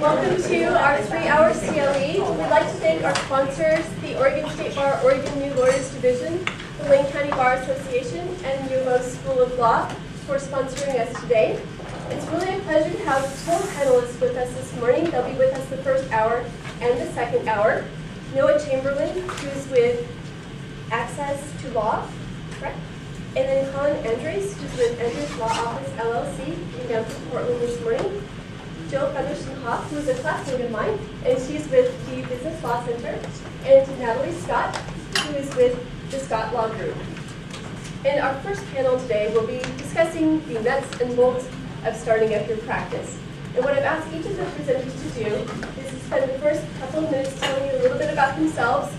Welcome to our 3-hour CLE. We'd like to thank our sponsors, the Oregon State Bar, Oregon New Lawyers Division, the Lane County Bar Association, and UMO School of Law for sponsoring us today. It's really a pleasure to have 4 panelists with us this morning. They'll be with us the first hour and the second hour. Noah Chamberlain, who's with Access to Law, correct? And then Colin Andres, who's with Andres Law Office, LLC, in downtown Portland this morning. Jill Featherston-Hoff, who is a classmate of mine, and she's with the Business Law Center, and Natalie Scott, who is with the Scott Law Group. And our first panel today will be discussing the nuts and bolts of starting up your practice. And what I've asked each of the presenters to do is to spend the first couple of minutes telling you a little bit about themselves,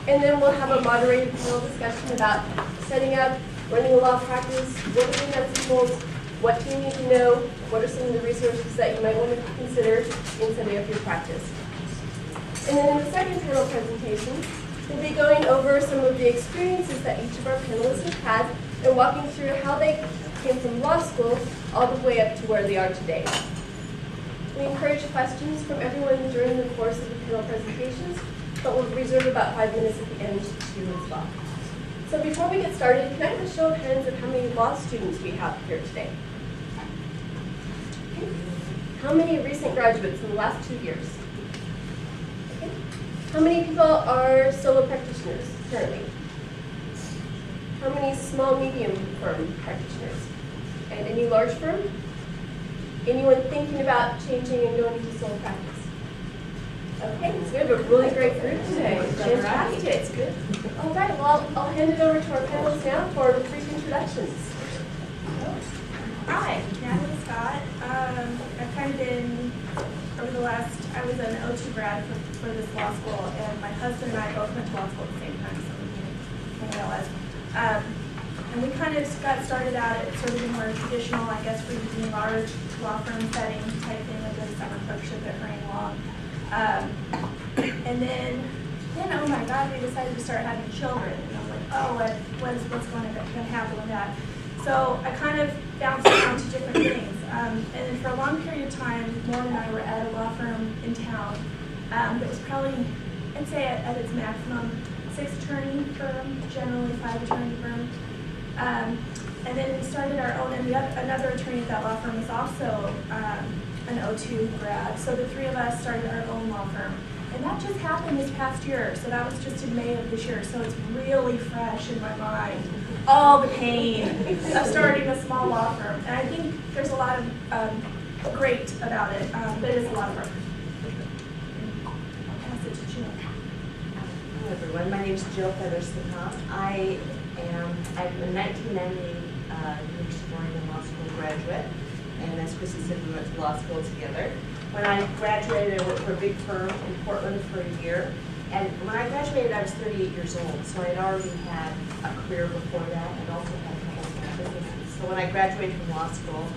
and then we'll have a moderated panel discussion about setting up, running a law practice, what are the nuts and bolts, what do you need to know, what are some of the resources that you might want to consider in setting up your practice. And then in the second panel presentation, we'll be going over some of the experiences that each of our panelists have had and walking through how they came from law school all the way up to where they are today. We encourage questions from everyone during the course of the panel presentations, but we'll reserve about 5 minutes at the end too as well. So before we get started, can I have a show of hands of how many law students we have here today? Okay. How many recent graduates in the last 2 years? Okay. How many people are solo practitioners currently? How many small, medium firm practitioners? And any large firm? Anyone thinking about changing and going into solo practice? Okay, so we have a really great group today. Fantastic. It's good. All right, well, I'll hand it over to our panelists now for brief introductions. Hi, Natalie Scott. I've kind of been, over the last, I was an O2 grad for this law school, and my husband and I both went to law school at the same time, so we know that was. And we kind of got started out at sort of a more traditional, I guess, really large law firm setting type thing, like a summer clerkship at Herring Law. And then, oh my God, we decided to start having children. And I was like, oh, what's going to happen with that? So I kind of bounced around to different things. And then for a long period of time, Morgan and I were at a law firm in town that was probably, I'd say at its maximum, 6-attorney firm, generally 5-attorney firm. And then we started our own, and another attorney at that law firm was also an O2 grad. So the 3 of us started our own law firm. And that just happened this past year. So that was just in May of this year. So it's really fresh in my mind. All the pain of starting a small law firm. And I think there's a lot of great about it, but it is a lot of work. I'll pass it to Jill. Hello everyone, my name is Jill Featherston-Hoff. I'm a 1990 University of Oregon Law School graduate, and as Chrissy said, we went to law school together. When I graduated, I worked for a big firm in Portland for a year, and when I graduated, I was 38 years old, so I had already had a career before that, and also had a couple of businesses. So when I graduated from law school,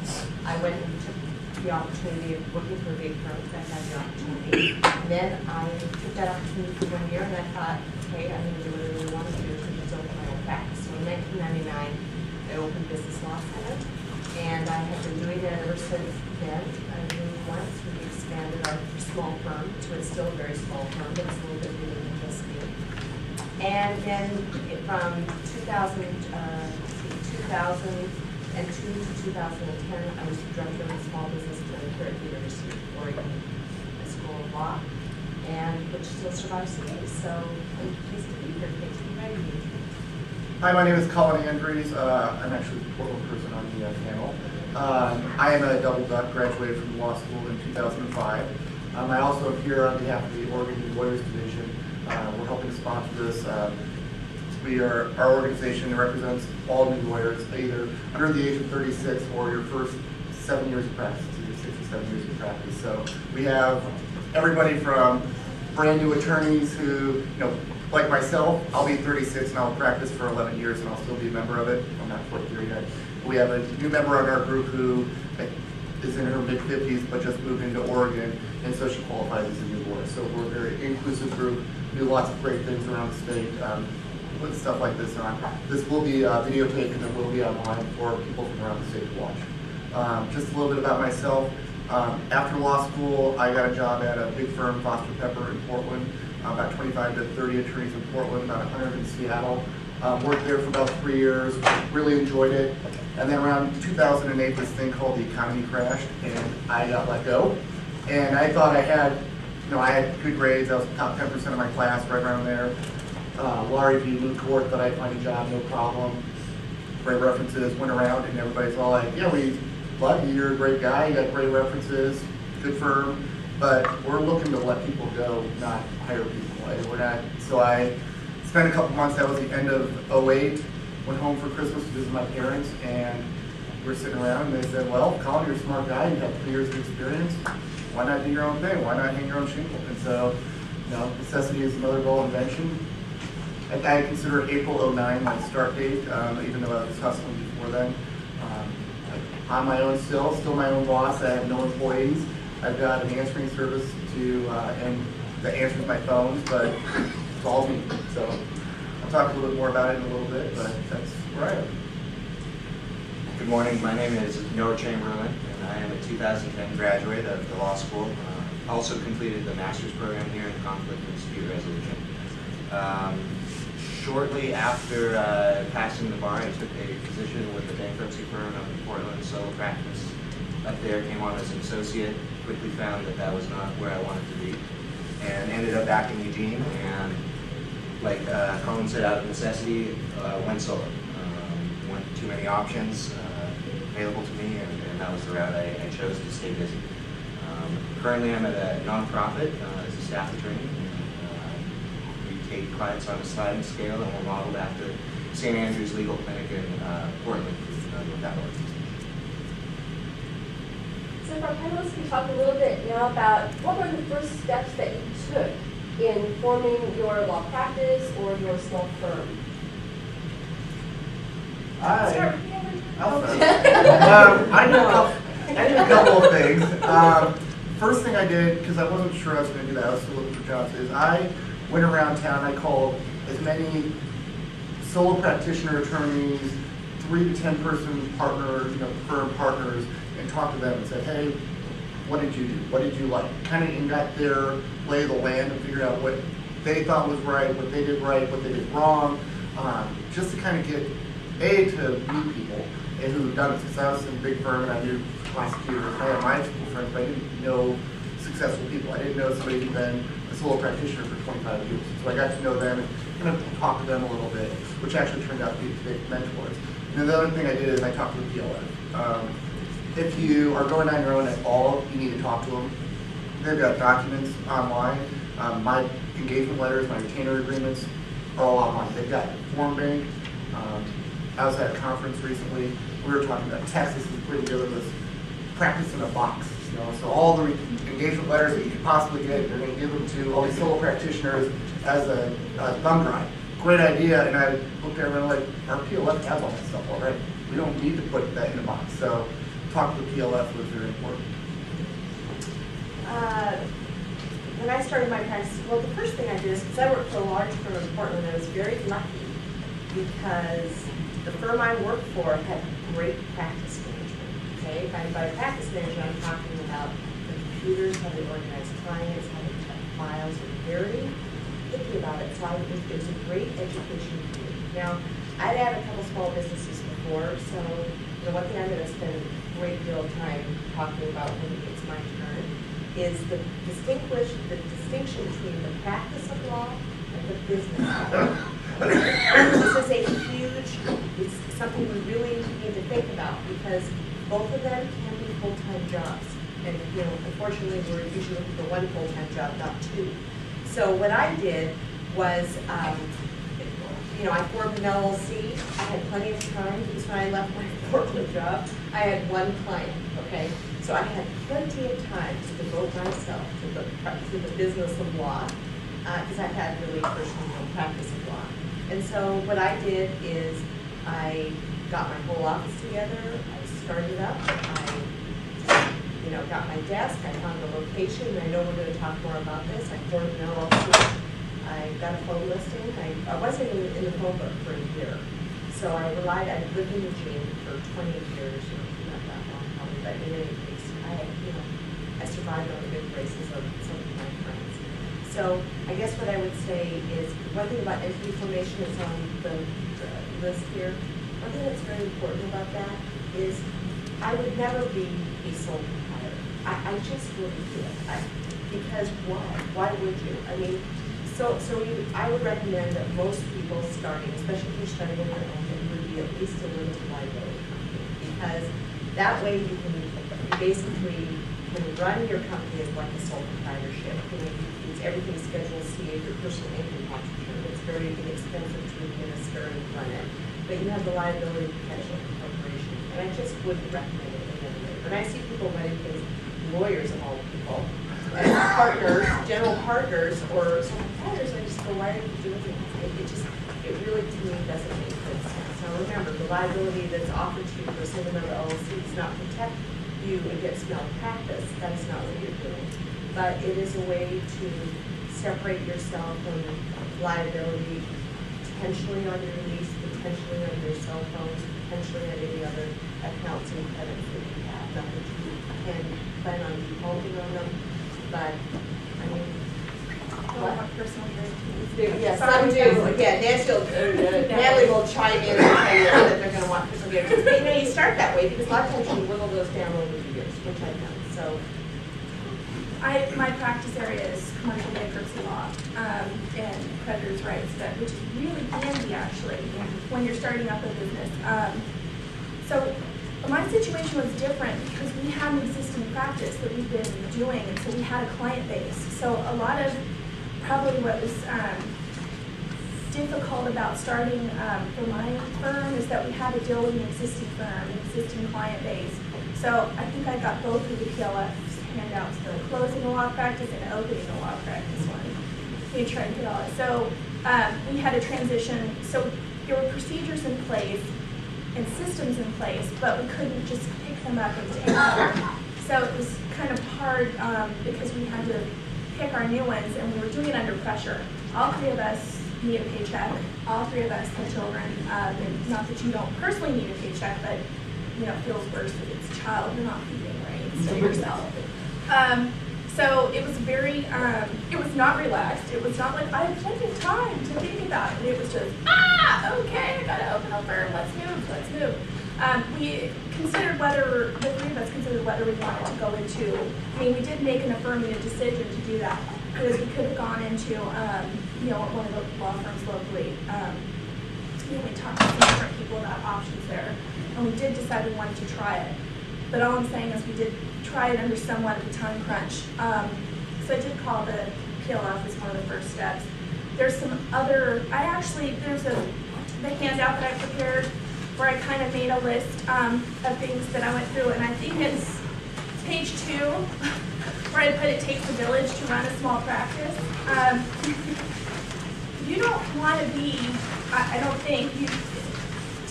I went and took the opportunity of working for a big firm, because I had the opportunity. And then I took that opportunity for 1 year, and I thought, okay, I'm going to do what I really want to do, which is open my own practice. So in 1999, I opened Business Law Center, and I have been doing that ever since then. I moved once, we expanded our small firm to it's still a very small firm, but it's a little bit bigger than just me. And then from 2002 to 2010, I was director of a small business clinic here at the University of Oregon School of Law, and which still survives today. So I'm pleased to be here. Thanks for inviting me. Hi, my name is Colin Andres. I'm actually the Portland person on the panel. I am a double duck, graduated from law school in 2005. I also am here on behalf of the Oregon New Lawyers Division. We're helping sponsor this. Our organization represents all new lawyers, either under the age of 36 or your first 7 years of practice, either 6 or 7 years of practice. So we have everybody from brand new attorneys who, like myself, I'll be 36 and I'll practice for 11 years and I'll still be a member of it. I'm not fourth year yet. We have a new member on our group who is in her mid-50s but just moved into Oregon, and so she qualifies as a new lawyer. So we're a very inclusive group. We do lots of great things around the state. Put stuff like this on. This will be videotaped and it will be online for people from around the state to watch. Just a little bit about myself. After law school, I got a job at a big firm, Foster Pepper in Portland, about 25 to 30 attorneys in Portland, about 100 in Seattle. Worked there for about 3 years, really enjoyed it. And then around 2008, this thing called the economy crashed, and I got let go. And I thought I had good grades. I was top 10% of my class, right around there. Law review, moot court, thought I'd find a job, no problem. Great references, went around, and everybody's all like, yeah, we love you, you're a great guy, you got great references, good firm, but we're looking to let people go, not hire people. We're not, so I spent a couple months, that was the end of '08, went home for Christmas to visit my parents, and we were sitting around, and they said, well, Colin, you're a smart guy, you have 3 years of experience, why not do your own thing? Why not hang your own shingle? And so, necessity is the mother of all invention. I consider April '09 my start date, even though I was hustling before then. On my own still my own boss. I have no employees. I've got an answering service and that answers my phones, but it's all me. So I'll talk a little bit more about it in a little bit, but that's where I am. Good morning. My name is Noah Chamberlain, and I am a 2010 graduate of the law school. Also completed the master's program here in conflict and dispute resolution. Shortly after passing the bar, I took a position with a bankruptcy firm up in Portland, solo practice. Up there, came on as an associate, quickly found that that was not where I wanted to be, and ended up back in Eugene, and like Colin said, out of necessity, went solo. Weren't too many options available to me, and that was the route I chose to stay busy. Currently, I'm at a nonprofit as a staff attorney. We take clients on a sliding scale, and we're modeled after St. Andrew's Legal Clinic in Portland, if you're familiar with that one. So if our panelists can talk a little bit now about what were the first steps that you took in forming your law practice or your small firm? I'll start. I did a couple of things. First thing I did, because I wasn't sure I was going to do that, I was still looking for jobs, is I went around town, I called as many solo practitioner attorneys, 3 to 10 person partners, firm partners, and talked to them and said, hey, what did you do? What did you like? Kind of got their lay of the land and figured out what they thought was right, what they did right, what they did wrong, just to kind of get, to meet people and who've done it. Since I was in a big firm and I knew prosecutors, I had my school friends, but I didn't know successful people. I didn't know somebody who'd been a solo practitioner for 25 years. So I got to know them and kind of talk to them a little bit, which actually turned out to be big mentors. And then the other thing I did is I talked to the PLF. If you are going on your own at all, you need to talk to them. They've got documents online. My engagement letters, my retainer agreements are all online. They've got form bank. I was at a conference recently. We were talking about Texas is putting together this practice in a box. So all the engagement letters that you could possibly get, they're going to give them to all these solo practitioners as a thumb drive. Great idea. And I looked at it and I'm like, our PLF has all that stuff already. We don't need to put that in a box. So talk to the PLF was very important. When I started my practice, well, the first thing I did is, because I worked for a large firm in Portland, I was very lucky because the firm I worked for had great practice management. Okay, by practice management, I'm talking about the computers, how they organize clients, how they check files, and very picky about it. So it was a great education for me. Now, I'd had a couple small businesses before, so one thing I'm going to spend a great deal of time talking about when it's my turn is the distinction between the practice of law and the business of law. This is a huge, it's something we really need to think about because both of them can be full-time jobs. And unfortunately, we're usually looking for one full-time job, not 2. So what I did was, I formed an LLC. I had plenty of time because when I left my Portland job, I had 1 client, okay? So I had plenty of time to devote myself to the business of law because I had really personally no practice of law. And so what I did is I got my whole office together, I started up, I got my desk, I found a location, and I know we're going to talk more about this. I formed an LLC, I got a phone listing. I wasn't in the phone book for a year. So I lived in Eugene for 20 years, not that long probably, but in any case, I survived on the good graces of some of my friends. So I guess what I would say is, one thing about entity formation is on the list here. One thing that's very important about that is I would never be a sole proprietor. I just wouldn't do it. Because why? Why would you? I mean, I would recommend that most people starting, especially if you're starting on your own, it would be at least a limited liability company. Because that way you basically can run your company as like a sole proprietorship. It's everything Schedule C of your personal income tax return. It's very inexpensive to administer and run it. But you have the liability potential for corporation. And I just wouldn't recommend it in any way. When I see people running things, lawyers of all people, and partners, general partners, or sole proprietors, I just go, why are you doing it? It really, to me, doesn't make good sense. Now remember, the liability that's offered to you for a single member LLC does not protect you against malpractice. That is not what you're doing. But it is a way to separate yourself from liability, potentially on your lease, potentially on your cell phones, potentially on any other accounts and credits that you have. Not that you can plan on defaulting on them, but I mean, Personal yes, yeah, some do. Yeah, Natalie will chime in and tell you that they're going to want personal guarantees. But you start that way because a lot of times you whittle those down over the years, which I've done. So, my practice area is commercial bankruptcy law and creditors' rights, which is really handy actually when you're starting up a business. So my situation was different because we had an existing practice that we've been doing, and so we had a client base. So a lot of probably what was difficult about starting for my firm is that we had to deal with an existing firm, an existing client base. So I think I got both of the PLF's handouts, the closing a law practice and opening a law practice one. We tried to get all it. So we had a transition. So there were procedures in place and systems in place, but we couldn't just pick them up and take them. So it was kind of hard because we had to pick our new ones, and we were doing it under pressure. All three of us need a paycheck. All three of us have children. And not that you don't personally need a paycheck, but it feels worse if it's a child you're not feeding, right? Instead of yourself. So it was very, it was not relaxed. It was not like I had plenty of time to think about it. It was just, okay, I gotta open a firm. Let's move. We considered the three of us considered whether we wanted to go into, we did make an affirmative decision to do that, because we could have gone into, one of the law firms locally. We talked to some different people about options there, and we did decide we wanted to try it. But all I'm saying is we did try it under somewhat of a time crunch. So I did call the PLF as one of the first steps. There's some other, there's the handout that I prepared where I kind of made a list of things that I went through, and I think it's page 2 where I put it takes a village to run a small practice. You don't want to be, I don't think, to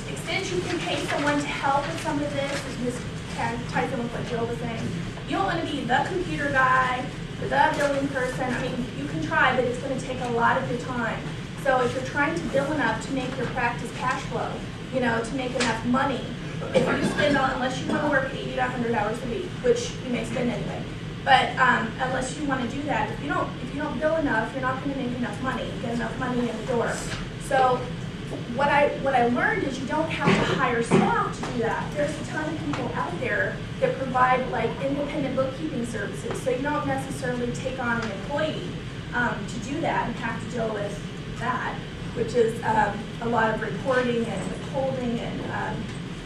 the extent you can pay someone to help with some of this, as Ms. ties in with what Jill was saying, you don't want to be the computer guy, the billing person. You can try, but it's going to take a lot of your time. So if you're trying to bill enough to make your practice cash flow, to make enough money, if you spend unless you want to work 80 to 100 hours a week, which you may spend anyway, but unless you want to do that, if you don't bill enough, you're not going to make enough money, get enough money in the door. So what I learned is you don't have to hire staff to do that. There's a ton of people out there that provide like independent bookkeeping services, so you don't necessarily take on an employee to do that and have to deal with that, which is a lot of reporting and withholding and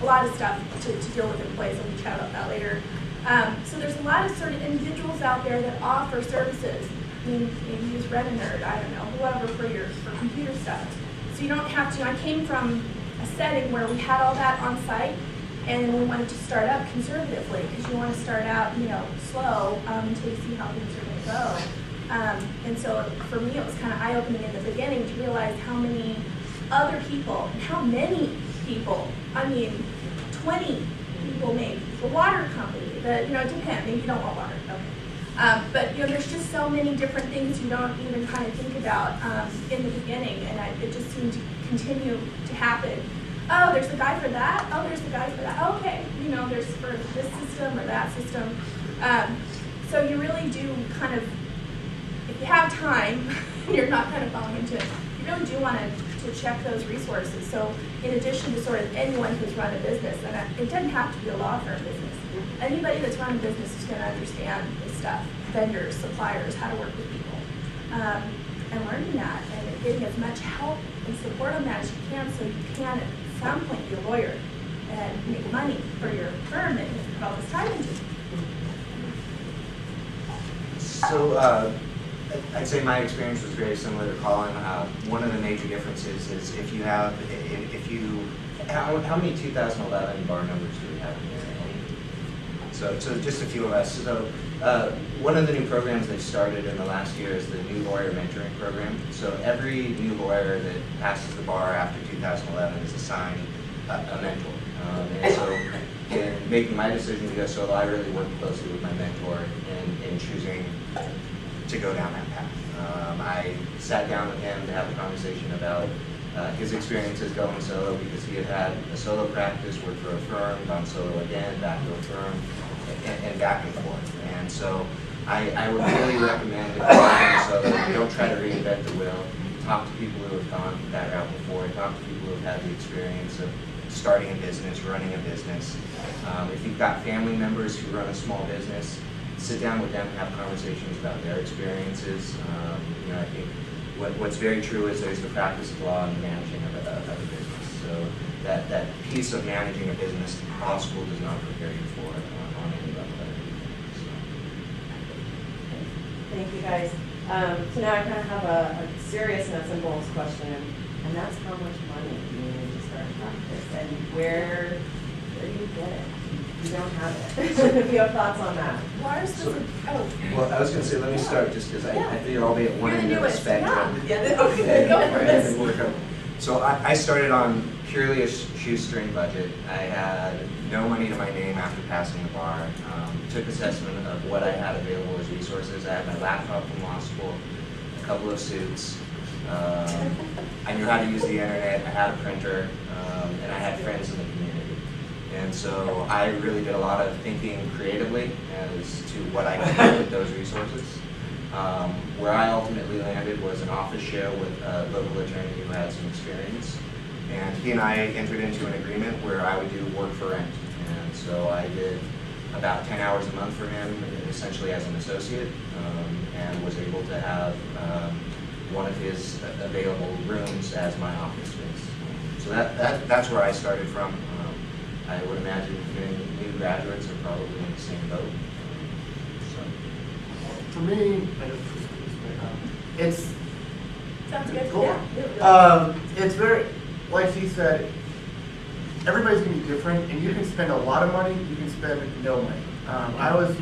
a lot of stuff to deal with employees, and we'll chat about that later. So there's a lot of sort of individuals out there that offer services. Maybe use Reddinerd, I don't know, whoever for computer stuff. So you don't have to. I came from a setting where we had all that on site, and we wanted to start up conservatively because you want to start out, slow until you see how things are going to go. And so for me, it was kind of eye-opening in the beginning to realize how many other people, and how many people, 20 people maybe, the water company, it depends, maybe you don't want water, okay. But there's just so many different things you don't even kind of think about in the beginning, and it just seemed to continue to happen. Oh, there's a guy for that. Oh, there's a guy for that. Okay, there's for this system or that system. So you really do kind of, if you have time, and you're not kind of falling into it, you really do want to check those resources. So in addition to sort of anyone who's run a business, and it doesn't have to be a law firm business, anybody that's run a business is going to understand this stuff, vendors, suppliers, how to work with people, and learning that and getting as much help and support on that as you can, so you can at some point be a lawyer and make money for your firm that you put all this time into. So I'd say my experience was very similar to Colin. One of the major differences is how many 2011 bar numbers do we have in here? So just a few of us. So one of the new programs they started in the last year is the new lawyer mentoring program. So every new lawyer that passes the bar after 2011 is assigned a mentor. And so in making my decision to go solo, I really worked closely with my mentor in choosing to go down that path. I sat down with him to have a conversation about his experiences going solo, because he had had a solo practice, worked for a firm, gone solo again, back to a firm, and back and forth. And so I would really recommend, if you're going solo, don't try to reinvent the wheel. Talk to people who have gone that route before. Talk to people who have had the experience of starting a business, running a business. If you've got family members who run a small business, sit down with them and have conversations about their experiences. I think what's very true is there's the practice of law and the managing of a business. So that piece of managing a business, law school does not prepare you for on any level. Thank you, guys. So now I kind of have a serious nuts and bolts question, and that's how much money do you need to start a practice, and where do you get it? You don't have it. If you have thoughts on that. Why is this? Well, I was going to say, let me start just because I figure I'll be at one You're the end of the newest, spectrum. okay, go for it. And work up. So I started on purely a shoestring budget. I had no money to my name after passing the bar. Took assessment of what I had available as resources. I had my laptop from law school, a couple of suits. I knew how to use the internet. I had a printer, and I had friends in the community. And so I really did a lot of thinking creatively as to what I could do with those resources. Where I ultimately landed was an office share with a local attorney who had some experience. And he and I entered into an agreement where I would do work for rent. And so I did about 10 hours a month for him, essentially as an associate, and was able to have one of his available rooms as my office space. So that's where I started from. I would imagine many new graduates are probably in the same boat. For me, it's Sounds good. cool. Yeah. It's very, like he said, everybody's gonna be different, and you can spend a lot of money, you can spend no money. I was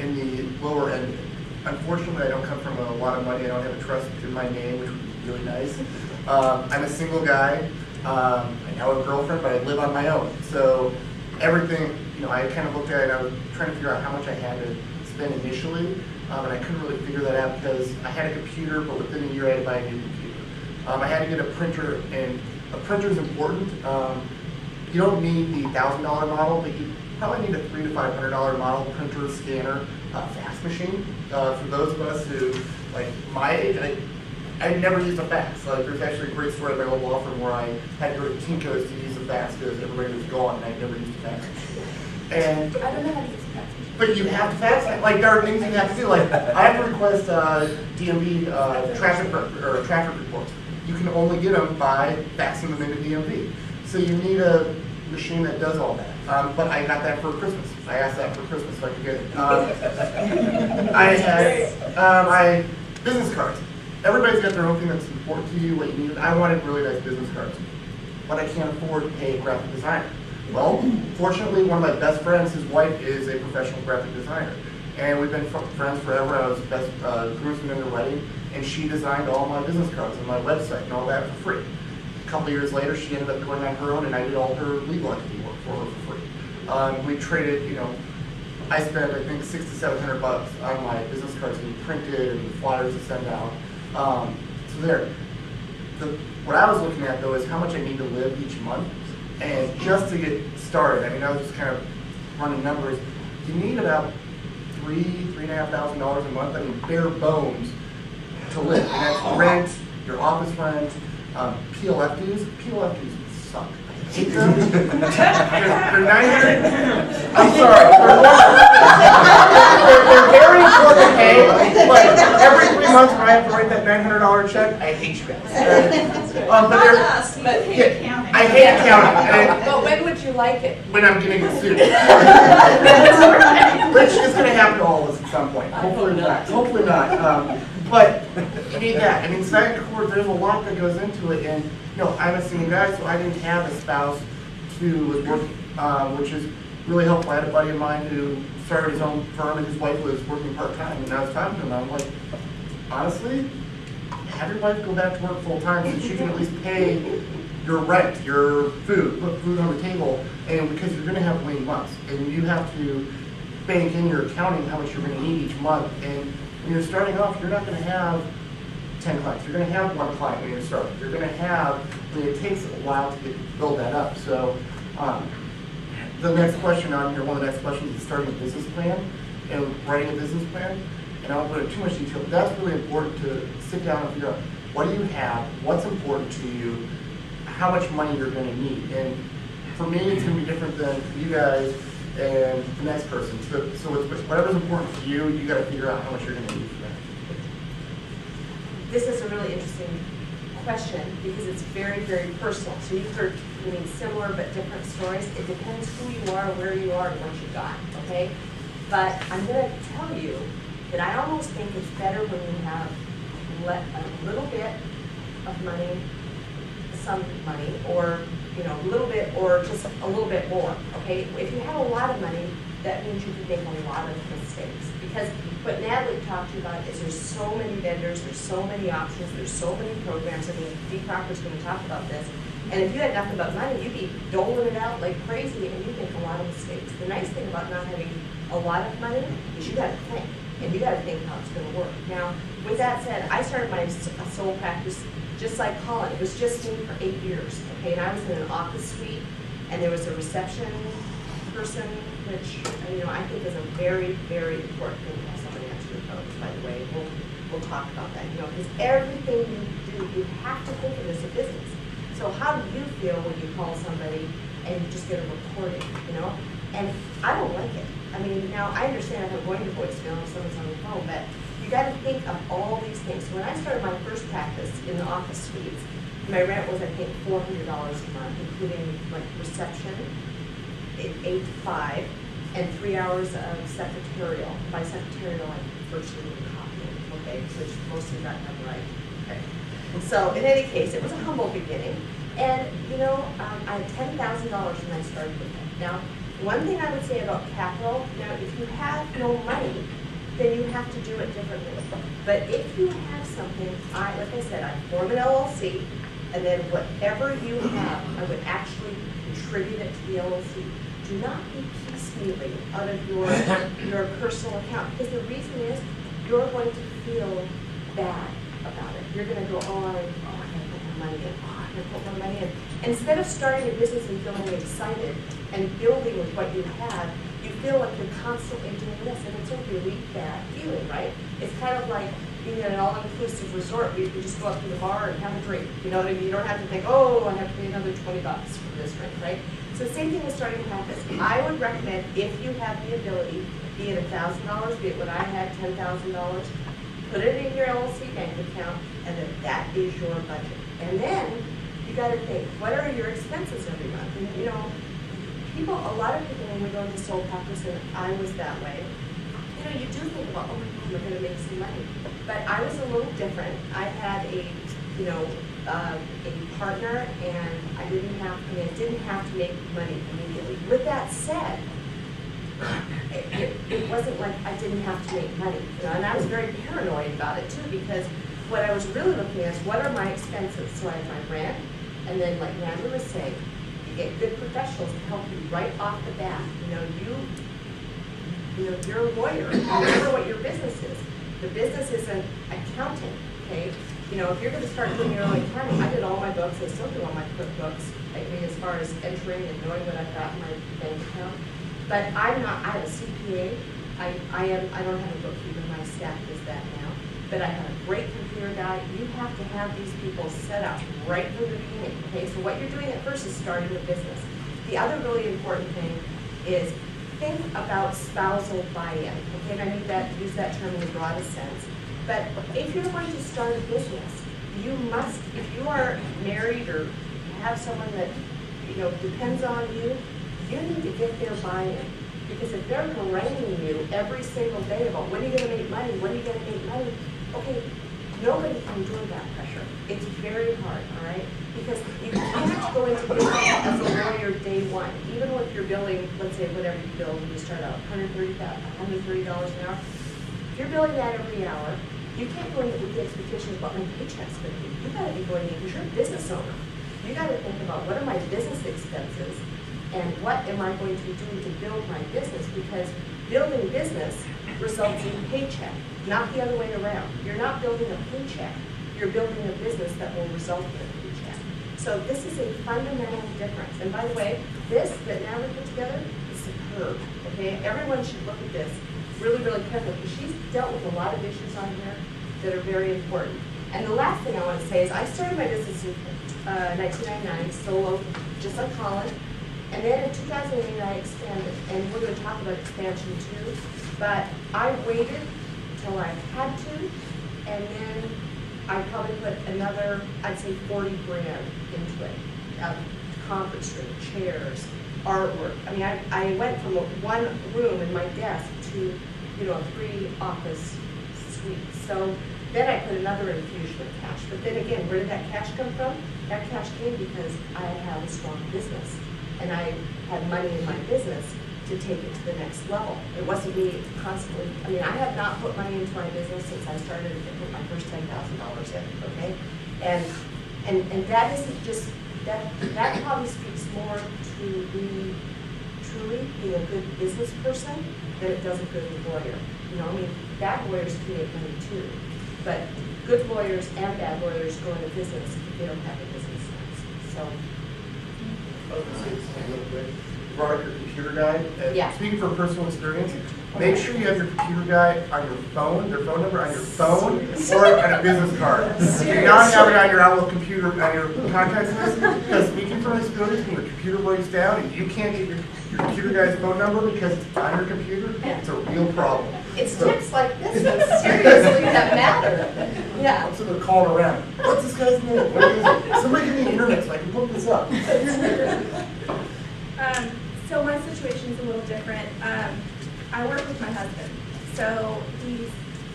in the lower end. Unfortunately, I don't come from a lot of money. I don't have a trust in my name, which would be really nice. I'm a single guy. I now have a girlfriend, but I live on my own. So everything, I kind of looked at it and I was trying to figure out how much I had to spend initially, and I couldn't really figure that out because I had a computer, but within a year I had to buy a new computer. I had to get a printer, and a printer is important. You don't need the $1,000 model, but you probably need a $300 to $500 model printer, scanner, fax machine. For those of us who, like my age, I never used a fax. There's actually a great story at my old law firm where I had to go to Kinko's to use a fax because everybody was gone and I never used a fax. And I don't know how to use a fax machine. but you have to fax. There are things you have to do. I have to request DMV traffic reports. You can only get them by faxing them into DMV. So you need a machine that does all that. But I got that for Christmas. I asked that for Christmas so I could get it. I had business cards. Everybody's got their own thing that's important to you, what you need. I wanted really nice business cards, but I can't afford to pay a graphic designer. Well, fortunately, one of my best friends, his wife is a professional graphic designer. And we've been friends forever. I was best groomsman in their wedding, and she designed all my business cards and my website and all that for free. A couple years later, she ended up going on her own, and I did all her legal entity work for her for free. We traded, I spent, I think, $600 to $700 on my business cards and printed and flyers to send out. So there. What I was looking at, though, is how much I need to live each month. And just to get started, I was just kind of running numbers. You need about $3,500 a month. I mean, bare bones to live. And that's rent, your office rent, PLF dues. PLF dues suck. I hate them. They're 900. I'm sorry. They're very important to pay, but every 3 months when I have to write that $900 check, I hate you guys. But I hate accounting. But when would you like it? When I'm getting sued. Which is going to happen to all of us at some point. Hopefully not. Hopefully not. But you need that. I mean, second court, there's a lot that goes into it. And, you know, I'm a single guy, so I didn't have a spouse who was working, which is really helpful. I had a buddy of mine who started his own firm, and his wife was working part-time. And I was talking to him, I'm like, honestly, have your wife go back to work full-time so that you can at least pay your rent, your food, put food on the table, and because you're going to have lean months, and you have to bank in your accounting how much you're going to need each month. And when you're starting off, you're not going to have 10 clients. You're going to have 1 client when you're starting. You're going to have, I mean, it takes a while to build that up. So the next question on here, one of the next questions is starting a business plan and writing a business plan. And I won't go into too much detail, but that's really important to sit down and figure out what do you have, what's important to you, how much money you're going to need. And for me, it's going to be different than for you guys and the next person. So it's whatever's important for you, you got to figure out how much you're going to need for that. This is a really interesting question because it's very, very personal. So you've heard, I mean, similar but different stories. It depends who you are, where you are, and what you got, okay? But I'm going to tell you that I almost think it's better when you have a little bit of money, some money, or a little bit, or just a little bit more, okay? If you have a lot of money, that means you can make a lot of mistakes. Because what Natalie talked to you about is there's so many vendors, there's so many options, there's so many programs. I mean, Dee Crocker's going to talk about this. And if you had nothing but money, you'd be doling it out like crazy, and you'd make a lot of mistakes. The nice thing about not having a lot of money is you got to think, and you got to think how it's going to work. Now, with that said, I started my sole practice just like Colin. It was just me for 8 years, okay? And I was in an office suite, and there was a reception person, which I think is a very, very important thing to have somebody answer your phones. By the way, we'll talk about that. Because everything you do, you have to think of it as a business. So how do you feel when you call somebody and you just get a recording? And I don't like it. I mean, now I understand if I'm going to voicemail if someone's on the phone, but you got to think of all these things. So when I started my first practice in the office suites, my rent was, I think, $400 a month, including like reception, 8 to 5, and 3 hours of secretarial. By secretarial, I virtually copying, okay, which most of that done right. Okay. So in any case, it was a humble beginning, and I had $10,000 when I started with it. Now, one thing I would say about capital, now if you have no money, then you have to do it differently. But if you have something, like I said, I form an LLC, and then whatever you have, I would actually contribute it to the LLC. Do not be piecemealing out of your personal account, because the reason is you're going to feel bad about it. You're going to go, I gotta put my money in. I gotta put my money in. Instead of starting a business and feeling excited and building with what you have, you feel like you're constantly doing this, and it's a really bad feeling, right? It's kind of like being at an all-inclusive resort. You just go up to the bar and have a drink. You know what I mean? You don't have to think, I have to pay another $20 for this drink, right? So same thing with starting a practice. I would recommend, if you have the ability, be it $1,000, be it what I had, $10,000, put it in your LLC bank account, and then that is your budget. And then you got to think, what are your expenses every month? And a lot of people, when we go into sole practice, and I was that way, you do think about, oh my God, we're going to make some money. But I was a little different. I had a partner, and I didn't have to make money immediately. With that said, it wasn't like I didn't have to make money, and I was very paranoid about it too, because what I was really looking at is what are my expenses. So I had my rent, and then like Natalie was saying, you get good professionals to help you right off the bat. You're a lawyer. Remember what your business is. The business is an accountant, okay? If you're going to start doing your own accounting, I did all my books. I still do all my QuickBooks. I mean, as far as entering and knowing what I've got in my bank account. But I have a CPA. I don't have a bookkeeper, my staff does that now, but I have a great computer guy. You have to have these people set up right from the beginning, okay? So what you're doing at first is starting a business. The other really important thing is think about spousal buy-in, okay? And I need that, use that term in the broadest sense. But if you're going to start a business, you must, if you are married or have someone that, depends on you, you need to get their buy-in. Because if they're haranguing you every single day about when are you going to make money, when are you going to make money, okay, nobody can endure that pressure. It's very hard, all right? Because you can't go into business as a lawyer day one. Even if you're billing, let's say whatever you bill when you start out, $130 an hour. If you're billing that every hour, you can't go into with the expectation of what my paycheck's going to be. You got to be going in because you're a business owner. You got to think about what are my business expenses and what am I going to be doing to build my business? Because building business results in paycheck, not the other way around. You're not building a paycheck. You're building a business that will result in a paycheck. So this is a fundamental difference. And by the way, this that Natalie put together is superb. Okay, everyone should look at this really, really carefully because she's dealt with a lot of issues on here that are very important. And the last thing I want to say is I started my business in 1999, solo, just like Colin. And then in 2008, I expanded, and we're going to talk about expansion too. But I waited till I had to, and then I probably put another, I'd say 40 grand into it. Conference room, chairs, artwork. I mean, I went from one room in my desk to, a 3-office suite. So then I put another infusion of cash. But then again, where did that cash come from? That cash came because I have a strong business. And I had money in my business to take it to the next level. It wasn't me constantly, I have not put money into my business since I started to put my first $10,000 in, okay? And that isn't just, that probably speaks more to me truly being a good business person than it does a good lawyer. Bad lawyers can make money too, but good lawyers and bad lawyers go into business if they don't have a business sense, so. I was going to say something real quick. You brought up your computer guide. Yeah. Speaking from personal experience, make sure you have your computer guide on your phone, their phone number on your phone, or on a business card. Do not have it on your Outlook computer, on your contacts list, because speaking from experience, when your computer breaks down and you can't get your computer guy's phone number because it's on your computer, it's a real problem. It's tips like this, seriously, that matter. Yeah. I'm sitting there calling around. What's this guy's name? What is it? Somebody give me the internet so I can look this up. So my situation is a little different. I work with my husband, so he's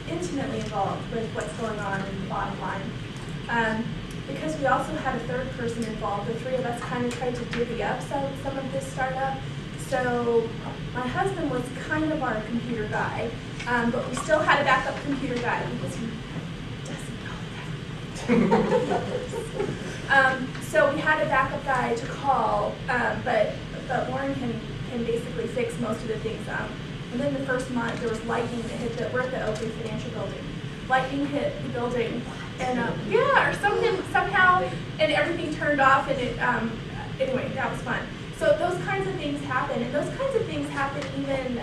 intimately involved with what's going on in the bottom line. Because we also had a third person involved, the three of us kind of tried to divvy up some of this startup. So my husband was kind of our computer guy, but we still had a backup computer guy because he doesn't know everything. So we had a backup guy to call, but Warren can basically fix most of the things. Within the first month, there was lightning that hit we're at the Oakley Financial Building. Lightning hit the building, and or something somehow, and everything turned off, and it anyway, that was fun. So those kinds of things happen, and those kinds of things happen even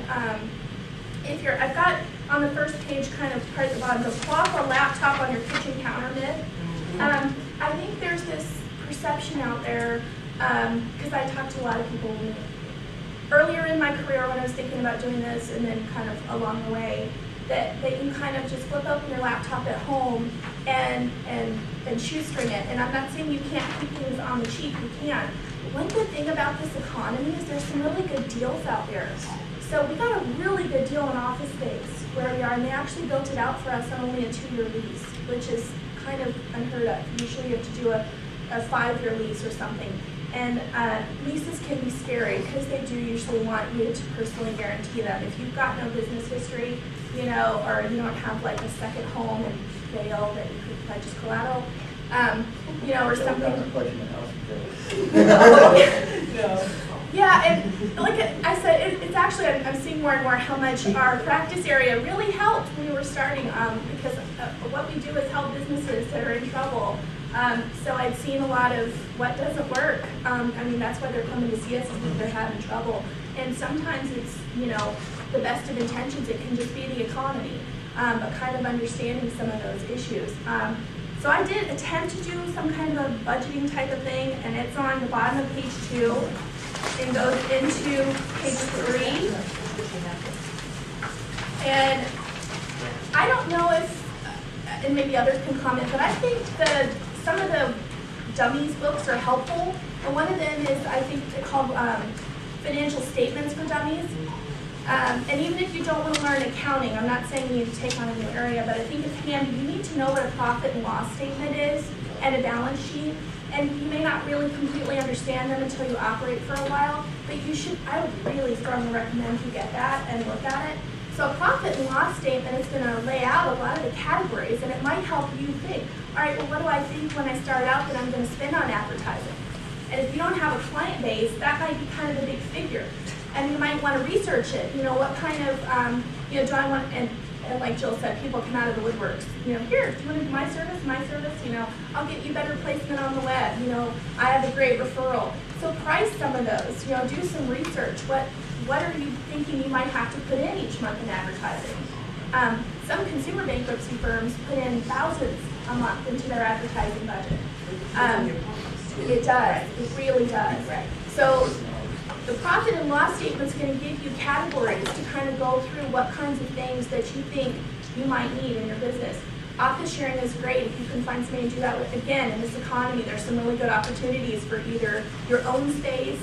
if you're. I've got on the first page, kind of part at the bottom, the clock or laptop on your kitchen counter myth. I think there's this perception out there because I talked to a lot of people earlier in my career when I was thinking about doing this, and then kind of along the way, that you can kind of just flip open your laptop at home and shoestring it. And I'm not saying you can't keep things on the cheap, you can. One good thing about this economy is there's some really good deals out there. So we got a really good deal on office space where we are, and they actually built it out for us on only a 2-year lease, which is kind of unheard of. Usually you have to do a 5-year lease or something. And leases can be scary because they do usually want you to personally guarantee them. If you've got no business history, or you don't have like a second home in Vail that you could pledge as collateral, or something. No. Yeah, and like I said, it's actually, I'm seeing more and more how much our practice area really helped when we were starting, because what we do is help businesses that are in trouble. So I've seen a lot of what doesn't work. That's why they're coming to see us, is because they're having trouble. And sometimes it's, the best of intentions. It can just be the economy, but kind of understanding some of those issues. So I did attempt to do some kind of a budgeting type of thing, and it's on the bottom of page 2 and goes into page 3. And I don't know if, and maybe others can comment, but I think some of the dummies books are helpful. And one of them is, I think, called Financial Statements for Dummies. And even if you don't want to learn accounting, I'm not saying you need to take on a new area, but I think it's handy. You need to know what a profit and loss statement is and a balance sheet. And you may not really completely understand them until you operate for a while, but you should, I would really strongly recommend you get that and look at it. So a profit and loss statement is going to lay out a lot of the categories, and it might help you think, all right, well, what do I think when I start out that I'm going to spend on advertising? And if you don't have a client base, that might be kind of a big figure. And you might want to research it. You know, what kind of, do I want, and like Jill said, people come out of the woodworks. You know, here, do you want to do my service? You know, I'll get you better placement on the web. You know, I have a great referral. So price some of those. You know, do some research. What are you thinking you might have to put in each month in advertising? Some consumer bankruptcy firms put in thousands a month into their advertising budget. It does. It really does. Right. So the profit and loss statement is going to give you categories to kind of go through what kinds of things that you think you might need in your business. Office sharing is great if you can find somebody to do that with. Again, in this economy, there's some really good opportunities for either your own space,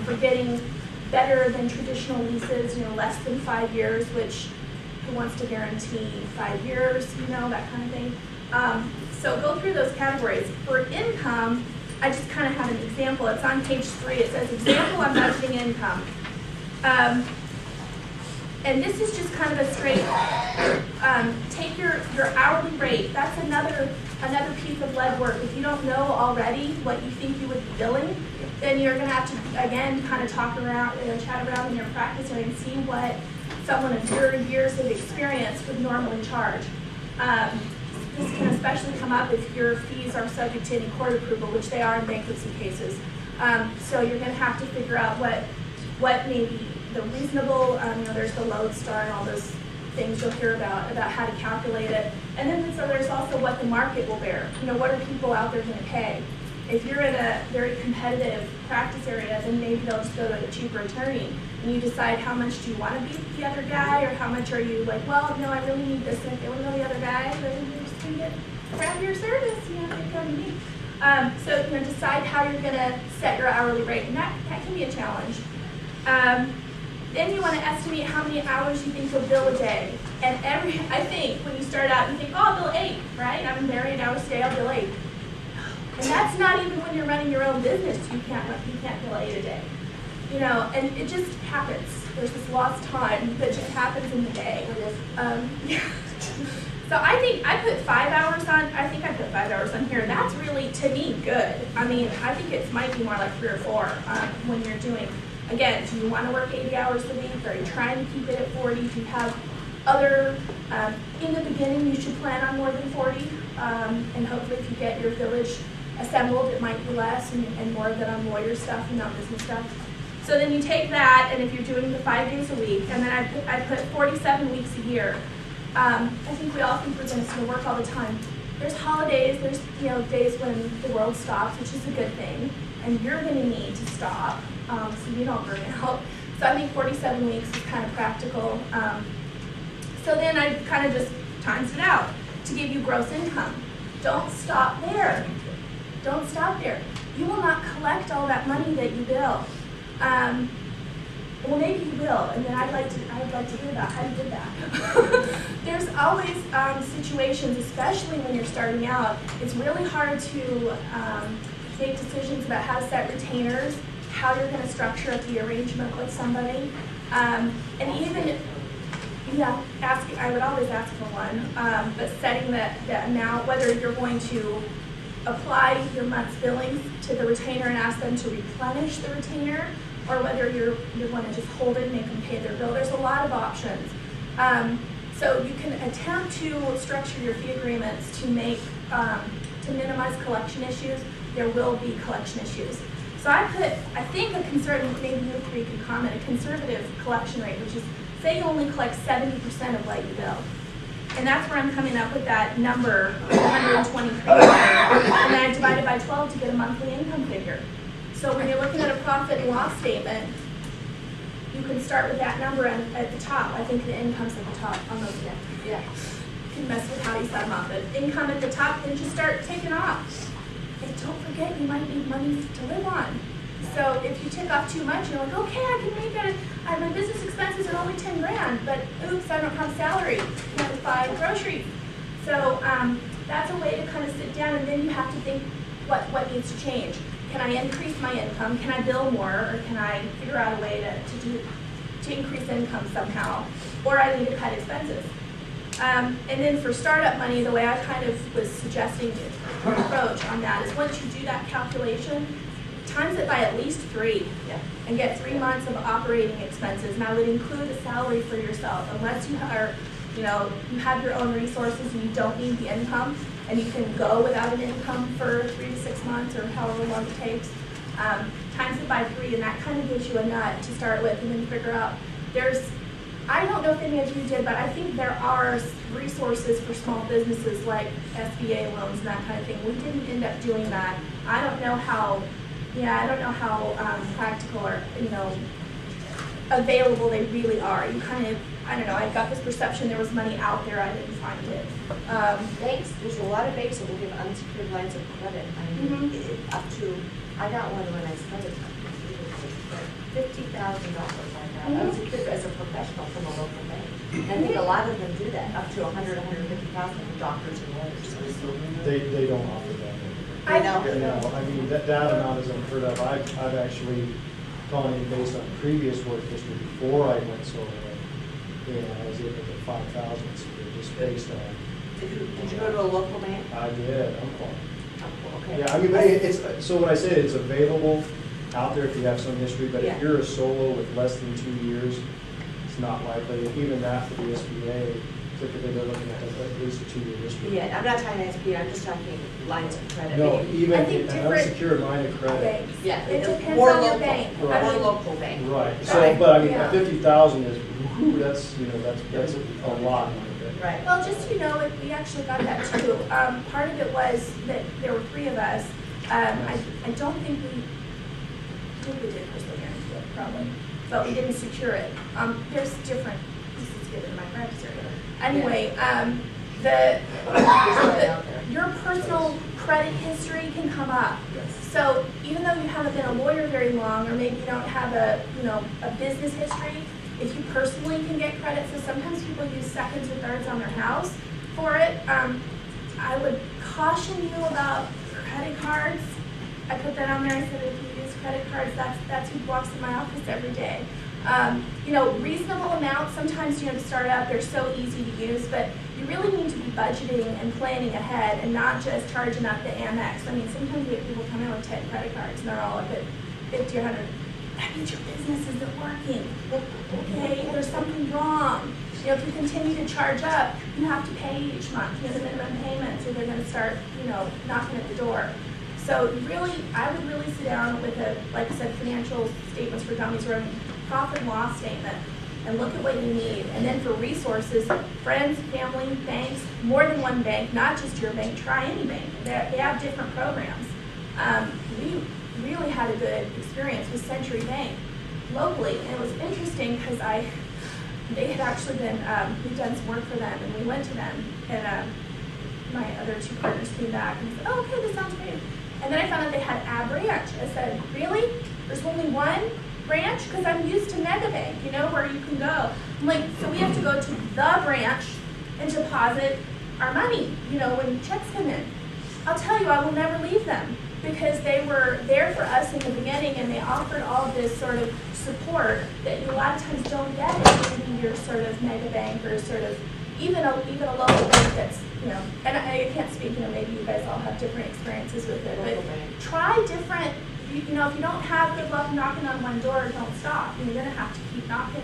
for getting better than traditional leases, less than 5 years, which who wants to guarantee 5 years, that kind of thing. So go through those categories. For income, I just kind of have an example. It's on page 3. It says, example on budgeting income. And this is just kind of a straight, take your hourly rate. That's another piece of lead work. If you don't know already what you think you would be billing, then you're going to have to, again, kind of talk around, chat around in your practice area and see what someone of your years of experience would normally charge. This can especially come up if your fees are subject to any court approval, which they are in bankruptcy cases. So you're going to have to figure out what may be the reasonable, there's the lodestar and all those things you'll hear about how to calculate it. And then so there's also what the market will bear. What are people out there going to pay? If you're in a very competitive practice area, then maybe they'll just go to a cheaper attorney. And you decide how much do you want to beat the other guy, or how much are you like, well, no, I really need this. And if they want to go the other guy, then you're just going to get crappy service. They come to me. So decide how you're going to set your hourly rate, and that can be a challenge. Then you want to estimate how many hours you think you'll bill a day. And I think when you start out, you think, oh, I'll bill 8, right? I'm there 8 hours a day, I'll bill 8. And that's not even when you're running your own business. You can't bill 8 a day. And it just happens. There's this lost time that just happens in the day. So I think I put 5 hours on. I think I put 5 hours on here. That's really, to me, good. I mean, I think it might be more like 3 or 4 when you're doing. Again, do you want to work 80 hours a week? Are you trying to keep it at 40? Do you have other, in the beginning, you should plan on more than 40. And hopefully if you get your village assembled, it might be less and more of it on lawyer stuff and not business stuff. So then you take that, and if you're doing the 5 days a week, and then I put 47 weeks a year. I think we all think we're going to work all the time. There's holidays, there's days when the world stops, which is a good thing, and you're going to need to stop so you don't burn out. So I think 47 weeks is kind of practical. So then I kind of just times it out to give you gross income. Don't stop there. Don't stop there. You will not collect all that money that you bill. Well, maybe you will, and then I'd like to hear about how you did that. There's always situations, especially when you're starting out, it's really hard to make decisions about how to set retainers, how you're going to structure up the arrangement with somebody, and even, I would always ask for one, but setting the amount, whether you're going to apply your month's billings to the retainer and ask them to replenish the retainer, or whether you're going to just hold it and make them pay their bill. There's a lot of options. So you can attempt to structure your fee agreements to make to minimize collection issues. There will be collection issues. So I think a conservative, maybe you three could comment, a conservative collection rate, which is say you only collect 70% of what you bill. And that's where I'm coming up with that number, 123. And then I divide it by 12 to get a monthly income figure. So when you're looking at a profit and loss statement, you can start with that number at the top. I think the income's at the top on those. Yeah. You can mess with how you set them up. But income at the top, then just start taking off. And don't forget, you might need money to live on. So if you take off too much, you're like, okay, I can make it. My business expenses are only 10 grand, but oops, I don't have salary. You have to buy groceries. So that's a way to kind of sit down, and then you have to think what needs to change. Can I increase my income? Can I bill more, or can I figure out a way to increase income somehow? Or I need to cut expenses. And then for startup money, the way I kind of was suggesting an approach on that is once you do that calculation, times it by at least 3 and get 3 months of operating expenses. And I would include a salary for yourself unless you are, you have your own resources and you don't need the income and you can go without an income for 3 to 6 months or however long it takes. Times it by 3, and that kind of gives you a nut to start with, and then figure out I don't know if any of you did, but I think there are resources for small businesses like SBA loans and that kind of thing. We didn't end up doing that. I don't know how practical or, available they really are. You kind of, I don't know, I got this perception there was money out there, I didn't find it. Banks, there's a lot of banks that will give unsecured lines of credit. I mean, up to, I got one when I started, $50,000 I got unsecured as a professional from a local bank. And I think a lot of them do that, up to $100,000, $150,000 for doctors and lawyers. They don't offer that. I know. No, I mean, that amount is unheard of. I've actually gone in based on previous work history before I went solar, and I was able to get 5,000, so just based on. Did you go to a local bank? I did, I'm calling. Oh, okay. Yeah, I mean, but it's, so what I said, it's available out there if you have some history, but if you're a solo with less than 2 years, it's not likely. Even that for the SBA, typically they're looking at least a 2-year history. Yeah, I'm not talking SBA, I'm just talking lines of credit. No, Maybe. even I think an unsecured line of credit. banks. Yeah, It depends more on local, the bank. Right. more local bank. Right, so, Right. but I mean, Yeah. 50,000 is, whoo, that's a lot. Right. Well, just so you know, we actually got that too. Part of it was that there were 3 of us. I don't think we did personal guarantee it, probably, but we didn't secure it. There's different pieces given in my practice area. Anyway, your personal credit history can come up. So even though you haven't been a lawyer very long, or maybe you don't have a business history, if you personally can get credit, so sometimes people use seconds or thirds on their house for it. I would caution you about credit cards. I put that on there. I said if you use credit cards, that's who walks in my office every day. Reasonable amounts. Sometimes to start out, they're so easy to use, but you really need to be budgeting and planning ahead, and not just charging up the Amex. I mean, sometimes we have people come in with 10 credit cards, and they're all up at 50 or 100. That means your business isn't working. Okay, there's something wrong. If you continue to charge up, you have to pay each month. The minimum payments, or they're going to start, knocking at the door. So really, I would really sit down with like I said, financial statements for dummies, or a profit and loss statement, and look at what you need. And then for resources, friends, family, banks, more than one bank, not just your bank. Try any bank. They have different programs. We really had a good experience with Century Bank locally, and it was interesting because they had actually been, we'd done some work for them, and we went to them, and my other 2 partners came back and said, oh, okay, this sounds great. And then I found out they had a branch. I said, really? There's only one branch? Because I'm used to Megabank, where you can go. I'm like, so we have to go to the branch and deposit our money, when checks come in. I'll tell you, I will never leave them, because they were there for us in the beginning, and they offered all of this sort of support that you a lot of times don't get in your sort of mega bank, or sort of even a local bank that's, and I can't speak, maybe you guys all have different experiences with it, but try different, if you don't have good luck knocking on one door, don't stop. You're going to have to keep knocking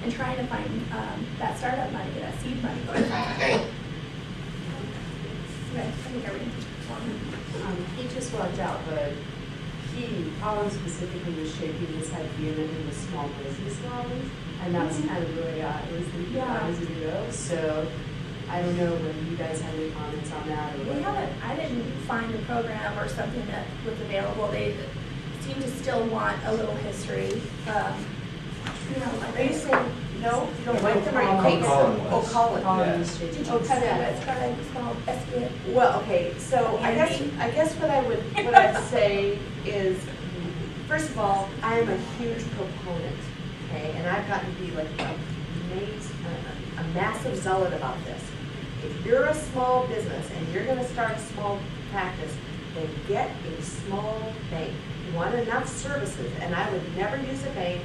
and trying to find that startup money, that seed money. Okay, I think everything. He just walked out, but Colin specifically was shaping this idea in the small business loans, and that's kind of where I was thinking Yeah. years ago. So I don't know whether you guys have any comments on that or We what. haven't, I didn't find a program or something that was available. They seem to still want a little history. You know, like Are you saying, no, you don't like them, or you Colin take was. Oh, Colin. Yeah. did you Oh, cut it? yeah. It's called SBA. Well, okay, so I guess what I'd say is, first of all, I am a huge proponent, okay, and I've gotten to be like a massive zealot about this. If you're a small business and you're gonna start a small practice, then get a small bank. You want enough services, and I would never use a bank,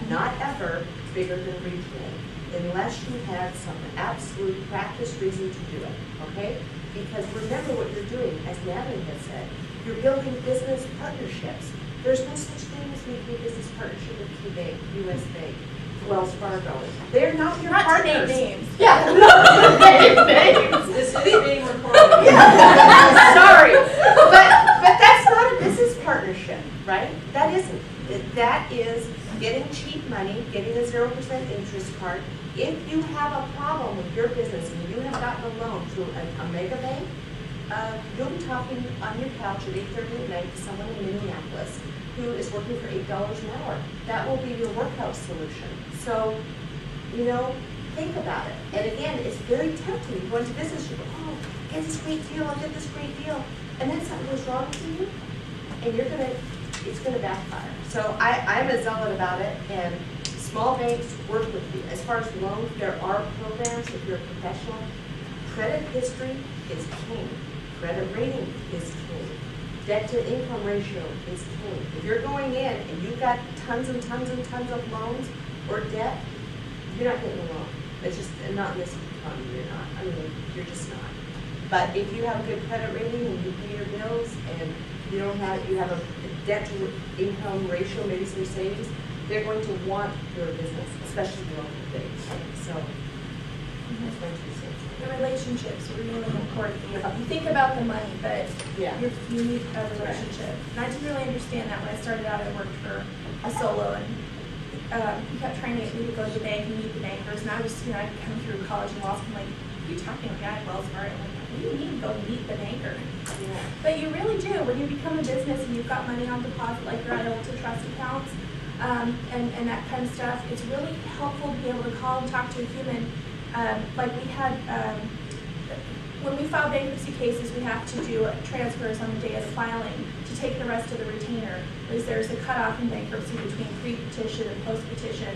not ever, bigger than regional, unless you had some absolute practice reason to do it, okay? Because remember what you're doing, as Natalie has said, you're building business partnerships. There's no such thing as making a business partnership with KeyBank, US Bank, Wells Fargo. They're not your Not to name partners. names. Yeah, not to name names. This is being recorded. Sorry, but that's not a business partnership, right? That isn't. That is getting cheap money, getting a 0% interest card. If you have a problem with your business and you have gotten a loan through a mega bank, you'll be talking on your couch at 8:30 at night to someone in Minneapolis who is working for $8 an hour. That will be your workhouse solution. So, you know, think about it. And again, it's very tempting. You go into business, you go, oh, get this great deal, I'll get this great deal. And then something goes wrong to you, and it's gonna backfire. So I'm a zealot about it, and small banks work with you. As far as loans, there are programs if you're a professional. Credit history is king. Credit rating is king. Debt to income ratio is king. If you're going in and you've got tons and tons and tons of loans or debt, you're not getting a loan. It's just, not in this economy, you're not. I mean, you're just not. But if you have a good credit rating and you pay your bills and you have a debt to income ratio, maybe some savings, they're going to want your business, especially the local banks. So that's my 2 cents. The relationships are really important. You think about the money, but Yeah. you need a relationship. And I didn't really understand that when I started out. I worked for a solo, and he kept trying to get me to go to the bank and meet the bankers. And I was, I'd come through college and law school, I'm like, you talking to a guy at Wells Fargo? I'm like, what do you mean go meet the banker? Yeah. But you really do. When you become a business and you've got money on deposit, like your IOLTA trust accounts, and that kind of stuff, it's really helpful to be able to call and talk to a human. Like we had, when we file bankruptcy cases, we have to do transfers on the day of the filing to take the rest of the retainer, because there's a cutoff in bankruptcy between pre-petition and post-petition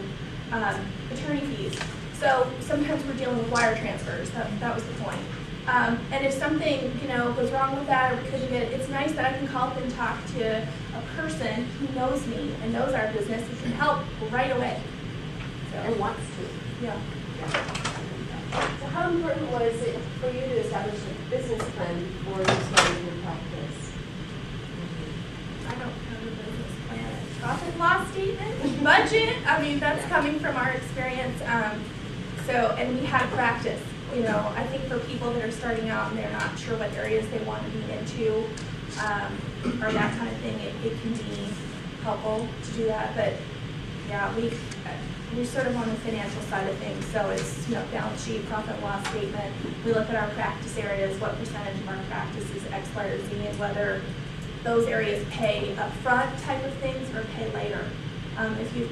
attorney fees. So sometimes we're dealing with wire transfers. That was the point. And if something, goes wrong with that, or we couldn't get it, it's nice that I can call up and talk to a person who knows me and knows our business and can help right away. And wants to. Yeah. So how important was it for you to establish a business plan before you started your practice? I don't have a business plan. Profit and loss statement, budget. I mean, that's coming from our experience. And we had a practice. I think for people that are starting out and they're not sure what areas they want to be into, or that kind of thing, it can be helpful to do that. But yeah, we're sort of on the financial side of things. So it's balance sheet, profit and loss statement. We look at our practice areas, what percentage of our practice is X, Y, or Z, and whether those areas pay upfront type of things or pay later. If you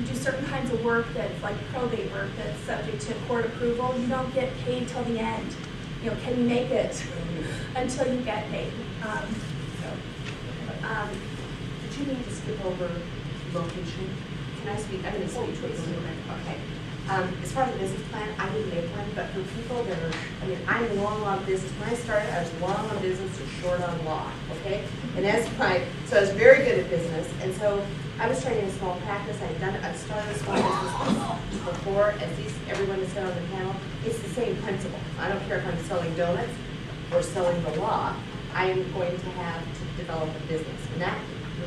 do certain kinds of work that's like probate work that's subject to court approval, you don't get paid till the end. Can you make it until you get paid? Did you mean to skip over location? Can I speak? I'm going to speak to it. Okay. As far as the business plan, I didn't make one, but for people that are, I'm long on business. When I started, I was long on business and short on law, okay? And so I was very good at business, and so I was starting a small practice. I'd started a small business before, as everyone has said on the panel, it's the same principle. I don't care if I'm selling donuts or selling the law, I am going to have to develop a business, and that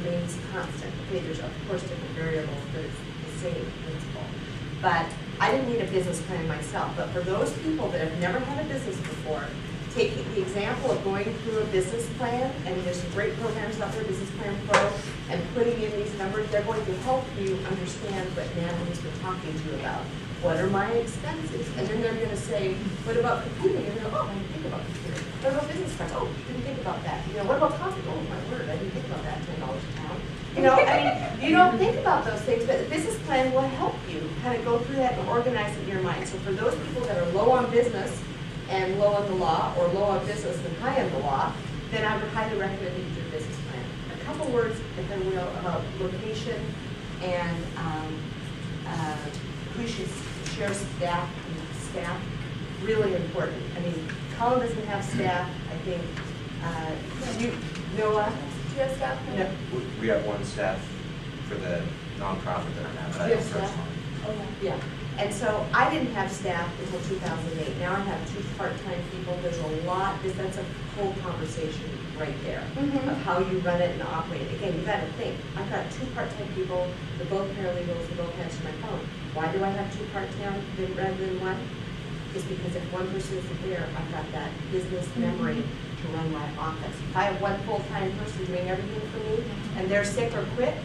remains constant. Okay, there's of course different variables, but it's the same principle. But I didn't need a business plan myself, but for those people that have never had a business before, taking the example of going through a business plan, and there's some great programs out there, Business Plan Pro, and putting in these numbers, they're going to help you understand what Natalie's been talking to you about. What are my expenses? And then they're going to say, what about computing? And they're, oh, I didn't think about computing. What about business cards? Oh, didn't think about that. You know, what about coffee? Oh, my word, I didn't think about that, $10 a pound. You know, I mean, you don't think about those things, but the business plan will help you kind of go through that and organize it in your mind. So for those people that are low on business and low on the law, or low on business and high on the law, then I would highly recommend that you do a business plan. A couple words, if I will, about location and who should share staff, really important. I mean, Colin doesn't have staff, I think, Noah, Do you have staff? no, We have one staff for the nonprofit that I'm at, but I You don't have staff? personally. yeah. And so I didn't have staff until 2008. Now I have 2 part-time people. There's a lot, that's a whole conversation right there of how you run it and operate. Again, you got to think. I've got 2 part-time people. They're both paralegals. They both answer my phone. Why do I have 2 part-time rather than 1? Is because if one person isn't there, I've got that business memory to run my office. If I have 1 full-time person doing everything for me and they're sick or quit,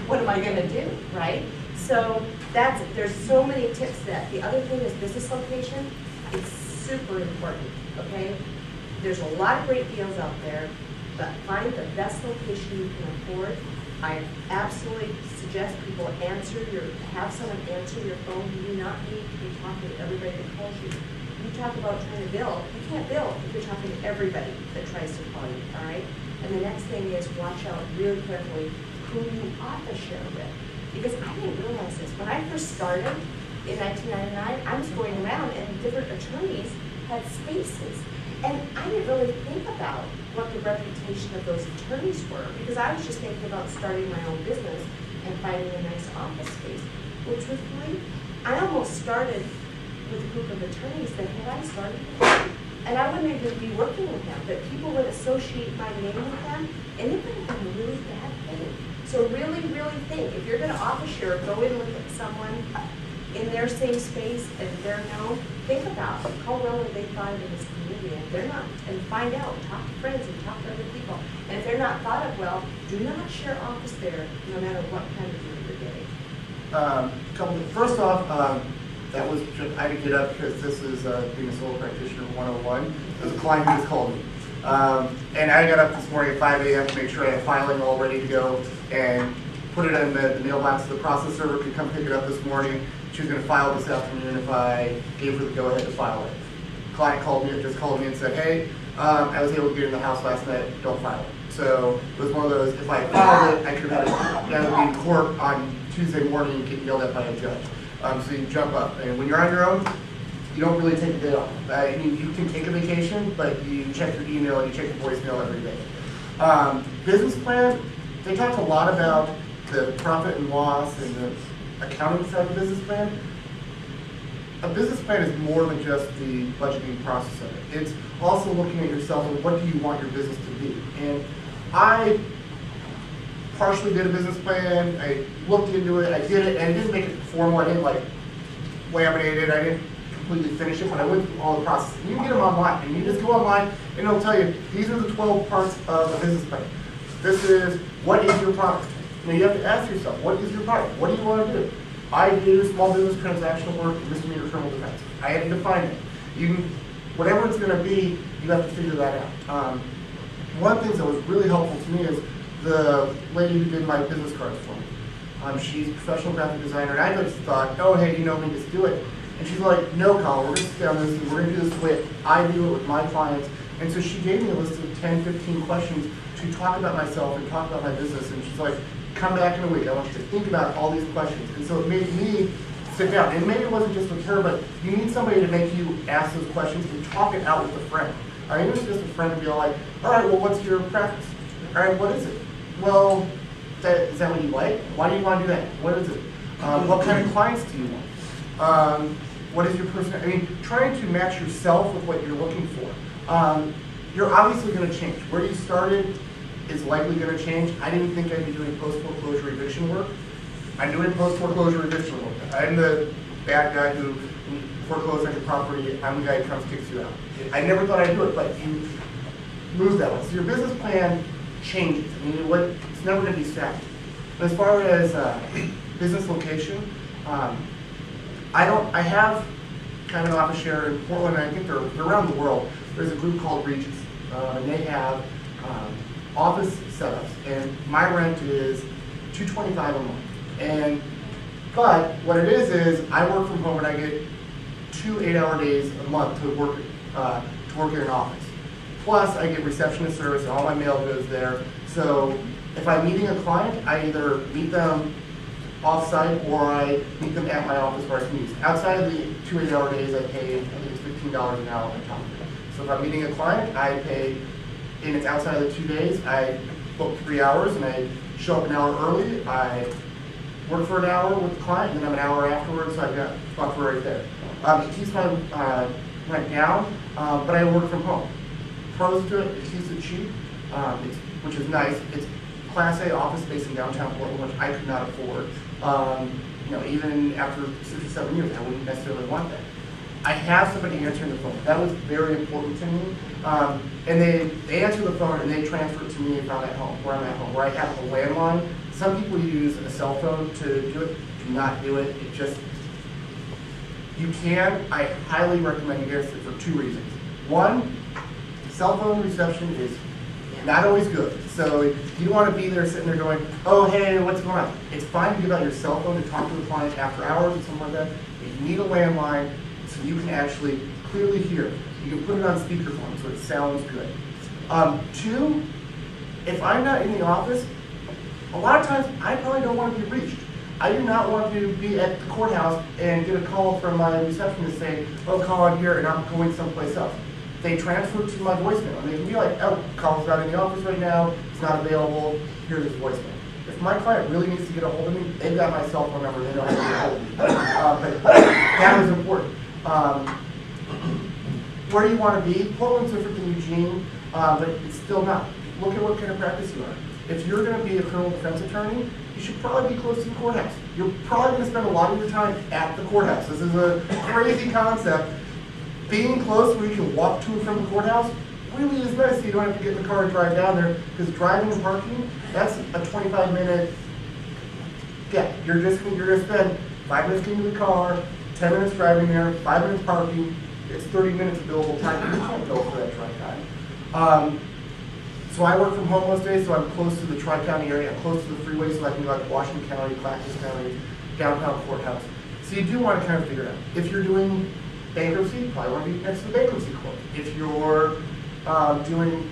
what am I going to do, right? So there's so many tips to that. The other thing is business location. It's super important, okay? There's a lot of great deals out there, but find the best location you can afford. I absolutely suggest people have someone answer your phone. You do not need to be talking to everybody that calls you. You talk about trying to bill. You can't bill if you're talking to everybody that tries to call you, all right? And the next thing is watch out really carefully who you office share with. Because I didn't realize this. When I first started in 1999, I was going around and different attorneys had spaces. And I didn't really think about what the reputation of those attorneys were because I was just thinking about starting my own business and finding a nice office space. Well, truthfully, I almost started with a group of attorneys that had I started with them, and I wouldn't even be working with them, but people would associate my name with them, and it would have been a really bad thing. So really, really think, if you're going to office share, go in with someone in their same space and they're known, think about how well are they thought of in this community. And if they're not, and find out, talk to friends and talk to other people. And if they're not thought of well, do not share office there, no matter what kind of deal you're getting. First off, that was just, I had to get up because this is being a solo practitioner 101. There's a client who just called me. And I got up this morning at 5 a.m. to make sure I had filing all ready to go and put it in the mailbox. The process server could come pick it up this morning. She was going to file this afternoon if I gave her the go-ahead to file it. Client just called me and said, hey, I was able to get in the house last night, don't file it. So it was one of those, if I filed it, I could have had it be in court on Tuesday morning and get yelled at by a judge. So you jump up. And when you're on your own, you don't really take a day off. I mean, you can take a vacation, but you check your email and you check your voicemail every day. Business plan, they talked a lot about the profit and loss and the accounting side of the business plan. A business plan is more than just the budgeting process of it. It's also looking at yourself and what do you want your business to be. And I partially did a business plan. I looked into it. I did it, and I didn't make it formal. I didn't like laminate it. I didn't completely finish it, but I went through all the process. You can get them online, and you just go online, and it'll tell you these are the 12 parts of a business plan. This is what is your product. You know, you have to ask yourself, what is your product? What do you want to do? I do small business transactional work, misdemeanor criminal defense. I had to define it. You can, whatever it's going to be, you have to figure that out. One of the things that was really helpful to me is the lady who did my business cards for me. She's a professional graphic designer, and I just thought, oh, hey, you know me, just do it. And she's like, no, Colin, we're going to sit down this, and we're going to do this the way I do it with my clients. And so she gave me a list of 10, 15 questions to talk about myself and talk about my business. And she's like, come back in a week. I want you to think about all these questions. And so it made me sit down. And maybe it wasn't just with her, but you need somebody to make you ask those questions and talk it out with a friend. I mean, it was just a friend to be like, all right, well, what's your practice? All right, what is it? Well, is that what you like? Why do you want to do that? What is it? What kind of clients do you want? What is your personality? I mean, trying to match yourself with what you're looking for. You're obviously going to change. Where you started is likely going to change. I didn't think I'd be doing post-foreclosure eviction work. I'm doing post-foreclosure eviction work. I'm the bad guy who and foreclose on your property, I'm the guy who comes kicks you out. I never thought I'd do it, but you move that way. So your business plan changes. I mean, it's never going to be static. As far as business location, I have kind of an office share in Portland, and I think they're around the world. There's a group called Regis, and they have office setups, and my rent is $225 a month. But what it is I work from home and I get 2 8-hour days a month to work in an office. Plus, I get receptionist service, and all my mail goes there. So if I'm meeting a client, I either meet them off-site or I meet them at my office where I can use. Outside of the 2 8-hour days, I pay, I think it's $15 an hour on top of it. So if I'm meeting a client, I pay, and it's outside of the 2 days, I book 3 hours and I show up an hour early. I work for an hour with the client, and then I'm an hour afterwards, so I've got buffer right there. It keeps my rent down, but I work from home. Pros to it keeps it cheap, which is nice. It's Class A office space in downtown Portland, which I could not afford. Even after 6 or 7 years, I wouldn't necessarily want that. I have somebody answering the phone. That was very important to me. And they answer the phone and they transfer it to me if I'm at home, where I'm at home, where I have a landline. Some people use a cell phone to do it. Do not do it. It just, you can. I highly recommend against it for 2 reasons. One, cell phone reception is not always good. So you don't want to be there sitting there going, oh, hey, what's going on? It's fine to give out your cell phone to talk to the client after hours or something like that. But you need a landline so you can actually clearly hear. You can put it on speakerphone so it sounds good. 2, if I'm not in the office, a lot of times I probably don't want to be reached. I do not want to be at the courthouse and get a call from my receptionist saying, oh, call on here and I'm going someplace else. They transfer to my voicemail and they can be like, oh, call's not in the office right now, it's not available, here's his voicemail. If my client really needs to get a hold of me, they've got my cell phone number, they know how to get a hold of me. But that was important. Where do you want to be? Portland's different than Eugene, but it's still not. Look at what kind of practice you are. If you're going to be a criminal defense attorney, you should probably be close to the courthouse. You're probably going to spend a lot of your time at the courthouse. This is a crazy concept. Being close where you can walk to and from the courthouse really is nice, so you don't have to get in the car and drive down there, because driving and parking, that's a 25-minute gap. You're going to spend 5 minutes getting to the car, 10 minutes driving there, 5 minutes parking. It's 30 minutes of billable time. You can't bill for that tri-time. So I work from home most days, so I'm close to the Tri-County area. I'm close to the freeway, so I can go like Washington County, Clackamas County, downtown courthouse. So you do want to kind of figure it out. If you're doing bankruptcy, you probably want to be next to the bankruptcy court. If you're doing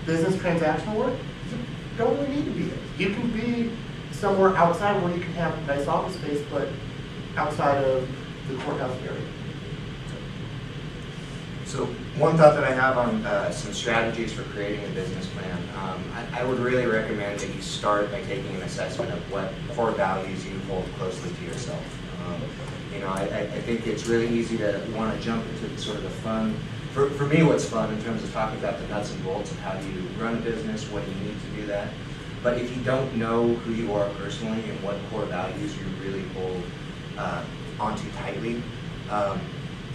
business transactional work, you don't really need to be there. You can be somewhere outside where you can have a nice office space, but outside of the courthouse area. So one thought that I have on some strategies for creating a business plan, I would really recommend that you start by taking an assessment of what core values you hold closely to yourself. I think it's really easy to want to jump into sort of the fun. For me, what's fun in terms of talking about the nuts and bolts of how do you run a business, what do you need to do that. But if you don't know who you are personally and what core values you really hold onto tightly,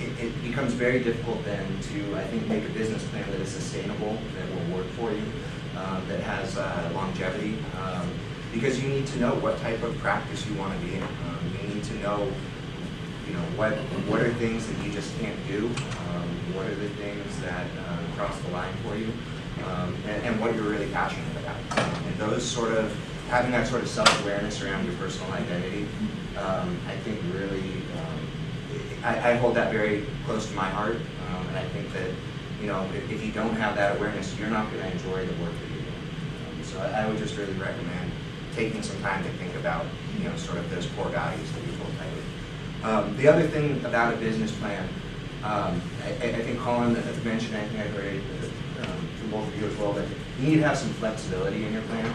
it becomes very difficult then to, I think, make a business plan that is sustainable, that will work for you, that has longevity, because you need to know what type of practice you want to be in. You need to know, what are things that you just can't do, what are the things that cross the line for you, and what you're really passionate about. And those sort of, having that sort of self-awareness around your personal identity, I think really, I hold that very close to my heart, and I think that, if you don't have that awareness, you're not going to enjoy the work that you're doing. So I would just really recommend taking some time to think about, sort of those core values that you hold tightly. The other thing about a business plan, I think Colin has mentioned, I think I heard from both of you as well, that you need to have some flexibility in your plan.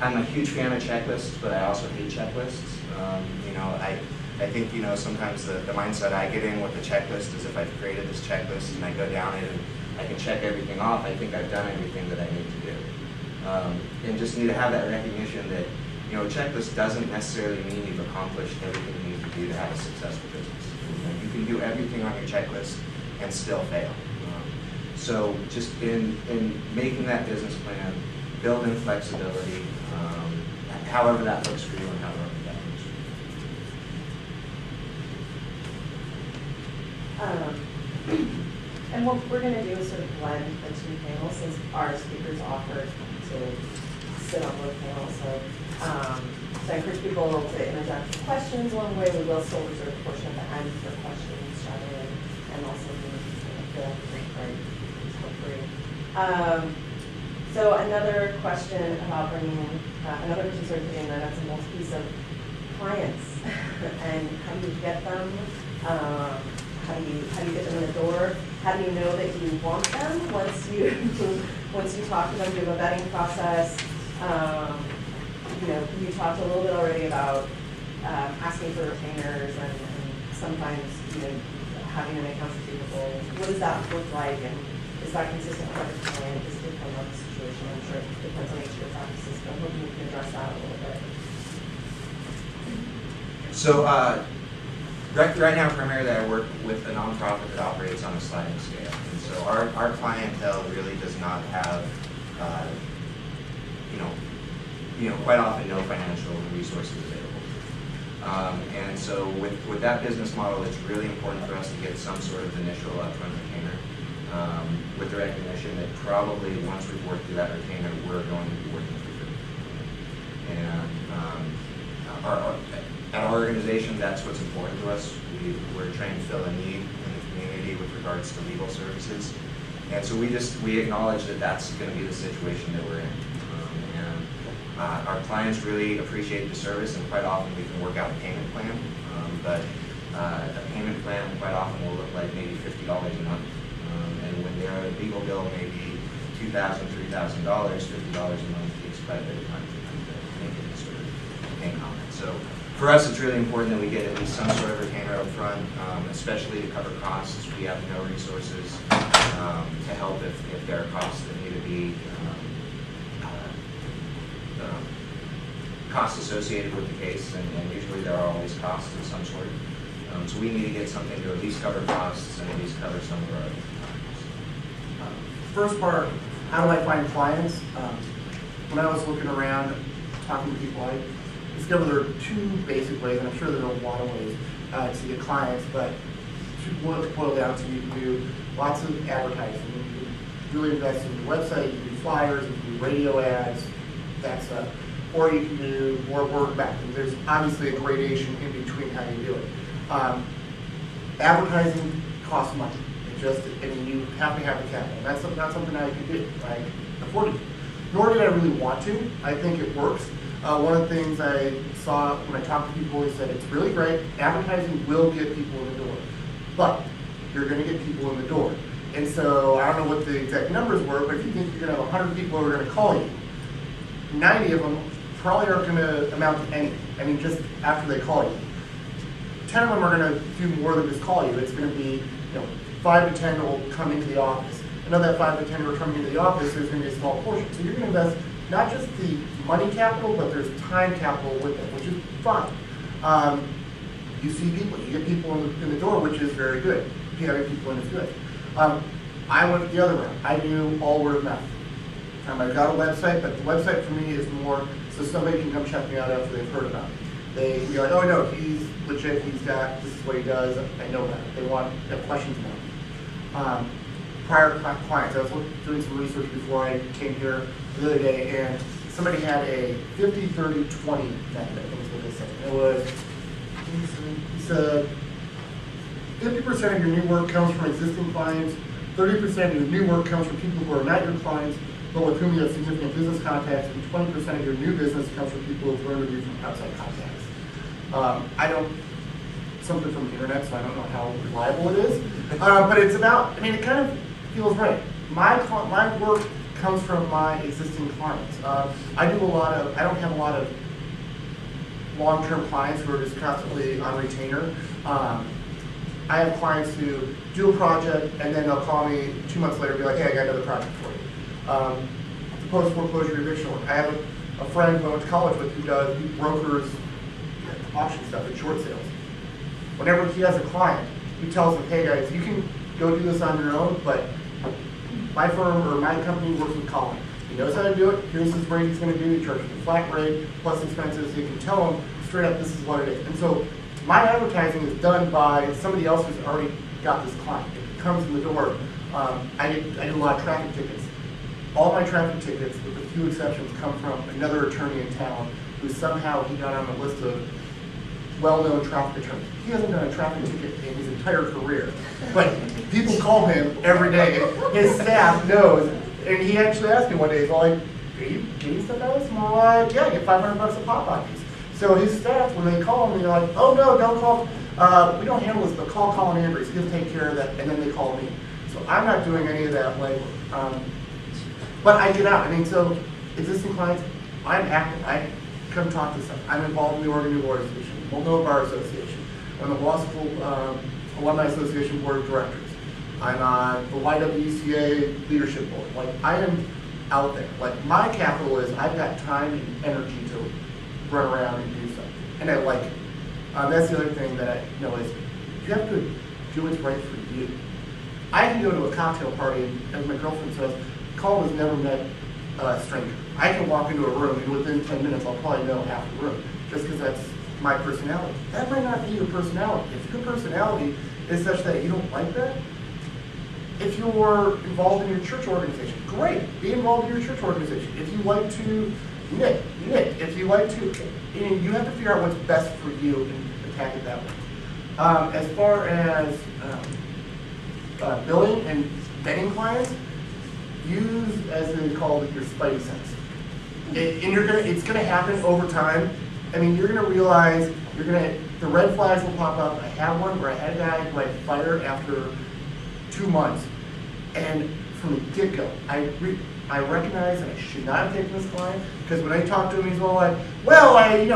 I'm a huge fan of checklists, but I also hate checklists. I think, sometimes the mindset I get in with the checklist is if I've created this checklist and I go down it and I can check everything off, I think I've done everything that I need to do. And just need to have that recognition that, a checklist doesn't necessarily mean you've accomplished everything you need to do to have a successful business. can do everything on your checklist and still fail. So just in making that business plan, build in flexibility, however that looks for you and however that looks for you. And what we're going to do is sort of blend the two panels since our speakers offered to sit on both panels. So I encourage people to interject with questions along the way. We will still reserve a portion at the end for questions, chat in, and also feel free. So another question about bringing in, another concern for the that's a multi-piece of clients and how do you get them? How do you get them in the door? How do you know that you want them once you talk to them? Do you have a vetting process? You talked a little bit already about asking for retainers and sometimes having an accounts receivable. What does that look like, and is that consistent with every client? Does it depend on the situation? I'm sure it depends on each of your practices, but I'm hoping you can address that a little bit. So right now, primarily, I work with a nonprofit that operates on a sliding scale, and so our clientele really does not have, quite often no financial resources available. And so with that business model, it's really important for us to get some sort of initial upfront retainer, with the recognition that probably once we've worked through that retainer, we're going to be working for free. And at our organization, that's what's important to us. We're trying to fill a need in the community with regards to legal services. And so we acknowledge that that's going to be the situation that we're in. Our clients really appreciate the service, and quite often we can work out a payment plan. But a payment plan quite often will look like maybe $50 a month. And when their legal bill may be $2,000, $3,000, $50 a month takes quite a bit of time for them to make any sort of pay comment. So for us, it's really important that we get at least some sort of retainer up front, especially to cover costs. We have no resources to help if there are costs that need to be costs associated with the case, and usually there are always costs of some sort. So we need to get something to at least cover costs and at least cover some of our other costs. First part, how do I find clients? When I was looking around, talking to people, I discovered there are two basic ways, and I'm sure there are a lot of ways to get clients, but what it boils down to, you can do lots of advertising. You can really invest in your website, you can do flyers, you can do radio ads, that stuff. Or you can do more word back. And there's obviously a gradation in between how you do it. Advertising costs money. You have to have the capital. That's not something I can do. I afford it. Nor did I really want to. I think it works. One of the things I saw when I talked to people is that it's really great. Advertising will get people in the door. But you're going to get people in the door. And so I don't know what the exact numbers were, but if you think you're going to have 100 people who are going to call you, 90 of them probably aren't going to amount to anything. I mean, just after they call you. 10 of them are going to do more than just call you. It's going to be, 5 to 10 will come into the office. And of that 5 to 10 who are coming into the office, there's going to be a small portion. So you're going to invest not just the money capital, but there's time capital with it, which is fun. You see people, you get people in the door, which is very good. Getting people in is good. I went the other route. I do all word of mouth. I've got a website, but the website for me is more so somebody can come check me out after they've heard about it. They be like, oh no, he's legit, this is what he does, I know that. They have questions about it. Prior clients, I was doing some research before I came here the other day, and somebody had a 50, 30, 20 method, I think is what they said. It was, he said, 50% of your new work comes from existing clients, 30% of your new work comes from people who are not your clients, but with whom you have significant business contacts, and 20% of your new business comes from people who've learned of you from outside contacts. Something from the internet, so I don't know how reliable it is, but it's about, it kind of feels right. My work comes from my existing clients. I don't have a lot of long-term clients who are just constantly on retainer. I have clients who do a project, and then they'll call me 2 months later and be like, hey, I got another project for you. Post-foreclosure eviction work. I have a friend who I went to college with who brokers auction stuff at short sales. Whenever he has a client, he tells them, hey guys, you can go do this on your own, but my firm or my company works with Colin. He knows how to do it. Here's his rate he's going to do. He charges a flat rate plus expenses. You can tell him straight up this is what it is. And so my advertising is done by somebody else who's already got this client. It comes in the door. I do a lot of traffic tickets. All my traffic tickets, with a few exceptions, come from another attorney in town who somehow he got on a list of well-known traffic attorneys. He hasn't done a traffic ticket in his entire career, but people call him every day. His staff knows, and he actually asked me one day, he's all like, "Are you getting stuff out of this?" I'm like, "Yeah, I get $500 a pop on these." So his staff, when they call him, they're like, "Oh no, don't call. We don't handle this, but call Colin Andrews. He'll take care of that." And then they call me. So I'm not doing any of that labor. But I get out. I mean, so existing clients, I'm active. I come talk to some. I'm involved in the Oregon New Lawyers Association, Multnomah Bar Association. I'm on the Law School Alumni Association Board of Directors. I'm on the YWCA Leadership Board. Like, I am out there. Like, my capital is I've got time and energy to run around and do something. And I like it. That's the other thing that I know is you have to do what's right for you. I can go to a cocktail party, and as my girlfriend says, Colin has never met a stranger. I can walk into a room, and within 10 minutes, I'll probably know half the room, just because that's my personality. That might not be your personality. If your personality is such that you don't like that, if you're involved in your church organization, great, be involved in your church organization. If you like to knit. If you like to, you have to figure out what's best for you and attack it that way. As far as billing and vetting clients, use, as they call it, your spidey sense. It's gonna happen over time. I mean, you're gonna realize, the red flags will pop up. I had one where I had a guy who I fired after 2 months, and from the get-go, I recognized that I should not have taken this client, because when I talked to him, he's all like, well, I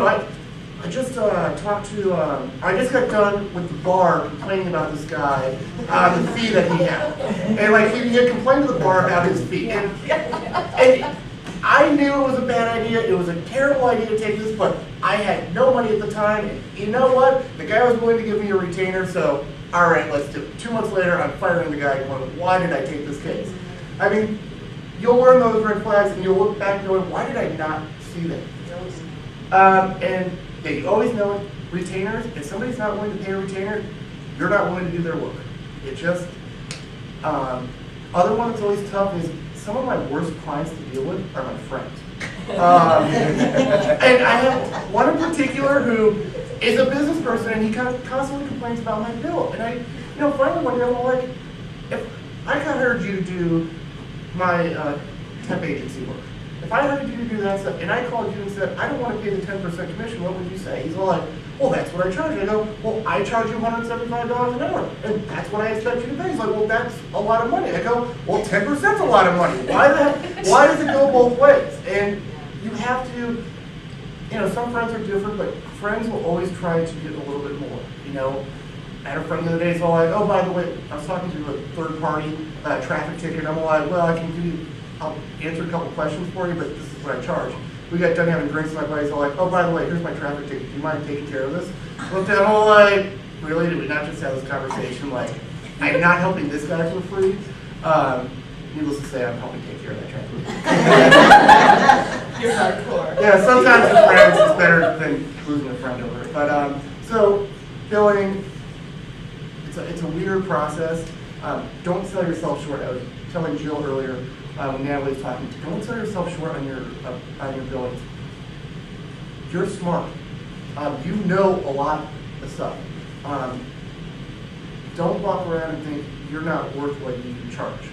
just talked to, I just got done with the bar complaining about this guy, the fee that he had. And like, he had complained to the bar about his fee. And I knew it was a bad idea. It was a terrible idea to take this, but I had no money at the time. And you know what? The guy was willing to give me a retainer, so all right, let's do it. 2 months later, I'm firing the guy going, why did I take this case? I mean, you'll learn those red flags, and you'll look back going, why did I not see that? And yeah, you always know it. Retainers, if somebody's not willing to pay a retainer, you're not willing to do their work. It just, other one that's always tough is some of my worst clients to deal with are my friends. And I have one in particular who is a business person, and he kind of constantly complains about my bill. And finally one day I'm like, if I got hired you to do my temp agency work, if I hired you to do that stuff, and I called you and said, I don't want to pay the 10% commission, what would you say? He's all like, well, that's what I charge. I go, well, I charge you $175 an hour, and that's what I expect you to pay. He's like, well, that's a lot of money. I go, well, 10%'s a lot of money. Why does it go both ways? And you have to, some friends are different, but friends will always try to get a little bit more. I had a friend the other day, so like, oh, by the way, I was talking to a third-party traffic ticket. I'm like, well, I'll answer a couple questions for you, but this is what I charge. We got done having drinks, and my buddies all like, oh, by the way, here's my traffic ticket. Do you mind taking care of this? Looked at them all like, really? Did we not just have this conversation? Like, I'm not helping this guy for free. Needless to say, I'm helping take care of that traffic ticket. You're hardcore. Yeah, sometimes with friends, it's better than losing a friend over it. But so billing, it's a weird process. Don't sell yourself short. I was telling Jill earlier when Natalie was talking, don't sell yourself short on your billings. You're smart. You know a lot of stuff. Don't walk around and think you're not worth what you can charge.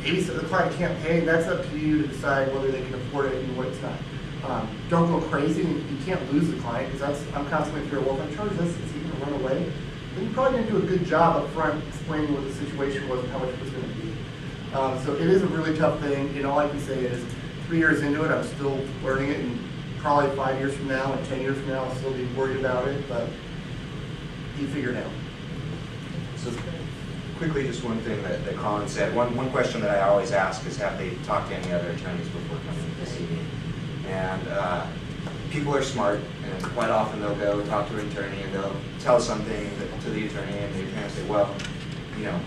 Maybe the client can't pay, that's up to you to decide whether they can afford it and what it's not. Don't go crazy. You can't lose the client, because I'm constantly fearing, well, if I charge this, is he going to run away? Then you probably didn't do a good job up front explaining what the situation was and how much it was going to be. So it is a really tough thing. All I can say is 3 years into it, I'm still learning it, and probably 5 years from now and 10 years from now, I'll still be worried about it, but you figure it out. So quickly, just one thing that Colin said. One question that I always ask is, have they talked to any other attorneys before coming to see me? And people are smart, and quite often they'll go talk to an attorney and they'll tell something to the attorney, and the attorney will say, well, you know,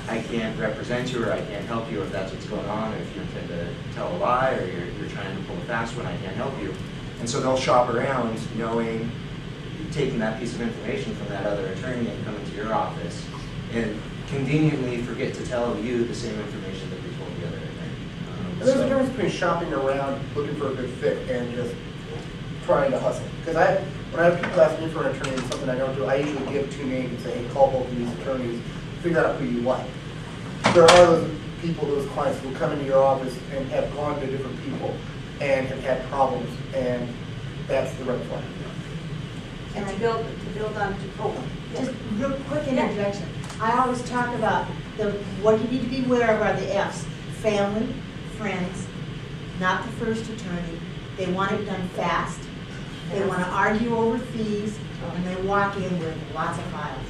I can't represent you, or I can't help you if that's what's going on, or if you intend to tell a lie, or you're trying to pull a fast one, I can't help you. And so they'll shop around knowing, taking that piece of information from that other attorney and coming to your office, and conveniently forget to tell you the same information that they told the other attorney. There's a difference between shopping around, looking for a good fit, and just trying to hustle. Because when I have people ask me for an attorney and something I don't do, I usually give 2 names and say, hey, call both of these attorneys, figure out who you like. There are those people, those clients who come into your office and have gone to different people and have had problems, and that's the red flag. And to build on, Just real quick interjection. I always talk about what you need to be aware of are the F's. Family, friends, not the first attorney. They want it done fast. They want to argue over fees, and they walk in with lots of files.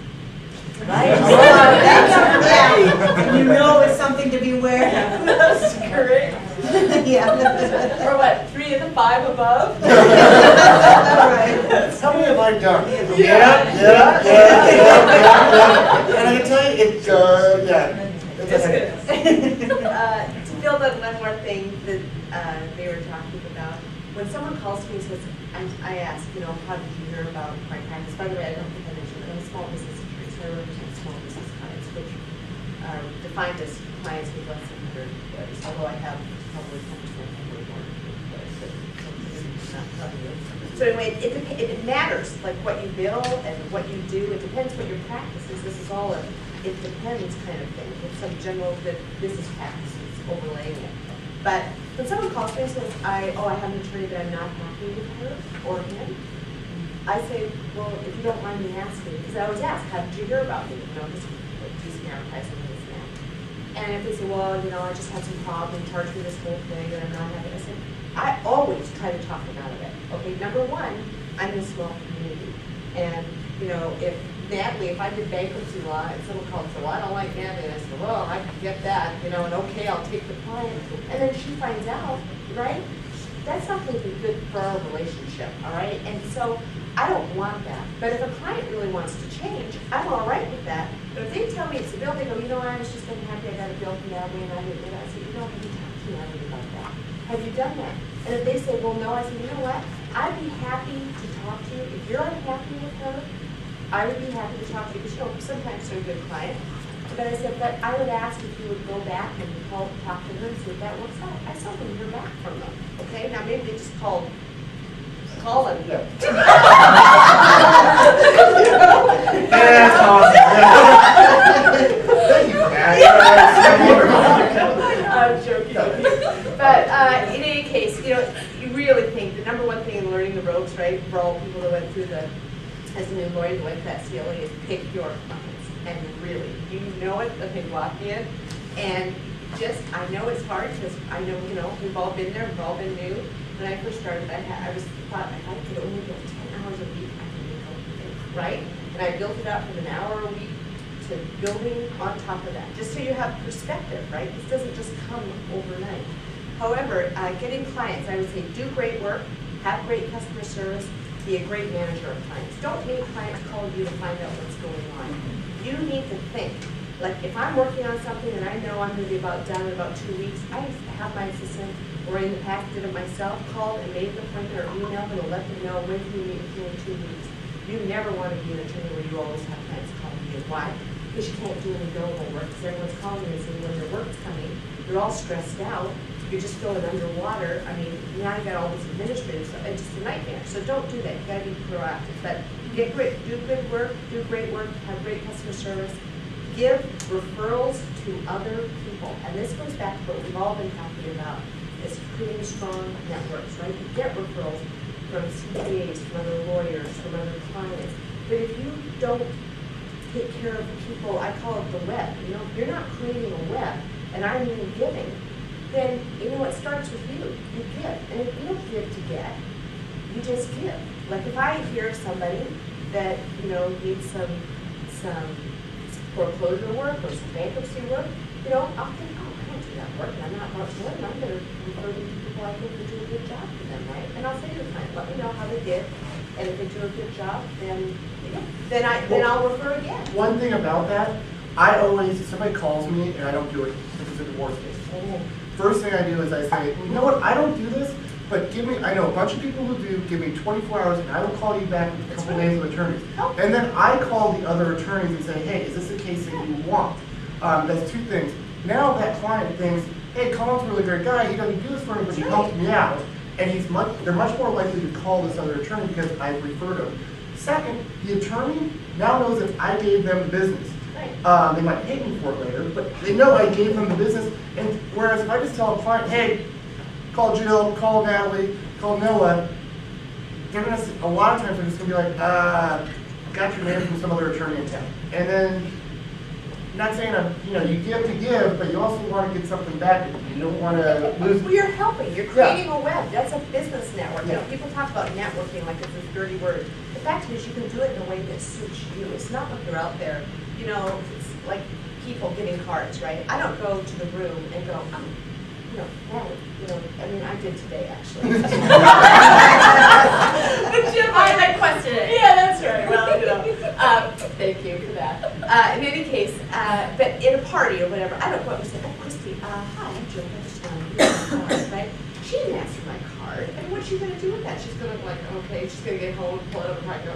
Right? Yeah. And you know it's something to be aware of. That's correct. Yeah. Or what, 3 of the 5 above? Right. How many have I done? Yeah. And I can tell you, it's, It's good. to build on one more thing that they were talking about, when someone calls me and says, I ask, you know, how did you hear about my practice? By the way, I don't think I mentioned it. I'm a small business attorney, so I represent small business clients, which are defined as clients with less than 100 employees, although I have probably 10% more employees, but not probably you. So anyway, it matters, like what you bill and what you do. It depends what your practice is. This is all it depends kind of thing. It's some general business practices overlaying it. But when someone calls me and says, I have an attorney that I'm not happy with her or him, I say, well, if you don't mind me asking, because I always ask, how did you hear about me? You know, just using advertising and this and that. And if they say, well, you know, I just had some problem, charged me this whole thing, and I'm not happy, I say, I always try to talk them out of it. Okay, number one, I'm in a small community. And, you know, if I did bankruptcy law and someone called and said, well, I don't like gambling, I said, well, I can get that, you know, and okay, I'll take the client. And then she finds out, right? That's not going to be good for our relationship, all right? And so I don't want that. But if a client really wants to change, I'm all right with that. But if they tell me it's a bill, they go, you know, I was just unhappy, I got a bill from Natalie, and I didn't do that. I say, you know, have you talked to Natalie about that? Have you done that? And if they say, well, no, I say, you know what? I'd be happy to talk to you. If you're unhappy with her, I would be happy to talk to you, because, you know, sometimes they're a good client. But I said, but I would ask if you would go back and talk to her and see if that works out. I still didn't hear back from them, okay? Now, maybe they just called Colin. Yeah. That's awesome. Thank you for that. I'm joking. But in any case, you know, you really think the number one thing in learning the ropes, right, for all people that went through as a new lawyer that went to that CLE is pick your clients. And really, you know it when they walk in. And just, I know it's hard because I know, you know, we've all been there, we've all been new. When I first started, I thought if I could only get 10 hours a week, I could make all the things, right? And I built it up from an hour a week to building on top of that, just so you have perspective, right? This doesn't just come overnight. However, getting clients, I would say do great work, have great customer service, be a great manager of clients. Don't make clients call you to find out what's going on. You need to think. Like if I'm working on something and I know I'm going to be done in about 2 weeks, I have my assistant, or in the past did it myself, called and made an appointment or emailed them and let them know when can you meet with me in 2 weeks. You never want to be an attorney where you always have clients calling you. Why? Because you can't do any billable work, because everyone's calling you and saying when their work's coming. You're all stressed out. You're just feeling underwater. I mean, now you got all this administrative stuff. It's just a nightmare. So don't do that. You got to be proactive. But get great, do good work, do great work, have great customer service. Give referrals to other people. And this goes back to what we've all been talking about, is creating strong networks, right? You get referrals from CPAs, from other lawyers, from other clients. But if you don't take care of people, I call it the web. You know, if you're not creating a web, and I mean giving, then, you know, it starts with you. You give. And if you don't give to get, you just give. Like if I hear of somebody that, you know, needs some foreclosure work or some bankruptcy work, you know, I'll think, oh, I don't do that network, and I'm not much more than I'm going to refer them to people I think will do a good job for them, right? And I'll say to the client, let me know how they did, and if they do a good job, then I'll refer again. One thing about that, I always, if somebody calls me and I don't do it, if it's a divorce case, first thing I do is I say, you know what, I don't do this, but give me, I know a bunch of people who do, give me 24 hours and I will call you back with a couple names of attorneys. And then I call the other attorneys and say, hey, is this the case that you want? That's two things. Now that client thinks, hey, Colin's a really great guy, he doesn't do this for me, but he helps me out. And they're much more likely to call this other attorney because I referred him. Second, the attorney now knows that I gave them the business. They might pay me for it later, but they know I gave them the business. And whereas if I just tell a client, hey, call Jill, call Natalie, call Noah, they're gonna, a lot of times they're just gonna be like, got your name from some other attorney in town. And then, not saying you give to give, but you also want to get something back. You don't want to lose. Well, you're helping. You're creating a web. That's a business network. You know, people talk about networking like it's a dirty word. The fact is, you can do it in a way that suits you. It's not like you're out there. It's like people getting cards, right? I don't go to the room and go, I mean, I did today actually. But Jim, I requested it. Yeah, that's right. Well, thank you for that. In any case, but in a party or whatever, I don't go up and say, oh, Christy, hi, I'm Jill. I just wanted to use my card, right? She didn't ask for my card. And what's she going to do with that? She's going to like, okay, she's going to get home, pull it up, and go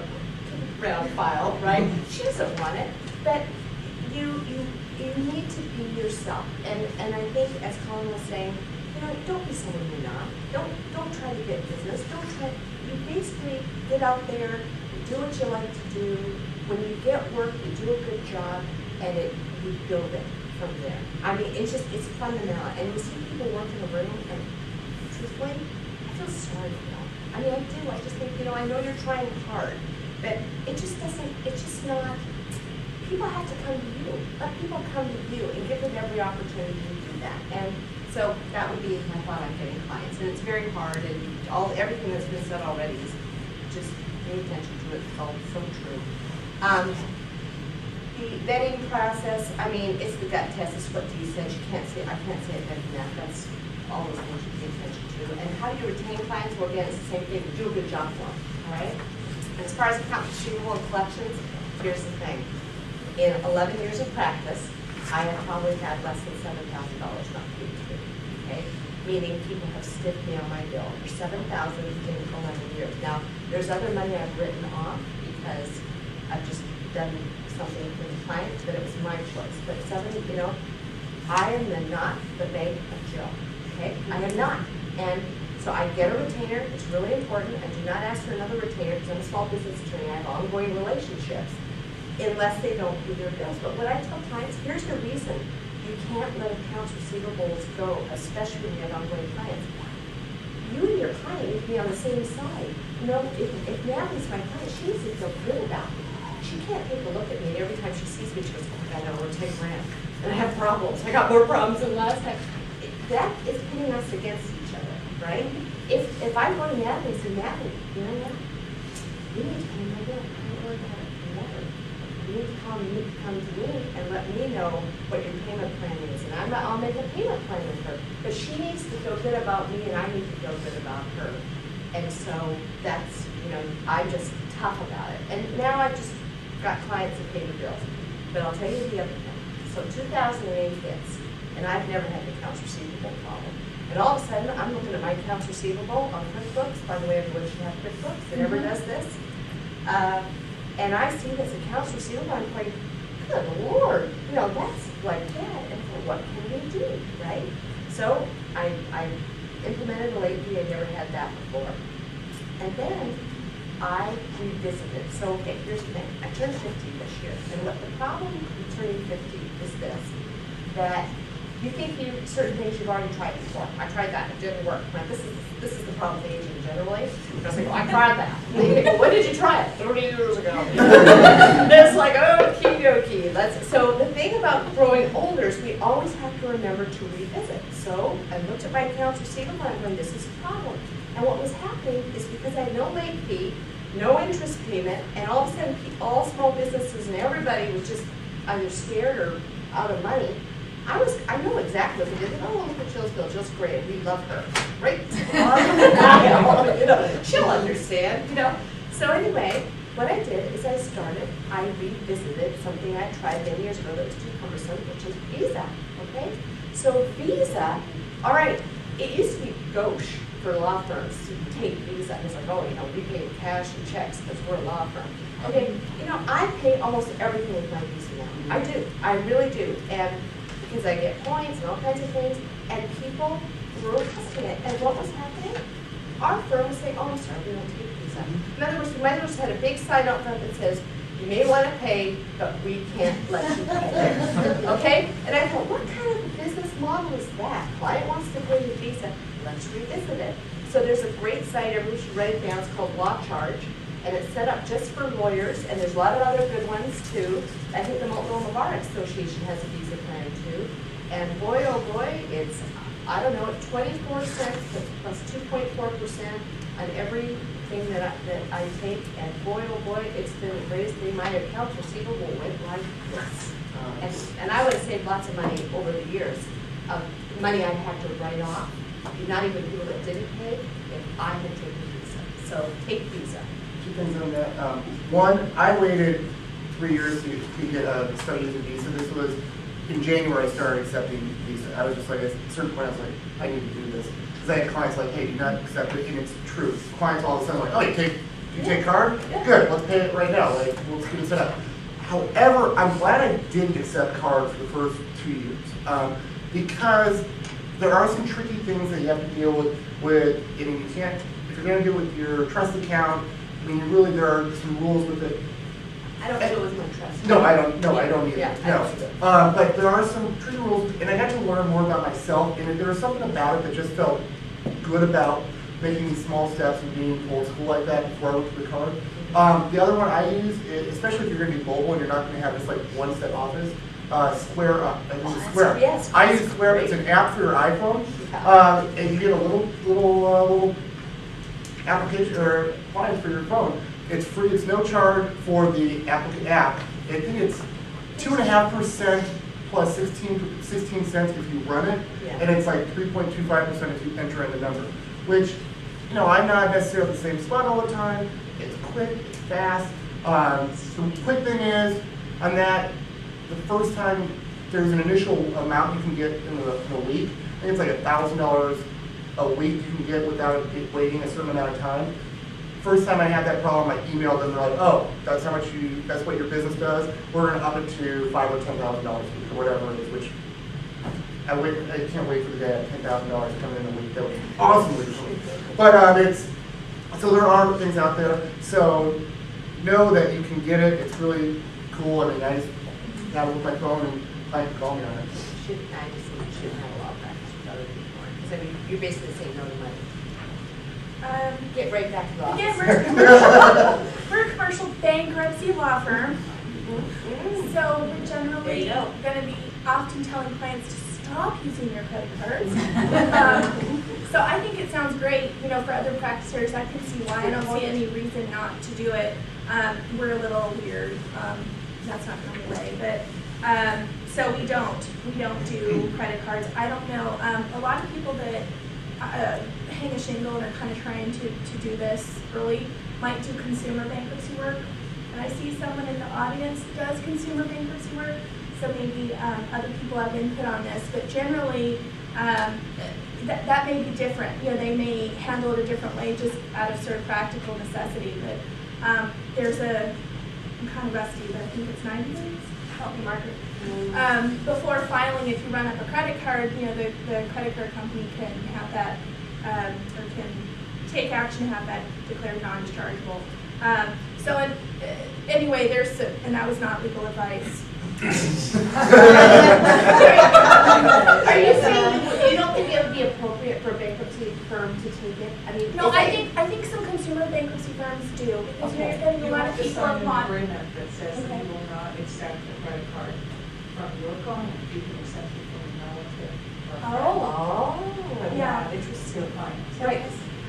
round file, right? She doesn't want it. But you need to be yourself. And I think, as Colin was saying, don't be someone you're not. Don't try to get business. You basically get out there, do what you like to do. When you get work, you do a good job, and you build it from there. I mean, it's fundamental. And you see people work in a room, and truthfully, I feel sorry for them. I mean, I do. I just think, I know you're trying hard, but it's just not. People have to come to you. Let people come to you and give them every opportunity to do that. And so that would be my thought on getting clients. And it's very hard, and everything that's been said already is just pay attention to it. It's all so true. The vetting process, I mean, it's the gut test. It's what Dee said. I can't say it better than that. That's all those things you pay attention to. And how do you retain clients? Well, again, it's the same thing. Do a good job for them. All right. And as far as accounts receivable and collections, here's the thing. In 11 years of practice, I have probably had less than $7,000 not paid to me, okay? Meaning people have stiffed me on my bill for $7,000 in 11 years. Now, there's other money I've written off because I've just done something for the client, but it was my choice. But I am the not the bank of Jill, okay? I am not. And so I get a retainer. It's really important. I do not ask for another retainer because I'm a small business attorney. I have ongoing relationships, unless they don't pay their bills. But what I tell clients, here's the reason you can't let accounts receivables go, especially when you have ongoing clients. You and your client need to be on the same side. If Natalie's my client, she needs to feel good about me. She can't take a look at me, and every time she sees me, she goes, oh my God, I want to take rent. And I have problems. I got more problems than last time. That is pitting us against each other, right? If I go to Natalie and say, Natalie, you know what? You need to pay my bill. I don't worry about it. You need to come to me and let me know what your payment plan is. And I'll make a payment plan with her. But she needs to feel good about me, and I need to feel good about her. And so that's, I'm just tough about it. And now I've just got clients that pay the bills. But I'll tell you the other thing. So 2008 hits, and I've never had an accounts receivable problem. And all of a sudden, I'm looking at my accounts receivable on QuickBooks. By the way, everyone should have QuickBooks. It never does this. And I see this accounts receivable, I'm like, good Lord, that's like that. And so what can we do, right? So I implemented a late fee. I never had that before. And then I revisited. So, okay, here's the thing. I turned 50 this year. And what the problem with turning 50 is this, that you think certain things you've already tried before. I tried that, it didn't work. Like, this is the problem with aging generally. I was like, well, I tried that. And you go, when did you try it? 30 years ago. It's like, okie dokie. So the thing about growing older is we always have to remember to revisit. So I looked at my accounts receivable and I'm going, this is a problem. And what was happening is because I had no late fee, no interest payment, and all of a sudden all small businesses and everybody was just either scared or out of money. I know exactly what they did. Oh, look at Jill's bill. Jill's great. We love her. Right? You know, she'll understand, you know. So anyway, what I did is I revisited something I tried many years ago that was too cumbersome, which is Visa, okay? So Visa, all right, it used to be gauche for law firms to take Visa. And it's like, oh, you know, we pay cash and checks because we're a law firm. Okay, you know, I pay almost everything with my Visa now. I do, I really do. And because I get points and all kinds of things, and people were requesting it. And what was happening? Our firm was saying, oh, I'm sorry, we don't take Visa. In other words, we might have just had a big sign out front that says, you may want to pay, but we can't let you pay. Okay? And I thought, what kind of business model is that? Client wants to pay with Visa, let's revisit it. So there's a great site, everyone should write it down, it's called Law Charge, and it's set up just for lawyers, and there's a lot of other good ones too. I think the Multnomah Bar Association has a Visa plan too. And boy, oh boy, it's, I don't know, 24 cents plus 2.4% on everything that I take, and boy, oh boy, it's been the greatest thing. My accounts receivable went like this. And I would have saved lots of money over the years of money I'd have to write off, not even people that didn't pay, if I had taken Visa. So take Visa. Two things on that. One, I waited 3 years to get started using Visa. This was in January. I started accepting Visa. I was just like, at a certain point, I was like, I need to do this because I had clients like, hey, do not accept it, and it's true. Clients all of a sudden like, oh, you take card? Yeah. Good, let's pay it right now. Like, let's get it set up. However, I'm glad I didn't accept cards for the first 2 years because there are some tricky things that you have to deal with. I mean, you can't, if you're going to do it with your trust account. I mean, really, there are some rules with it. I don't do it with my trust. No, I don't. No, I don't either. Yeah, no. But there are some tricky rules, and I got to learn more about myself. And there was something about it that just felt good about making these small steps and being old school like that before I went to the card. The other one I use, especially if you're going to be mobile and you're not going to have just like one set office, Square Up. I use Square. Yes, I use Square. It's an app for your iPhone, and you get a little application or appliance for your phone. It's free. It's no charge for the app. I think it's 2.5% plus 16 cents if you run it, and it's like 3.25% if you enter in the number. Which, you know, I'm not necessarily at the same spot all the time. It's quick. It's fast. The quick thing is, on that, the first time there's an initial amount you can get in a week. I think it's like $1,000 a week you can get without it waiting a certain amount of time. First time I had that problem, I emailed them. They're like, "Oh, that's that's what your business does. We're going to up it to $5,000 or $10,000 a week or whatever it is." Which I can't wait for the day I have $10,000 coming in a week. That would be awesome. But so there are things out there. So know that you can get it. It's really cool. I mean, I just have it with my phone and client can call me on it. You shouldn't have a lot of practice with other people. Because I mean, you're basically saying no to money. Get right back to the office. Again, we're a commercial bankruptcy law firm. So we're generally going to be often telling clients to stop using their credit cards. So I think it sounds great, you know, for other practitioners. I can see why. I don't see any reason not to do it. We're a little weird. That's not the only way, but so we don't do credit cards. I don't know. A lot of people that hang a shingle and are kind of trying to do this early might do consumer bankruptcy work. And I see someone in the audience that does consumer bankruptcy work, so maybe other people have input on this. But generally, that may be different. You know, they may handle it a different way just out of sort of practical necessity. But there's I'm kind of rusty, but I think it's 90 days. Help me, Margaret. Before filing, if you run up a credit card, you know, the credit card company can have that, or can take action to have that declared non-dischargeable. Anyway, and that was not legal advice. Are you saying you don't think it would be appropriate for a bankruptcy firm to take it? I mean, no, I think some consumer bankruptcy firms do, because you're getting a lot of people sign upon. an agreement that says that you will not accept a credit card from your client. You can accept it from a relative. Oh, yeah. Interesting client. Right.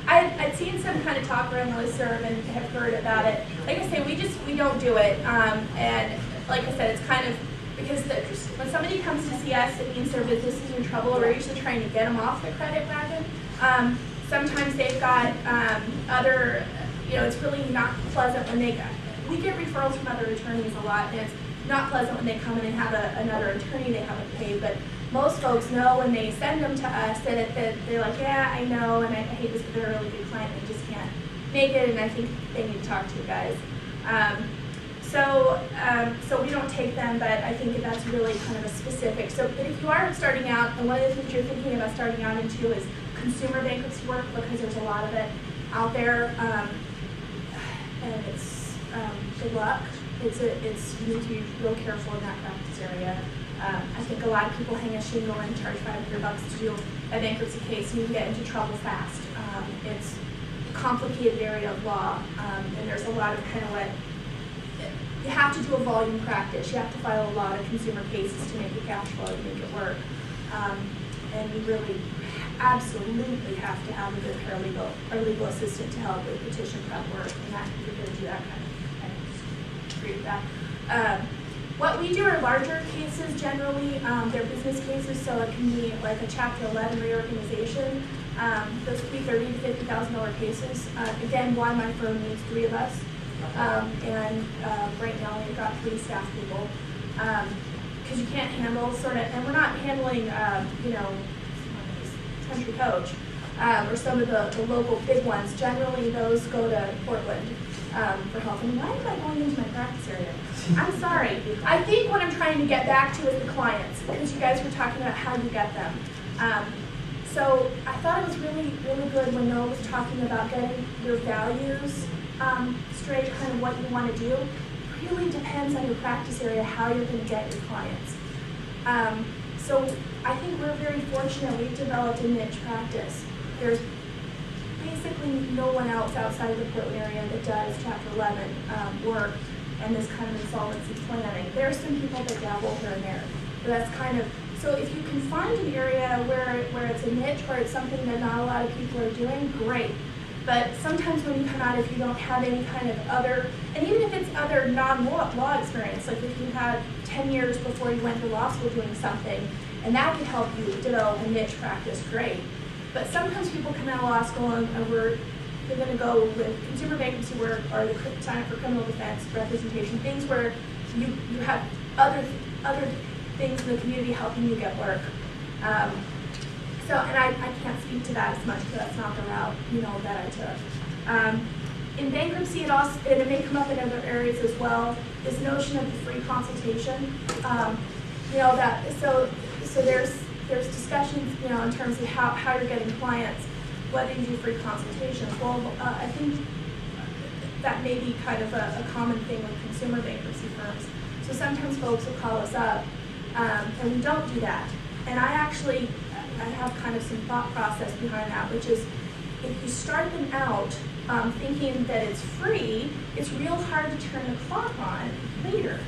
I'd seen some kind of talk around the listserv and have heard about it. Like I say, we don't do it. And like I said, it's kind of, because when somebody comes to see us, it means their business is in trouble. We're usually trying to get them off the credit wagon. Sometimes they've got other, it's really not pleasant when we get referrals from other attorneys a lot, and it's not pleasant when they come in and have another attorney they haven't paid, but most folks know when they send them to us that they're like, yeah, I know, and I hate this, but they're a really good client, they just can't make it, and I think they need to talk to you guys. So we don't take them, but I think that's really kind of a specific. So but if you are starting out, and one of the things you're thinking about starting out into is consumer bankruptcy work, because there's a lot of it out there, and it's good luck. You need to be real careful in that practice area. I think a lot of people hang a shingle and charge $500 to do a bankruptcy case, and you can get into trouble fast. It's a complicated area of law, and there's a lot of kind of what you have to do a volume practice. You have to file a lot of consumer cases to make your cash flow to make it work. And you really absolutely have to have a good paralegal or legal assistant to help with petition prep work, and that you're going to do that kind of agree with that. What we do are larger cases generally. They're business cases, so it can be like a Chapter 11 reorganization. Those could be $30,000 to $50,000 cases. Again, why my firm needs 3 of us. And right now we've got 3 staff people. Because you can't handle and we're not handling, Country Coach, or some of the local big ones. Generally, those go to Portland for help. And why am I going into my practice area? I'm sorry. I think what I'm trying to get back to is the clients, because you guys were talking about how you get them. So I thought it was really, really good when Noah was talking about getting your values straight, kind of what you want to do. It really depends on your practice area, how you're going to get your clients. So I think we're very fortunate. We've developed a niche practice. There's basically no one else outside of the Portland area that does Chapter 11 work and this kind of insolvency planning. There are some people that dabble here and there, but that's kind of, so if you can find an area where it's a niche or it's something that not a lot of people are doing, great. But sometimes when you come out, if you don't have any kind of other, and even if it's other non-law experience, like if you had 10 years before you went to law school doing something, and that could help you develop a niche practice, great. But sometimes people come out of law school and they're going to go with consumer bankruptcy work or the sign up for criminal defense, representation, things where you have other things in the community helping you get work. And I can't speak to that as much because that's not the route that I took. In bankruptcy, it may come up in other areas as well. This notion of the free consultation, so there's discussions, in terms of how you're getting clients, whether you do free consultations. Well, I think that may be kind of a common thing with consumer bankruptcy firms. So sometimes folks will call us up, and we don't do that. And I have kind of some thought process behind that, which is if you start them out thinking that it's free, it's real hard to turn the clock on later.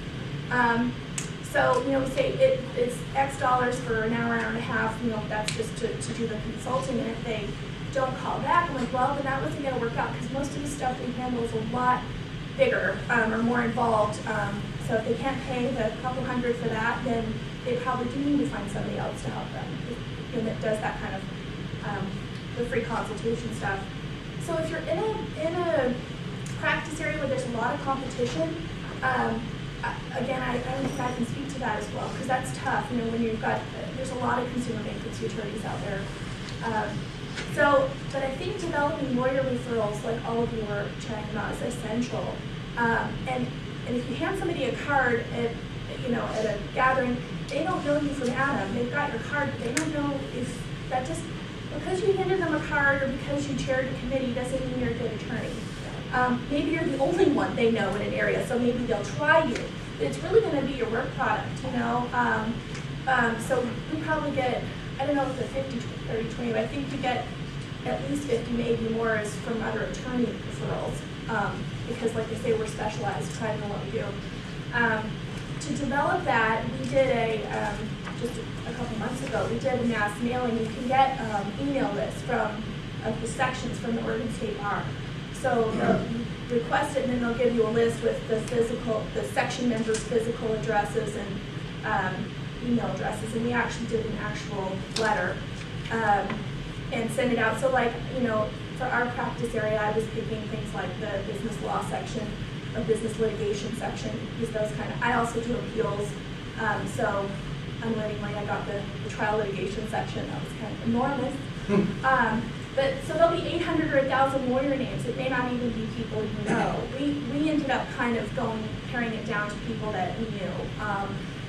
So, we say it's X dollars for an hour and a half, that's just to do the consulting, and if they don't call back, I'm like, well, then that wasn't going to work out, because most of the stuff we handle is a lot bigger or more involved. So if they can't pay the couple $100 for that, then they probably do need to find somebody else to help them that does that kind of the free consultation stuff. So if you're in a practice area where there's a lot of competition, again, I think I can speak to that as well, because that's tough. When you've got there's a lot of consumer bankruptcy attorneys out there. But I think developing lawyer referrals, like all of you were chatting about, is essential. And if you hand somebody a card at a gathering, they don't know you from Adam. They've got your card, but they don't know if that just, because you handed them a card or because you chaired a committee doesn't mean you're a good attorney. Maybe you're the only one they know in an area, so maybe they'll try you. But it's really going to be your work product, So we probably get, I don't know if the 50, 30, 20, but I think you get at least 50, maybe more, is from other attorney referrals. Because like I say, we're specialized, try to know what we do. To develop that, we did just a couple months ago, we did a mass mailing. You can get email lists from the sections from the Oregon State Bar. So you request it, and then they'll give you a list with the section members' physical addresses, and email addresses, and we actually did an actual letter and sent it out. So like, for our practice area, I was picking things like the business law section or business litigation section, because those I also do appeals, so unwittingly I got the trial litigation section. That was kind of enormous. But so there'll be 800 or 1,000 lawyer names. It may not even be people you know. We ended up kind of paring it down to people that we knew.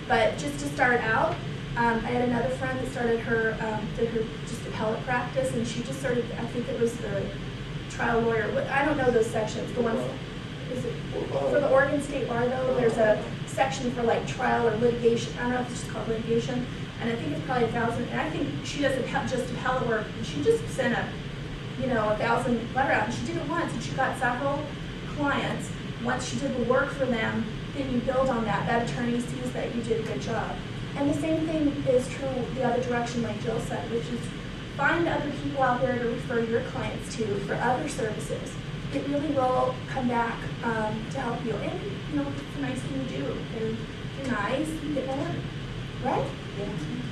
But just to start out, I had another friend that started did her just appellate practice, and she just started, I think it was the trial lawyer. I don't know those sections. The ones, is it for the Oregon State Bar though? There's a section for like trial or litigation. I don't know if it's just called litigation. And I think it's probably 1,000. And I think she doesn't just appellate work. And she just sent a 1,000 letter out, and she did it once, and she got several clients. Once she did the work for them, then you build on that. That attorney sees that you did a good job. And the same thing is true the other direction, like Jill said, which is find other people out there to refer your clients to for other services. It really will come back to help you. And it's a nice thing to do. They're nice, you get more, right? Yeah.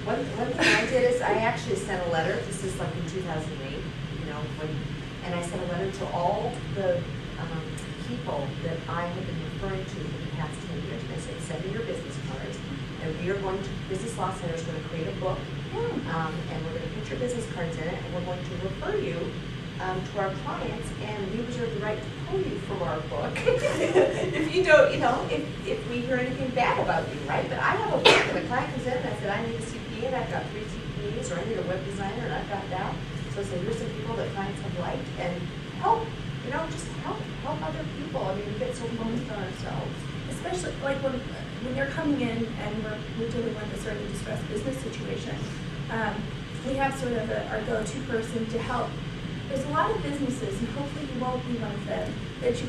One thing I did is I actually sent a letter. This is like in 2008, and I sent a letter to all the people that I have been referring to for the past 10 years. And I said, send me your business cards, and we are going to, Business Law Center is going to create a book, and we're going to put your business cards in it, and we're going to refer you to our clients, and we reserve the right to pull you from our book if you don't, if we hear anything bad about you, right? But I have a book, and a client comes in, and I said, I need a CPA, and I've got 3 CPAs, or I need a web designer, and I've got that. So I said, here's some people that clients have liked, and help, just help other people. I mean, we get so focused on ourselves. Especially like when they're coming in and we're dealing with a sort of distressed business situation, we have sort of our go-to person to help. There's a lot of businesses, and hopefully you won't be one of them, that you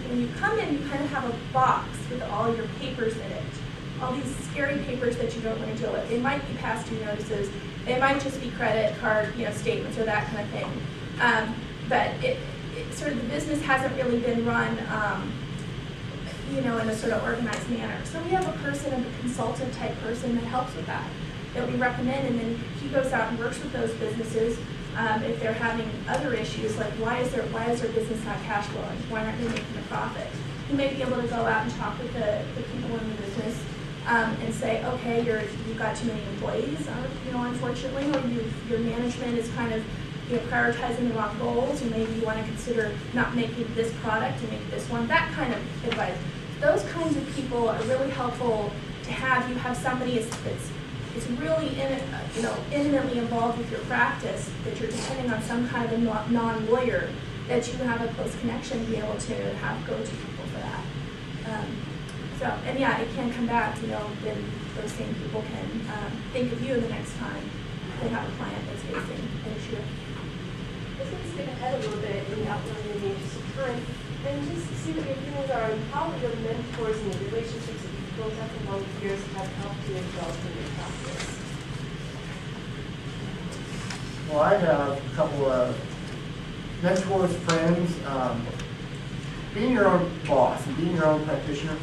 when you come in, you kind of have a box with all your papers in it. All these scary papers that you don't want to deal with. They might be past due notices. They might just be credit card, statements or that kind of thing. But it sort of the business hasn't really been run, in a sort of organized manner. So we have a person, a consultant type person that helps with that we recommend, and then he goes out and works with those businesses. If they're having other issues, like why is their business not cash flowing? Why aren't they making a profit? He may be able to go out and talk with the people in the business and say, okay, you've got too many employees, unfortunately, or your management is kind of prioritizing the wrong goals, and maybe you want to consider not making this product and make this one. That kind of advice. Those kinds of people are really helpful to have. You have somebody that's really intimately involved with your practice, that you're depending on some kind of a non-lawyer, that you have a close connection to be able to have go-to people for that. It can come back, then those same people can think of you the next time they have a client that's facing an issue. I was going to skip ahead a little bit in the outline in the interest of time, and just see what your feelings are on how your mentors and the relationships that you've built up along the years have helped you develop in your practice. Well, I have a couple of mentors, friends. Being your own boss and being your own practitioner,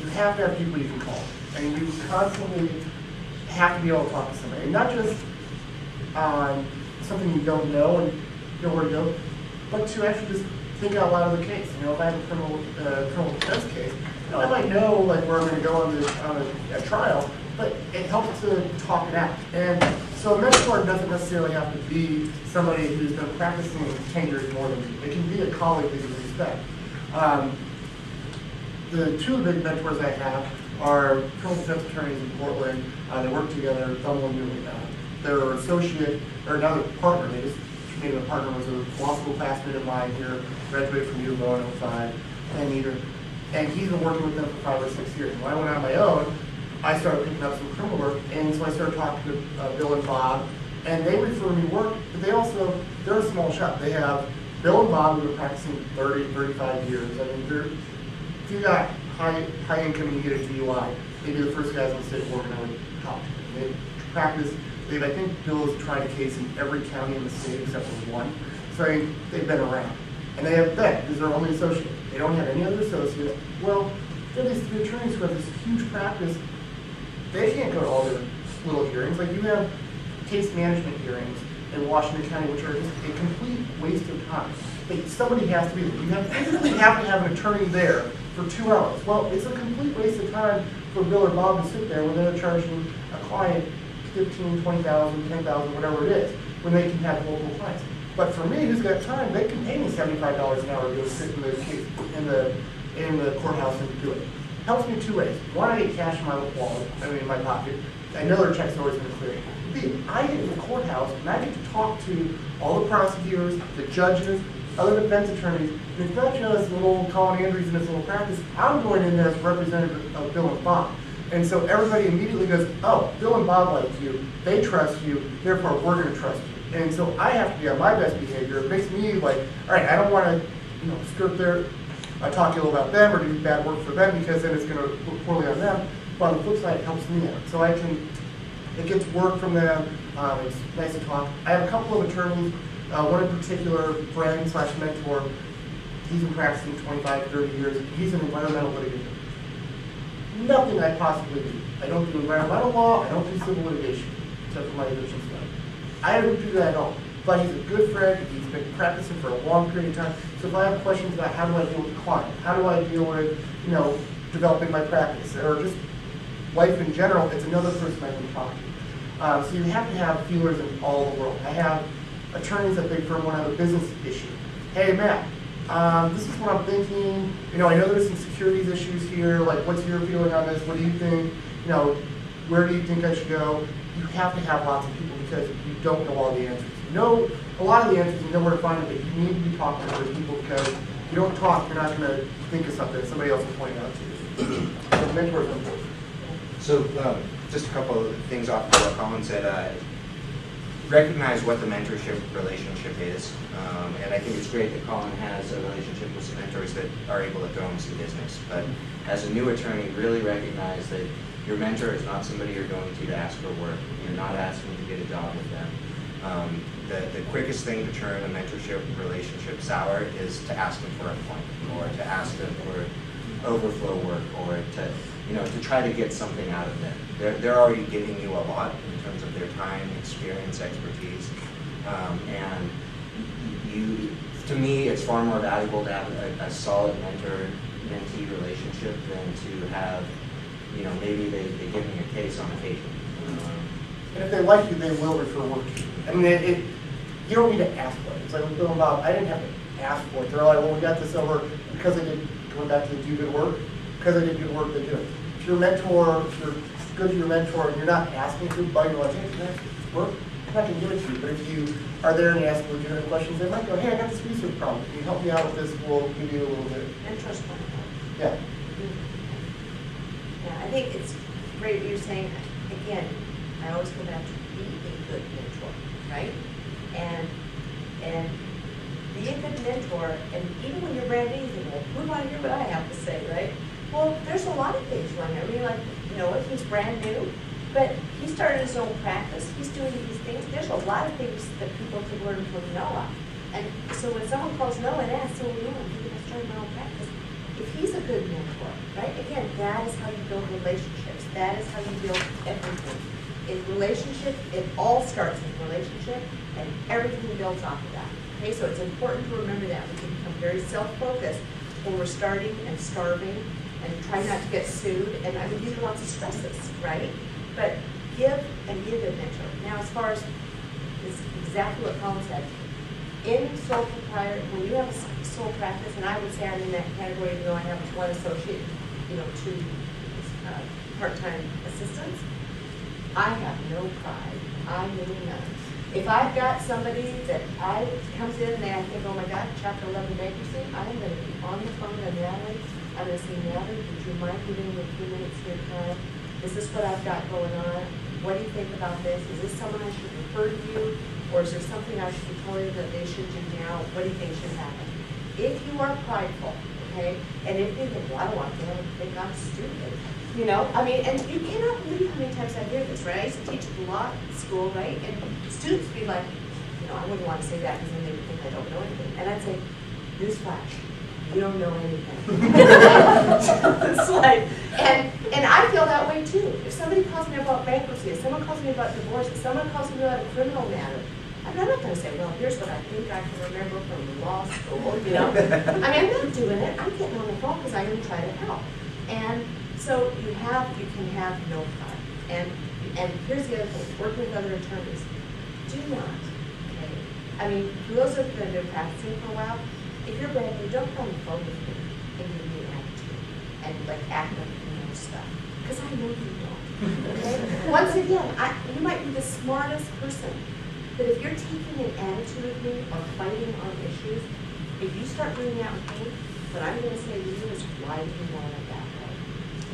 you have to have people you can call. And you constantly have to be able to talk to somebody. And not just on something you don't know and know where to go, but to actually just think out loud of the case. If I have a criminal defense case, I might know where I'm going to go on a trial, but it helps to talk it out. And so a mentor doesn't necessarily have to be somebody who's been practicing 10 years more than you. It can be a colleague that you respect. The two big mentors I have are criminal defense attorneys in Portland. They work together, Thummel and Newman. Their associate, or another partner, they just made him a partner, was a law school classmate of mine here, graduated from U of O in 05, Penn Eater. And he's been working with them for 5 or 6 years. When I went on my own, I started picking up some criminal work, and so I started talking to Bill and Bob, and they refer me work, but they're a small shop. They have Bill and Bob who have been practicing 30, 35 years. I mean, if you got high income and you get a DUI, maybe the first guys in the state working on top. They practice. I think Bill has tried a case in every county in the state except for one. So they've been around. And they have been, because they're only associate. They don't have any other associates. Well, they're these 3 attorneys who have this huge practice. They can't go to all their little hearings. Like you have case management hearings in Washington County, which are just a complete waste of time. Like somebody has to be there. You physically have to have an attorney there for 2 hours. Well, it's a complete waste of time for Bill or Bob to sit there when they're charging a client $15,000, $20,000, $10,000, whatever it is, when they can have multiple clients. But for me, who's got time, they can pay me $75 an hour to go sit in the case in the courthouse and do it. Helps me 2 ways. One, I get cash in my wallet, in my pocket. I know their check's always going to clear. B, I get to the courthouse and I get to talk to all the prosecutors, the judges, other defense attorneys. And it's not just little Colin Andrews in his little practice. I'm going in there as a representative of Bill and Bob. And so everybody immediately goes, oh, Bill and Bob like you, they trust you, therefore we're going to trust you. And so I have to be on my best behavior. It makes me like, all right, I don't want to, skirt their, talk ill about them or do bad work for them because then it's going to look poorly on them. But on the flip side, it helps me out. So it gets work from them. It's nice to talk. I have a couple of attorneys, one in particular, friend / mentor. He's been practicing 25, 30 years. He's an environmental litigator. Nothing I possibly do. I don't do environmental law. I don't do civil litigation, except for my eviction stuff. I don't do that at all. But he's a good friend. He's been practicing for a long period of time. So if I have questions about how do I deal with a client, how do I deal with, developing my practice, or just life in general, it's another person I can talk to. So you have to have feelers in all the world. I have attorneys at big firm when I have a business issue. Hey, Matt, this is what I'm thinking. I know there's some securities issues here. Like, what's your feeling on this? What do you think? Where do you think I should go? You have to have lots of people because you don't know all the answers. You know a lot of the answers, you know where to find them, but you need to be talking to those people because if you don't talk, you're not going to think of something that somebody else will point out to you. So mentors are important. So just a couple of things off of what Colin said. Recognize what the mentorship relationship is. And I think it's great that Colin has a relationship with some mentors that are able to throw him some business. But as a new attorney, really recognize that your mentor is not somebody you're going to ask for work. You're not asking to get a job with them. The quickest thing to turn a mentorship relationship sour is to ask them for a point, or to ask them for overflow work, or to try to get something out of them. They're already giving you a lot in terms of their time, experience, expertise, and to me, it's far more valuable to have a solid mentor-mentee relationship than to have, maybe they give me a case on occasion. And if they like you, they will refer work to you. I mean, you don't need to ask for it. It's like with Bill and Bob, I didn't have to ask for it. They're like, well, we got this over because they did, going back to the do good work, because they did good work, they do it. If your mentor, if you're good to your mentor and you're not asking to, but you're like, hey, can I work? I'm not going to give it to you. But if you are there and you ask legitimate questions, they might go, hey, I got this research problem. Can you help me out with this? We'll give you a little bit. Interest. Yeah. Yeah, I think it's great what you're saying. Again, I always go back to be a good mentor, right? And be a good mentor, and even when you're brand new, you think, well, who want to hear what I have to say, right? Well, there's a lot of things running. I mean, like, he's brand new, but he started his own practice. He's doing these things. There's a lot of things that people can learn from Noah. And so when someone calls Noah and asks, so Noah, I'm thinking of starting my own practice. If he's a good mentor, right? Again, that is how you build relationships. That is how you build everything. In relationship, it all starts with relationship, and everything builds off of that. Okay, so it's important to remember that. We can become very self-focused when we're starting and starving and trying not to get sued. And I mean, these are lots of stresses, right? But give and be a good mentor. Now, as far as it's exactly what Colin said, in sole proprietor, when you have a sole practice, and I would say I'm in that category, even though I have one associate, 2 part-time assistants, I have no pride. I mean none. If I've got somebody that comes in and I think, oh my God, Chapter 11 bankruptcy, I'm going to be on the phone to Natalie. I'm going to say, Natalie, would you mind giving me a few minutes of your time? Is this what I've got going on? What do you think about this? Is this someone I should refer to you? Or is there something I should be telling you that they should do now? What do you think should happen? If you are prideful, okay, and if you think, well, I don't want to think I'm stupid, I mean, and you cannot believe how many times I hear this, right? I used to teach at the law school, right? And students would be like, I wouldn't want to say that because then they would think I don't know anything. And I'd say, newsflash, you don't know anything. It's like, and I feel that way too. If somebody calls me about bankruptcy, if someone calls me about divorce, if someone calls me about a criminal matter, I'm not going to say, well, here's what I think I can remember from the law school, you know? I mean, I'm not doing it. I'm getting on the phone because I'm going to try to help. And so you can have no pride. And here's the other thing, working with other attorneys, do not, okay? I mean, for those of you that have been practicing for a while, if you're brand new, don't come on the phone with me and give me an attitude and like act like you know stuff. Because I know you don't, okay? Once again, you might be the smartest person, but if you're taking an attitude with me or fighting on issues, if you start doing that with me, what I'm going to say to you is, why do you want it that way?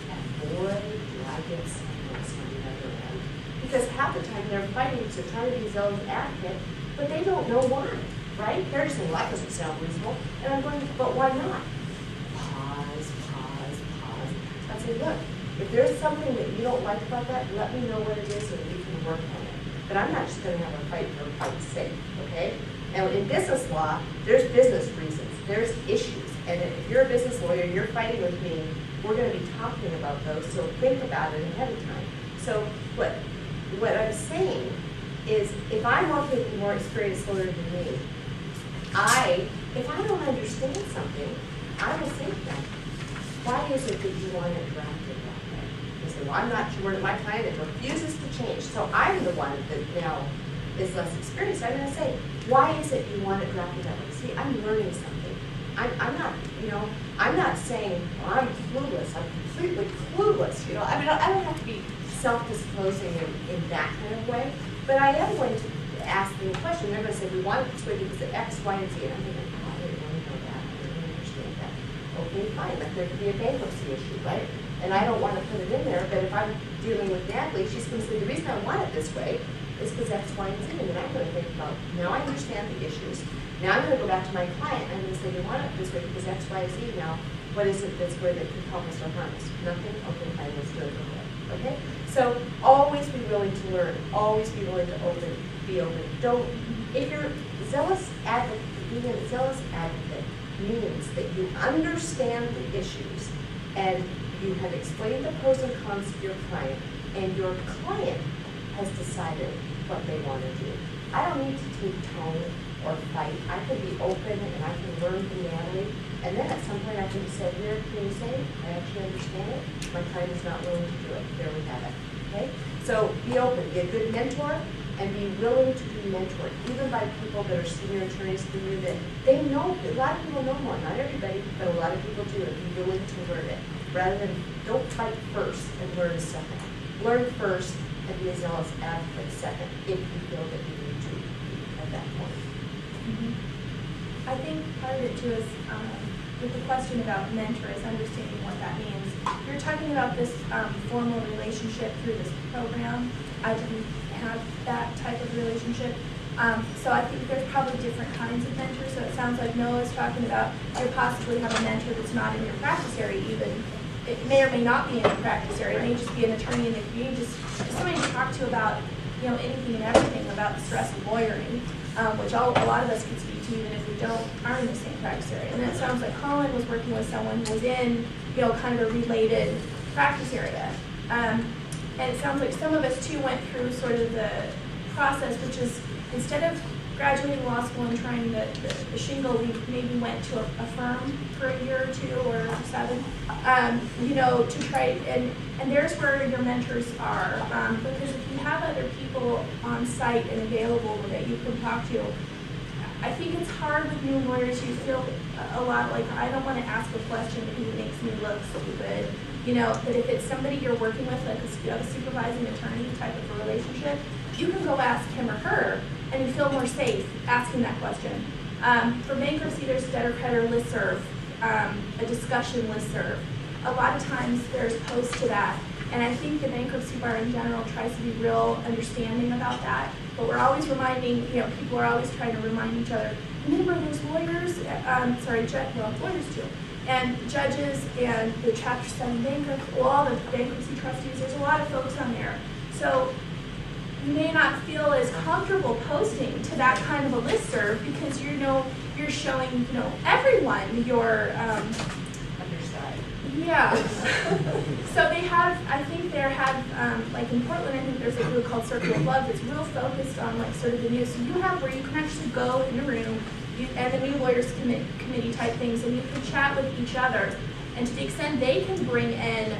And boy, do I get silenced on the other end. Because half the time they're fighting to try to be zealous advocate, but they don't know why, right? They're just saying, well, that doesn't sound reasonable. And I'm going, but why not? Pause. I say, look, if there's something that you don't like about that, let me know what it is and we can work on it. But I'm not just going to have a fight for fight's sake, okay? Now, in business law, there's business reasons, there's issues. And if you're a business lawyer and you're fighting with me, we're going to be talking about those, so think about it ahead of time. So what I'm saying is, if I'm working with a more experienced lawyer than me, if I don't understand something, I will say to them, why is it that you want it drafted that way? They say, well, I'm not sure. My client refuses to change. So I'm the one that now is less experienced. I'm going to say, why is it you want it drafted that way? See, I'm learning something. I'm not saying, well, I'm clueless. I'm completely clueless. You know, I mean, I don't have to be self-disclosing in that kind of way, but I am going to ask them a question. They're going to say, we want it this way because of X, Y, and Z. And I'm thinking, oh, I didn't really know that. I didn't really understand that. Okay, fine. Like there could be a bankruptcy issue, right? And I don't want to put it in there, but if I'm dealing with Natalie, she's going to say, the reason I want it this way is because X, Y, and Z. And then I'm going to think about, now I understand the issues. Now I'm going to go back to my client and I'm going to say, you want it this way because X, Y, and Z. Now, what is it that's where that could help us or harm us? Nothing? Okay, fine, let's do it. Okay? So always be willing to learn. Always be willing to be open. If you're zealous advocate, being a zealous advocate means that you understand the issues and you have explained the pros and cons to your client, and your client has decided what they want to do. I don't need to take tone or fight. I can be open and I can learn from Natalie, and then at some point I can say, here, can you say, I actually understand it. My client is not willing to do it. There we have it. Okay? So be open, be a good mentor, and be willing to be mentored, even by people that are senior attorneys than you that they know. A lot of people know more, not everybody, but a lot of people do, and be willing to learn it. Rather than, don't fight first and learn second. Learn first and be a zealous advocate second, if you feel that you need to be at that point. I think part of it too is with the question about mentors, understanding what that means. You're talking about this formal relationship through this program. I didn't have that type of relationship. So I think there's probably different kinds of mentors. So it sounds like Noah's talking about you possibly have a mentor that's not in your practice area even. It may or may not be in your practice area. It may just be an attorney in the community, just somebody to talk to about anything and everything about the stress of lawyering, which a lot of us can speak to even if we aren't in the same practice area. And it sounds like Colin was working with someone who was in kind of a related practice area. And it sounds like some of us too went through sort of the process, which is instead of graduating law school and trying the shingle, we maybe went to a firm for a year or two or 7, to try, and there's where your mentors are, because if you have other people on site and available that you can talk to, I think it's hard with new lawyers. You feel a lot like, I don't want to ask a question because it makes me look stupid. But if it's somebody you're working with, like a supervising attorney type of a relationship, you can go ask him or her, and you feel more safe asking that question. For bankruptcy, there's debtor creditor listserv, a discussion listserv. A lot of times there's posts to that, and I think the bankruptcy bar in general tries to be real understanding about that. But we're always reminding, people are always trying to remind each other, remember those lawyers, lawyers too, and judges and the Chapter 7 bankruptcy, all the bankruptcy trustees, there's a lot of folks on there. So you may not feel as comfortable posting to that kind of a listserv because you're you're showing, you know, everyone your, Underside. yeah. So they have, I think they have, like in Portland, I think there's a group called Circle of Love that's real focused on like sort of the news. So you have where you can actually go in a room and the new lawyers committee type things, and you can chat with each other. And to the extent they can bring in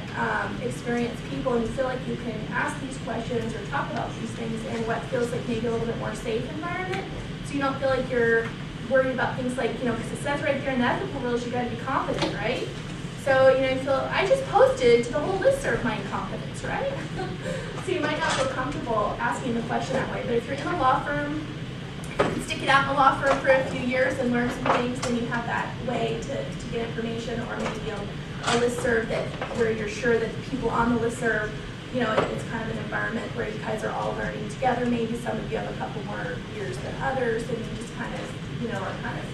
experienced people, and you feel like you can ask these questions or talk about these things in what feels like maybe a little bit more safe environment, so you don't feel like you're worried about things like, you know, because it says right there in the ethical rules you got to be competent, right? So, you know, you feel, I just posted to the whole listserv my incompetence, right? So you might not feel comfortable asking the question that way, but if you're in a law firm, you can stick it out in the law firm for a few years and learn some things, then you have that way to get information, or maybe a listserv that where you're sure that the people on the listserv, you know, it's kind of an environment where you guys are all learning together. Maybe some of you have a couple more years than others, and you just kind of, you know, are kind of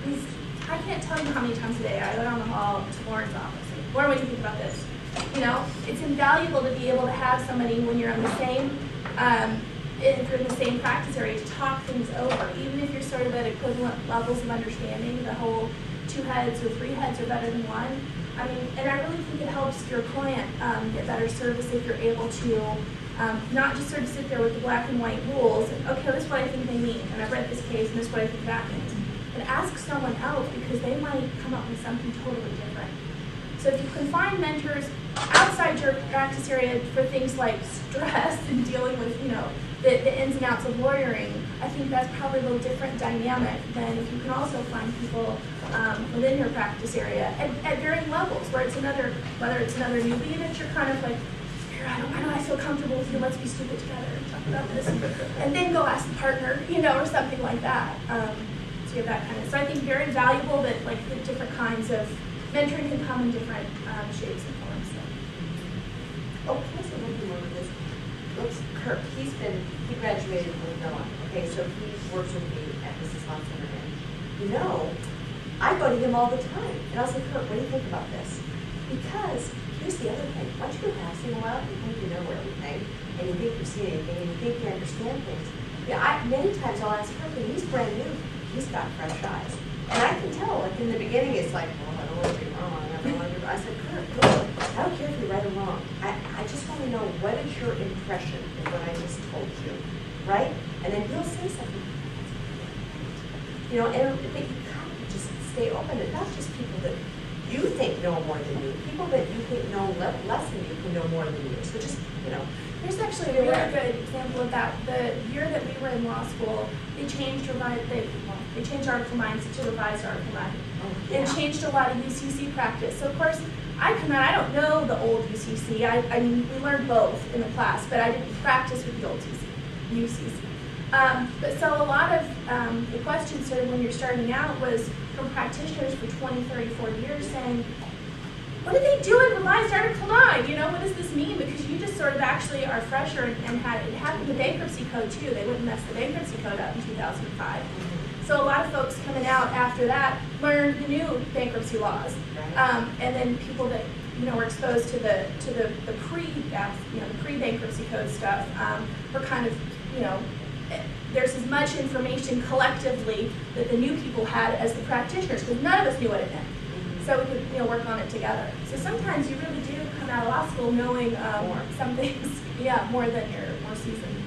these. I can't tell you how many times a day I go down the hall to Lauren's office. Lauren, what do you think about this? You know, it's invaluable to be able to have somebody when you're on the same, if you're in the same practice area, to talk things over. Even if you're sort of at equivalent levels of understanding, the whole 2 heads or 3 heads are better than 1. I mean, and I really think it helps your client get better service if you're able to not just sort of sit there with the black and white rules, and okay, this is what I think they mean, and I've read this case, and this is what I think that means. But ask someone else, because they might come up with something totally different. So if you can find mentors outside your practice area for things like stress and dealing with, you know, the ins and outs of lawyering, I think that's probably a little different dynamic than if you can also find people within your practice area at varying levels, where it's another, whether it's another newbie that you're kind of like, here, I know I feel comfortable with you, let's be stupid together and talk about this, and then go ask the partner, you know, or something like that. So you have that kind of, so I think very valuable that like the different kinds of mentoring can come in different shapes and forms. So. Oh, can I say one thing more with this? Looks, Kirk, he graduated with Noah. Okay, so he works with me at Mrs. Law Center, and you know, I go to him all the time, and I'll say, Kirk, what do you think about this? Because here's the other thing: once you go passing a while, you think you know everything, and you think you've seen anything, and you think you understand things. Yeah, many times I'll ask Kirk, and he's brand new. He's got fresh eyes. And I can tell, like in the beginning, it's like, well, I don't want to be wrong. I said, Kirk, I don't care if you're right or wrong. I just want to know, what is your impression of what I just told you, right? And then he'll say something. You know, and but you kind of just stay open, and not just people that you think know more than you, people that you think know less than you who know more than you. So just, you know. There's actually a really good example of that. The year that we were in law school, they changed they changed Article 9 to revised Article 9, and changed a lot of UCC practice. So of course, I come out, I don't know the old UCC. I mean, we learned both in the class, but I didn't practice with the old UCC. But so a lot of the questions sort of when you're starting out was from practitioners for 20, 30, 40 years saying, what did they do in revised Article 9? You know, what does this mean? Because you just sort of actually are fresher and had it happened to the bankruptcy code too. They wouldn't mess the bankruptcy code up in 2005. So a lot of folks coming out after that learned the new bankruptcy laws, and then people that were exposed to the pre-bankruptcy code stuff were kind of there's as much information collectively that the new people had as the practitioners, because none of us knew what it meant. So we could work on it together. So sometimes you really do come out of law school knowing some things, more than your more seasoned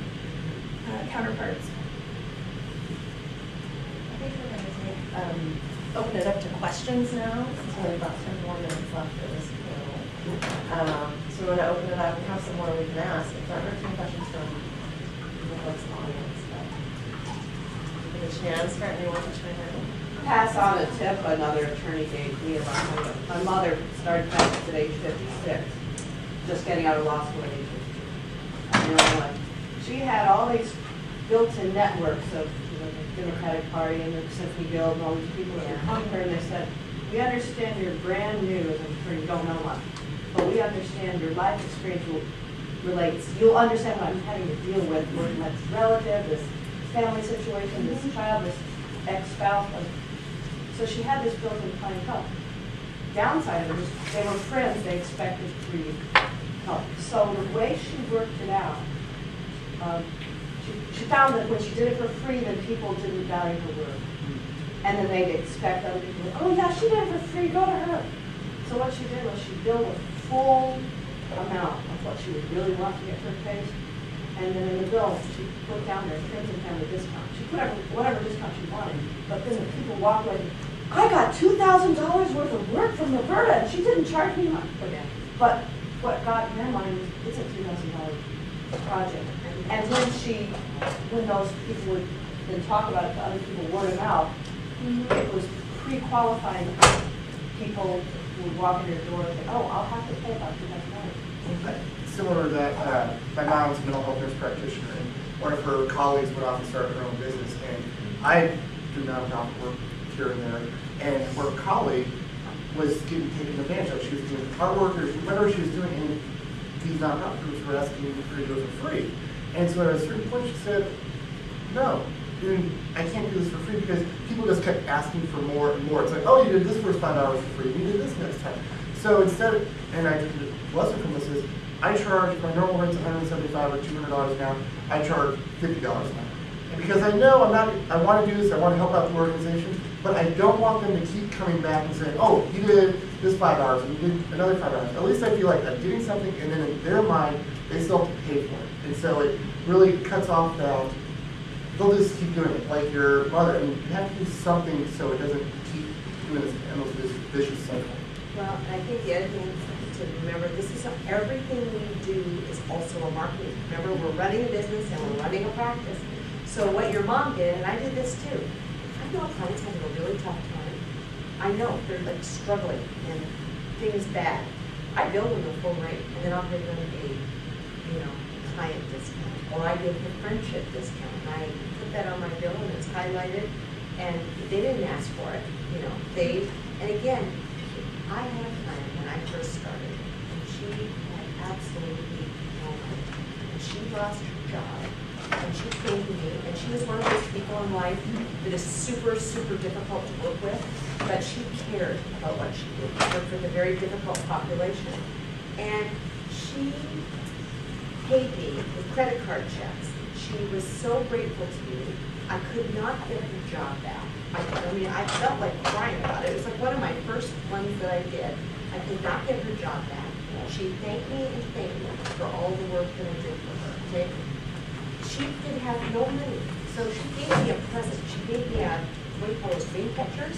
counterparts. I think we're going to open it up to questions now. It's only about 10 more minutes left for this panel. So we're going to open it up. We have some more we can ask. If there are some questions from the folks in the audience, give it a chance for anyone to chime in. Pass on a tip another attorney gave me about my mother started practice at age 56, just getting out of law school at age 52 in Illinois. She had all these built-in networks of the Democratic Party and the Symphony Guild and all these people that would come to her, and they said, we understand you're brand new as an attorney, you don't know much, but we understand your life experience relates. You'll understand what I'm having to deal with this relative, this family situation, this child, this ex-spouse. So she had this built-in clientele. Downside of it is they were friends, they expected free help. So the way she worked it out, she found that when she did it for free, then people didn't value her work. And then they'd expect other people, oh yeah, she did it for free, go to her. So what she did was she billed a full amount of what she would really want to get for her case. And then in the bill, she put down there friends and family discount. She put whatever discount she wanted, but then the people walk away, I got $2,000 worth of work from Roberta, and she didn't charge me much for that. But what got in their mind was, it's a $2,000 project. And when those people would then talk about it to other people, word of mouth, it was pre-qualifying people who would walk in your door and say, oh, I'll have to pay about $2,000. Similar to that, my mom's a mental health nurse practitioner, and one of her colleagues went off and started her own business, and I do nonprofit work here and there, and her colleague was getting taken advantage of. She was doing hard workers, whatever she was doing, and these nonprofit groups were asking her to do it for free. And so at a certain point she said, no, I can't do this for free, because people just kept asking for more and more. It's like, oh, you did this first 5 hours for free, you did this next time. So instead of, and I took the lesson from this is, I charge, my normal rate's $175 or $200 now, I charge $50 an hour. And because I know I want to do this, I want to help out the organization, but I don't want them to keep coming back and saying, oh, you did this 5 hours, and you did another 5 hours. At least I feel like I'm getting something, and then in their mind, they still have to pay for it. And so it really cuts off that, they'll just keep doing it, like your mother. I mean, you have to do something so it doesn't keep doing this endless vicious cycle. Well, and I think the other thing to remember, everything we do is also a marketing. Remember, we're running a business and we're running a practice. So what your mom did, and I did this too, I know clients having a really tough time. I know they're like struggling and things bad. I bill them the full rate, and then I'll give them a client discount, or I give them friendship discount, and I put that on my bill and it's highlighted, and they didn't ask for it, and again, I had a client when I first started, and she had absolutely no money, and she lost her job, and she came to me, and she was one of those people in life that is super, super difficult to work with, but she cared about what she did. She worked with a very difficult population, and she paid me with credit card checks. She was so grateful to me. I could not get her job back. I felt like crying about it. It was like one of my first ones that I did. I could not get her job back. She thanked me and thanked me for all the work that I did for her. Okay? She did have no money, so she gave me a present. She gave me what do you call those green pictures,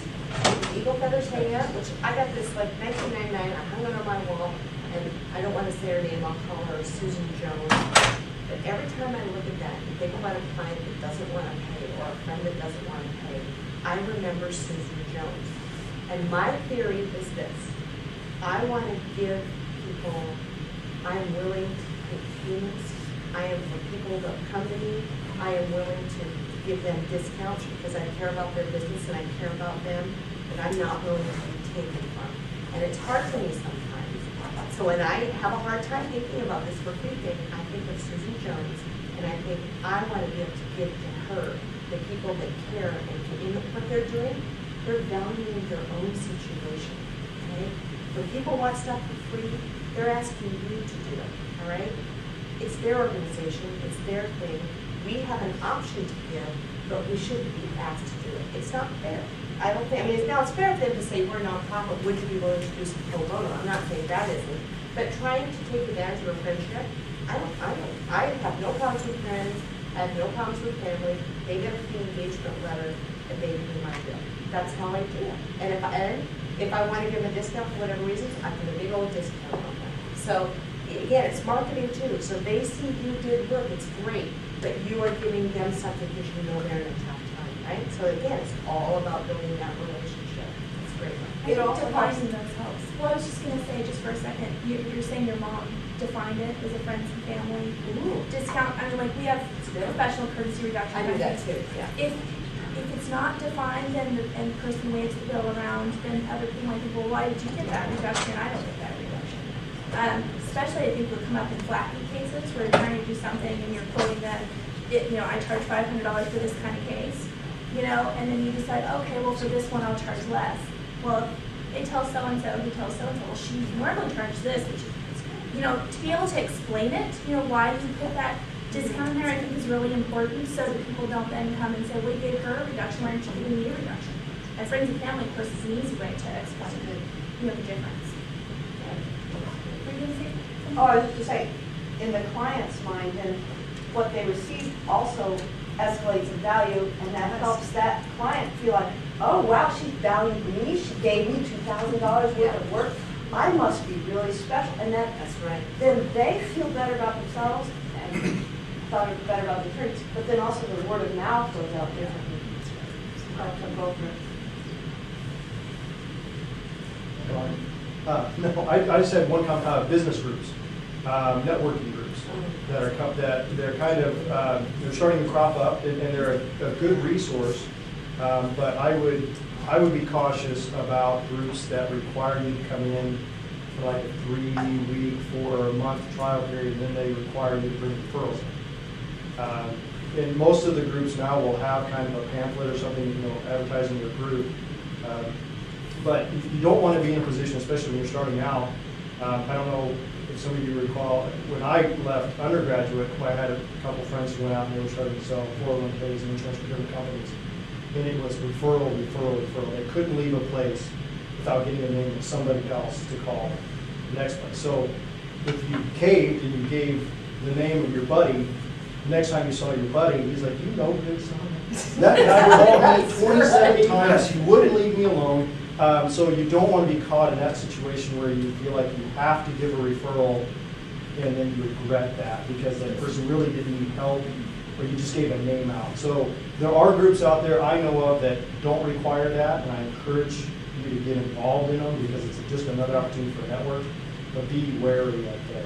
eagle feathers hanging out, which I got this like 1999. I hung it on my wall, and I don't want to say her name. I'll call her Susan Jones. But every time I look at that and think about a client that doesn't want to pay or a friend that doesn't want to pay, I remember Susan Jones. And my theory is this. I want to give people, I am willing to pay payments. I am for people that come to me. I am willing to give them discounts because I care about their business and I care about them, but I'm not willing to be taken from. And it's hard for me sometimes. So when I have a hard time thinking about this for free thing, I think of Susan Jones, and I think I want to be able to give to her the people that care and can what they're doing. They're valuing their own situation. Okay? When people want stuff for free, they're asking you to do it. All right? It's their organization. It's their thing. We have an option to give, but we shouldn't be asked to do it. It's not fair. I don't think, it's fair for them to say, we're a nonprofit, would you be willing to do some pro bono? I'm not saying that isn't. But trying to take advantage of a friendship, I have no problems with friends, I have no problems with family. They get a free engagement letter and they pay my bill. That's how I do it. And if I want to give them a discount for whatever reason, I put a big old discount on that. So again, it's marketing too. So they see you did work, it's great, but you are giving them something because you know they're in a tough time, right? So again, it's all about building that relationship. It's great. It also helps. Well, I was just going to say, just for a second, you're saying your mom defined it as a friends and family discount. Like we have professional courtesy reduction. I do that too, yeah. If it's not defined and the person waves the bill around, then other people might think, well, why did you get that reduction? I don't get that reduction. Especially I think we'll come up in flat fee cases where you're trying to do something and you're quoting them, I charge $500 for this kind of case, and then you decide, okay, well, for this one I'll charge less. Well, they tell so-and-so who tells so-and-so, well, she normally charges this, which to be able to explain it, why you put that discount in there, I think is really important so that people don't then come and say, we gave her a reduction, why aren't you giving me a reduction? And friends and family, of course, is an easy way to explain, the difference. Were you gonna say something? Oh, I was just to say, in the client's mind, then what they receive also escalates in value, and that helps that client feel like, oh, wow, she valued me, she gave me $2,000 worth of work, I must be really special, and That's right. then they feel better about themselves and thought better about the attorneys, but then also the word of mouth goes out differently. To go for it. No, I just had one comment, business groups, networking groups that are, that they're kind of, they're starting to crop up and they're a good resource. But I would be cautious about groups that require you to come in for like a 3-week, 4-month trial period, and then they require you to bring referrals in. And most of the groups now will have kind of a pamphlet or something, advertising your group. But you don't want to be in a position, especially when you're starting out. I don't know if some of you recall, when I left undergraduate, I had a couple friends who went out and they were starting to sell 401ks and insurance for different companies. And it was referral, referral, referral. They couldn't leave a place without getting a name of somebody else to call the next place. So if you caved and you gave the name of your buddy, the next time you saw your buddy, he's like, you know Big Son. That guy called me 27 times. He wouldn't leave me alone. So you don't want to be caught in that situation where you feel like you have to give a referral and then you regret that because that person really didn't need help or you just gave a name out. So there are groups out there I know of that don't require that, and I encourage you to get involved in them because it's just another opportunity for a network. But be wary of the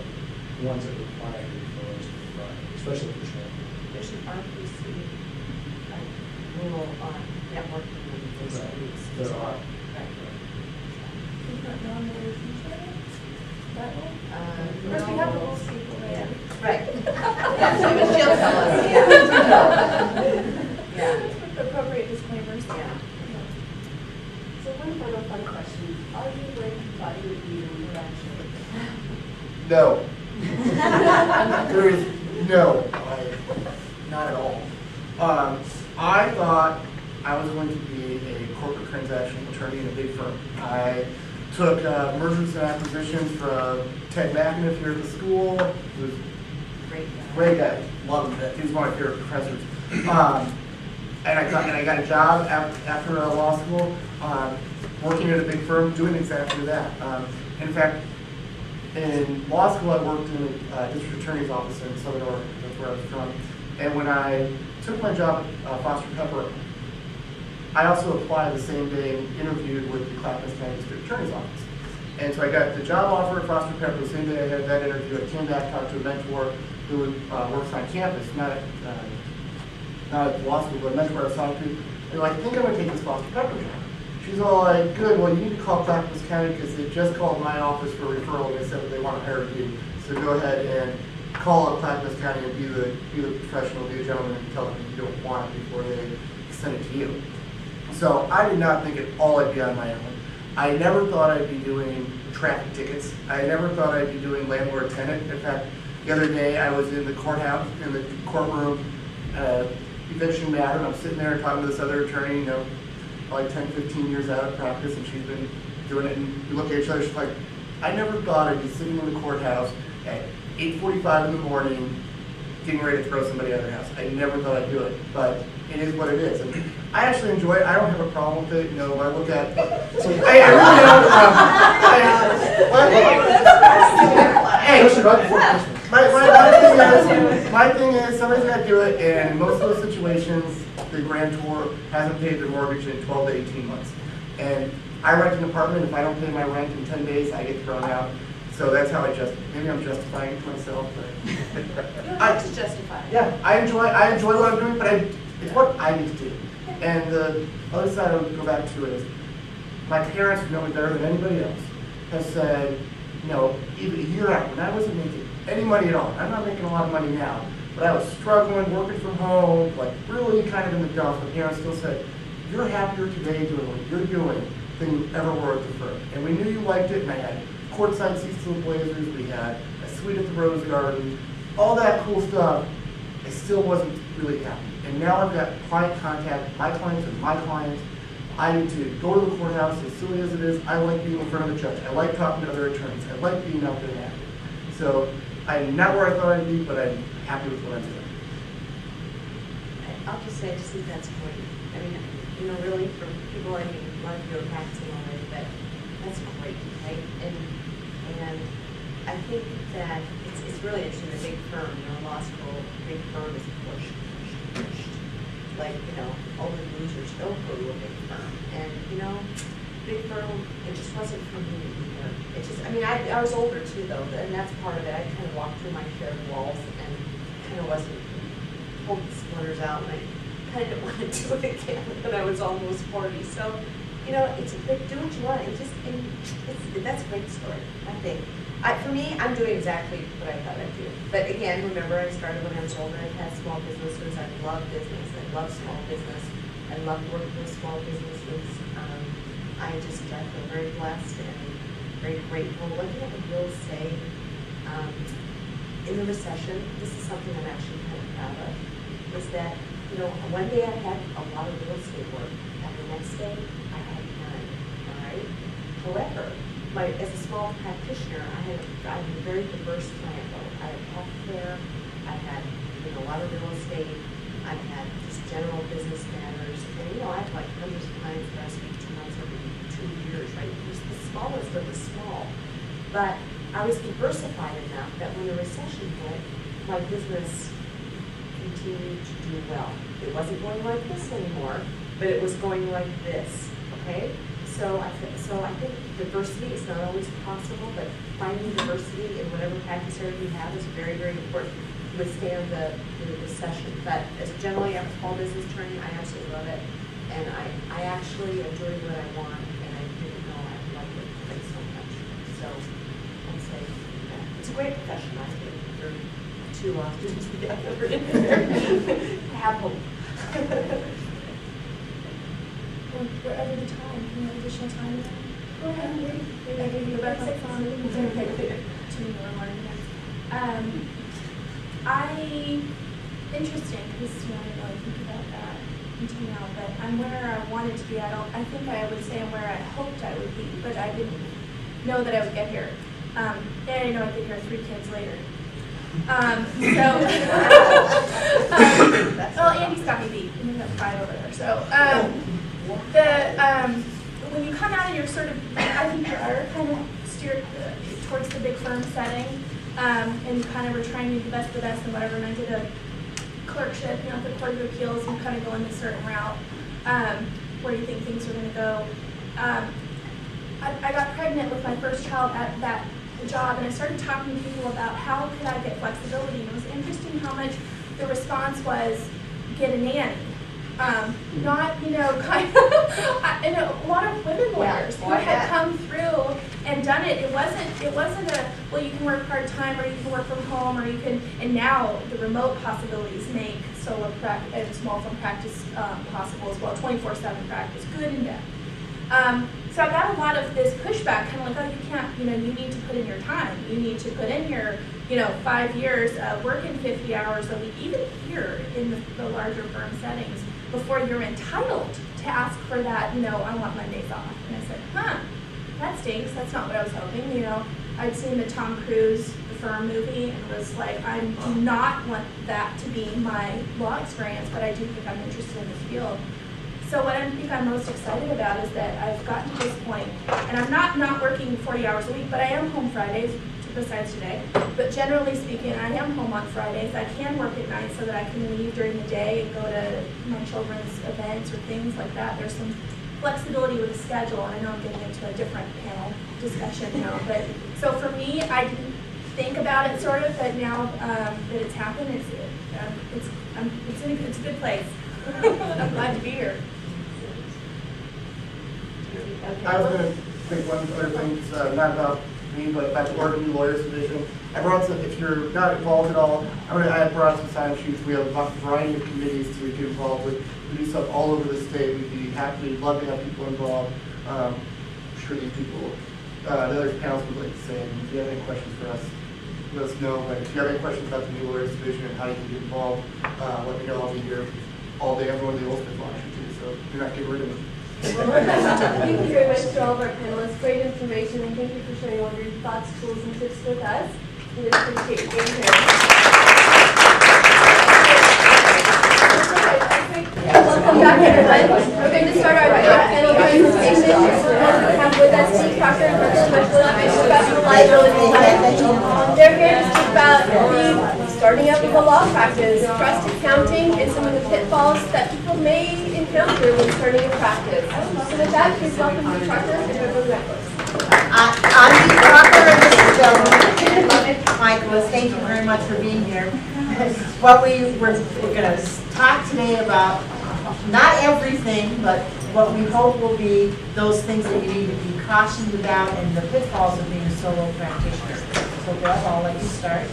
ones that require referrals, especially if you're starting. There's an RPC rule on networking and business groups. There are. Of course, we have the rules people, yeah. Right. Yeah, so Ms. Jill tell us, yeah. Appropriate disclaimers. Yeah. So one final fun question. Are you where you thought you would be when you were actually? No. There is no, not at all. I thought I was going to be a corporate transactional attorney in a big firm. I took mergers and acquisitions from Ted McAniff here at the school. He was a great guy. Loved him. He was one of my favorite professors. And I got a job after law school, working at a big firm, doing exactly that. In fact, in law school, I worked in a district attorney's office in Southern Oregon. That's where I was from. And when I took my job at Foster Pepper, I also applied the same day and interviewed with the Clackamas County District Attorney's Office. And so I got the job offer at Foster Pepper the same day I had that interview. I came back, talked to a mentor who works on campus, not at law school, but a mentor I was talking to. They're like, I think I'm going to take this Foster Pepper job. She's all like, good, well, you need to call Clackamas County because they just called my office for a referral and they said that they want to hire you. So go ahead and call up Clackamas County and be the professional, be a gentleman, and tell them you don't want it before they send it to you. So I did not think at all I'd be on my own. I never thought I'd be doing traffic tickets. I never thought I'd be doing landlord-tenant. In fact, the other day I was in the courthouse, in the courtroom, eviction matter, and I'm sitting there talking to this other attorney, like 10, 15 years out of practice, and she's been doing it, and we look at each other, she's like, I never thought I'd be sitting in the courthouse at 8:45 in the morning, getting ready to throw somebody out of the house. I never thought I'd do it, but it is what it is. And I actually enjoy it. I don't have a problem with it. I look at I really don't. My thing is, somebody's got to do it, and in most of those situations, the grantor hasn't paid their mortgage in 12 to 18 months. And I rent an apartment. If I don't pay my rent in 10 days, I get thrown out. So that's how I maybe I'm justifying it to myself. But I just justify it. Yeah, I enjoy what I'm doing, but it's what I need to do. And the other side I would go back to is my parents, who know me better than anybody else, have said, even a year out, when I wasn't making any money at all, I'm not making a lot of money now, but I was struggling, working from home, like really kind of in the dumps. My parents still said, you're happier today doing what you're doing than you ever were at the firm. And we knew you liked it, and I had courtside seats to the Blazers, we had a suite at the Rose Garden, all that cool stuff. I still wasn't really happy. And now I've got client contact, my clients and my clients. I need to go to the courthouse, as silly as it is. I like being in front of the judge. I like talking to other attorneys. I like being out there active. So I'm not where I thought I'd be, but I'm happy with what I'm doing. I'll just say, I just think that's great. I mean, you know, really, for people, I mean, a lot of you are practicing already, but that's great, right? And I think that it's really interesting, the big firm, you know, law school, big firm is pushed. Like, you know, only losers don't go to a big firm. And, you know, big firm, it just wasn't for me either. It just, I mean, I was older too, though, and that's part of it. I kind of walked through my share of walls and kind of wasn't pulling the splinters out, and I kind of didn't want to do it again when I was almost 40. So, you know, it's like, do what you want. That's a great story, I think. For me, I'm doing exactly what I thought I'd do. But again, remember, I started when I was older. I've had small businesses. I love business. I love small business. I love working with small businesses. I feel very blessed and very grateful. One thing I will say, in the recession, this is something I'm actually kind of proud of, is that, you know, one day I had a lot of real estate work, and the next day I had none, all right? However, as a small practitioner, I had a very diverse client load. I had healthcare, I had, you know, a lot of real estate, I had just general business matters, and, you know, I had like hundreds of clients that I speak 2 months every 2 years, right? It was the smallest of the small. But I was diversified enough that when the recession hit, my business continued to do well. It wasn't going like this anymore, but it was going like this, okay? So I think diversity is not always possible, but finding diversity in whatever practice area you have is very, very important to withstand the recession. But as generally, I'm a small business attorney, I absolutely love it. And I actually am doing what I want, and I didn't know I loved it quite so much. So I'd say it's a great profession, I think. We're too often together in there. Have hope. We're over the time. Can we have additional time? Go ahead. I gave you the best I found. 2 more minutes. Interesting, because you know, I didn't really think about that until now, but I'm where I wanted to be. I think I would say I'm where I hoped I would be, but I didn't know that I would get here. And I know I'd get here 3 kids later. Well, Andy's got me beat. We have 5 over there. So, when you come out and you're sort of, I think you are kind of steered towards the big firm setting, and you kind of were trying to do the best of the best and whatever, and I did a clerkship, you know, at the Court of Appeals, and kind of go in a certain route, where you think things are going to go. I got pregnant with my first child at that job, and I started talking to people about how could I get flexibility, and it was interesting how much the response was, get a nanny. Not, you know, kind of, and a lot of women lawyers who had come through and done it. It wasn't a, well, you can work part-time, or you can work from home, or you can, and now the remote possibilities make solo practice and small firm practice possible as well, 24/7 practice, good and bad. So I got a lot of this pushback, kind of like, oh, you can't, you know, you need to put in your time. You need to put in your, you know, 5 years, working 50 hours a week, even here in the larger firm settings, before you're entitled to ask for that, you know, I want Mondays off. And I said, that stinks. That's not what I was hoping. You know, I'd seen the Tom Cruise, The Firm movie, and was like, I do not want that to be my law experience, but I do think I'm interested in this field. So what I think I'm most excited about is that I've gotten to this point, and I'm not working 40 hours a week, but I am home Fridays, besides today. But generally speaking, I am home on Fridays. I can work at night so that I can leave during the day and go to my children's events or things like that. There's some flexibility with the schedule, and I know I'm getting into a different panel discussion now. But so for me, I didn't think about it sort of, but now that it's happened, it's a good place. I'm glad to be here. I was going to make one other thing, not about me, but about the Oregon New Lawyers Division. I brought some, if you're not involved at all, I brought some sign-up sheets. We have a variety of committees to get involved with. We do stuff all over the state. We'd be happy, we'd love to have people involved. I'm sure these people, the other panels would like to say, and if you have any questions for us, let us know. But if you have any questions about the New Lawyers Division and how you can get involved, let me know. I'll be here all day. Everyone in the Old Smith will actually too, so do not get rid of me. Thank you very much to all of our panelists. Great information, and thank you for sharing all of your thoughts, tools, and tips with us. We appreciate you being here. Welcome back, everyone. We're going to start our panel presentation. We have with us Steve Crocker and Brooke Schmeichel, professional liability lawyers. They're here to speak about the starting up of a law practice, trust accounting, and some of the pitfalls that people may encounter when starting a practice. So with that, please welcome Steve Crocker and Brooke Schmeichel. I'm Steve Crocker, and this is Michaelis. Thank you very much for being here. What we're going to talk today about, not everything, but what we hope will be those things that you need to be cautioned about and the pitfalls of being a solo practitioner. So Deb, I'll let you start.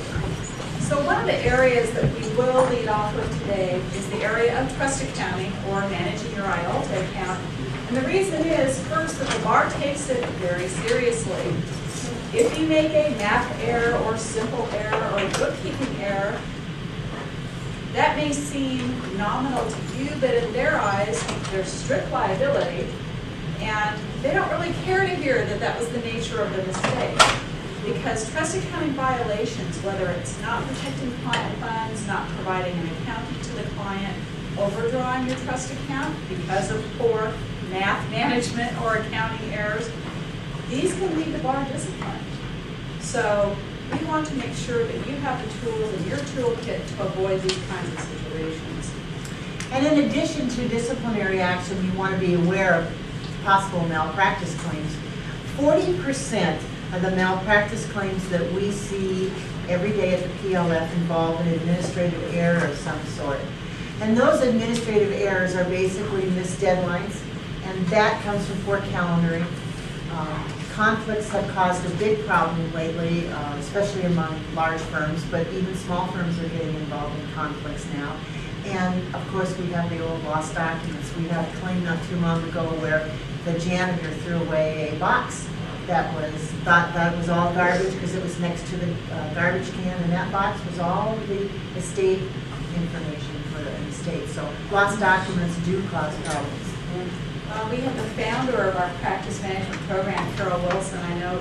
So one of the areas that we will lead off with today is the area of trust accounting or managing your IOLTA account. And the reason is, first, that the bar takes it very seriously. If you make a math error or simple error or a bookkeeping error, that may seem nominal to you, but in their eyes, there's strict liability, and they don't really care to hear that that was the nature of the mistake. Because trust accounting violations, whether it's not protecting client funds, not providing an accounting to the client, overdrawing your trust account because of poor math management or accounting errors, these can lead to bar discipline. So we want to make sure that you have the tools in your toolkit to avoid these kinds of situations. And in addition to disciplinary action, you want to be aware of possible malpractice claims. 40% of the malpractice claims that we see every day at the PLF involve an administrative error of some sort. And those administrative errors are basically missed deadlines, and that comes from poor calendaring. Conflicts have caused a big problem lately, especially among large firms, but even small firms are getting involved in conflicts now. And of course, we have the old lost documents. We had a claim not too long ago where the janitor threw away a box that was thought that was all garbage because it was next to the garbage can, and that box was all of the estate information for the estate. So lost documents do cause problems. We have the founder of our practice management program, Carol Wilson. I know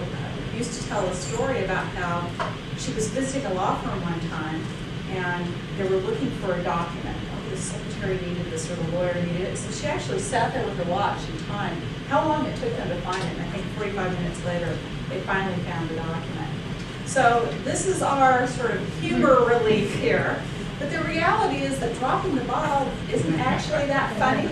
used to tell a story about how she was visiting a law firm one time, and they were looking for a document. The secretary needed this, or the lawyer needed it. So she actually sat there with her watch and time how long it took them to find it. And I think 45 minutes later, they finally found the document. So this is our sort of humor relief here. But the reality is that dropping the ball isn't actually that funny.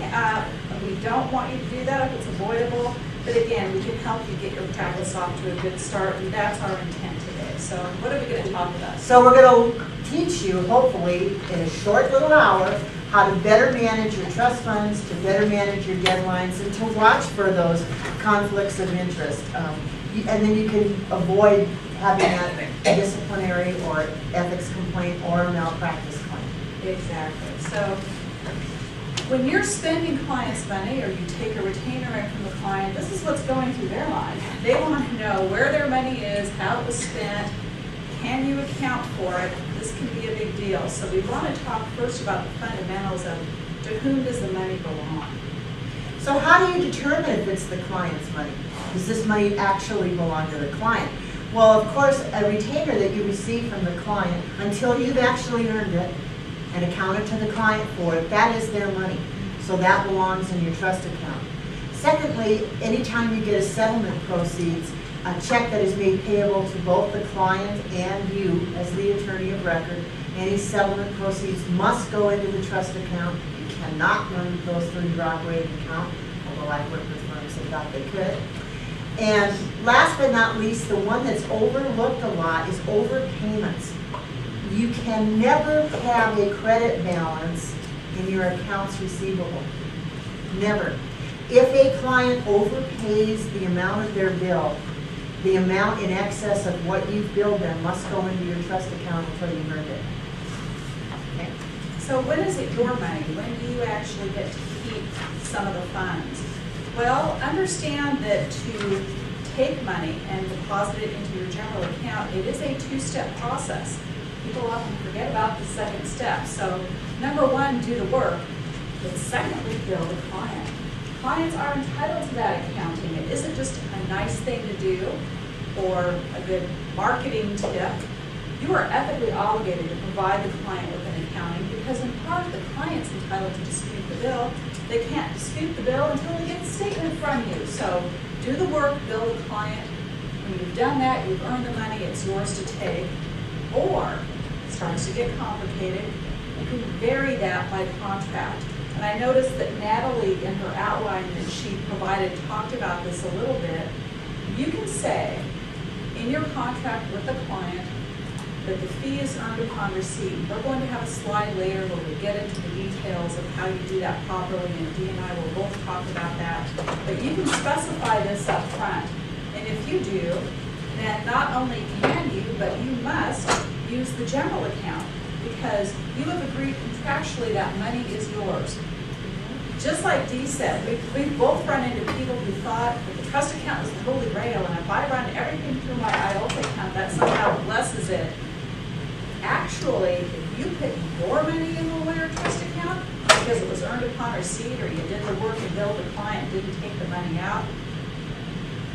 We don't want you to do that if it's avoidable. But again, we can help you get your practice off to a good start, and that's our intent today. So what are we going to talk about? So we're going to teach you, hopefully, in a short little hour, how to better manage your trust funds, to better manage your deadlines, and to watch for those conflicts of interest. And then you can avoid having a disciplinary or ethics complaint or a malpractice claim. Exactly. So when you're spending clients' money or you take a retainer in from the client, this is what's going through their mind. They want to know where their money is, how it was spent, can you account for it? This can be a big deal. So we want to talk first about the fundamentals of to whom does the money belong. So how do you determine if it's the client's money? Does this money actually belong to the client? Well, of course, a retainer that you receive from the client, until you've actually earned it and accounted to the client for it, that is their money. So that belongs in your trust account. Secondly, anytime you get a settlement proceeds, a check that is made payable to both the client and you as the attorney of record, any settlement proceeds must go into the trust account. You cannot run those through your operating account, although I've worked with firms that thought they could. And last but not least, the one that's overlooked a lot is overpayments. You can never have a credit balance in your accounts receivable. Never. If a client overpays the amount of their bill, the amount in excess of what you've billed them must go into your trust account until you've earned it. Okay. So when is it your money? When do you actually get to keep some of the funds? Well, understand that to take money and deposit it into your general account, it is a two-step process. People often forget about the second step. So number one, do the work. But secondly, bill the client. Clients are entitled to that accounting. It isn't just a nice thing to do or a good marketing tip. You are ethically obligated to provide the client with an accounting because in part the client's entitled to dispute the bill. They can't dispute the bill until they get the statement from you. So do the work, bill the client. When you've done that, you've earned the money, it's yours to take. Or it starts to get complicated, you can vary that by contract. And I noticed that Natalie, in her outline that she provided, talked about this a little bit. You can say in your contract with the client that the fee is earned upon receipt. We're going to have a slide later where we get into the details of how you do that properly, and Dee and I will both talk about that. But you can specify this up front. And if you do, then not only can you, but you must use the general account because you have agreed contractually that money is yours. Just like Dee said, we've both run into people who thought that the trust account was the holy grail, and if I run everything through my IOLTA account, that somehow blesses it. Actually, if you put more money in the lawyer trust account because it was earned upon receipt or you did the work and billed the client, didn't take the money out,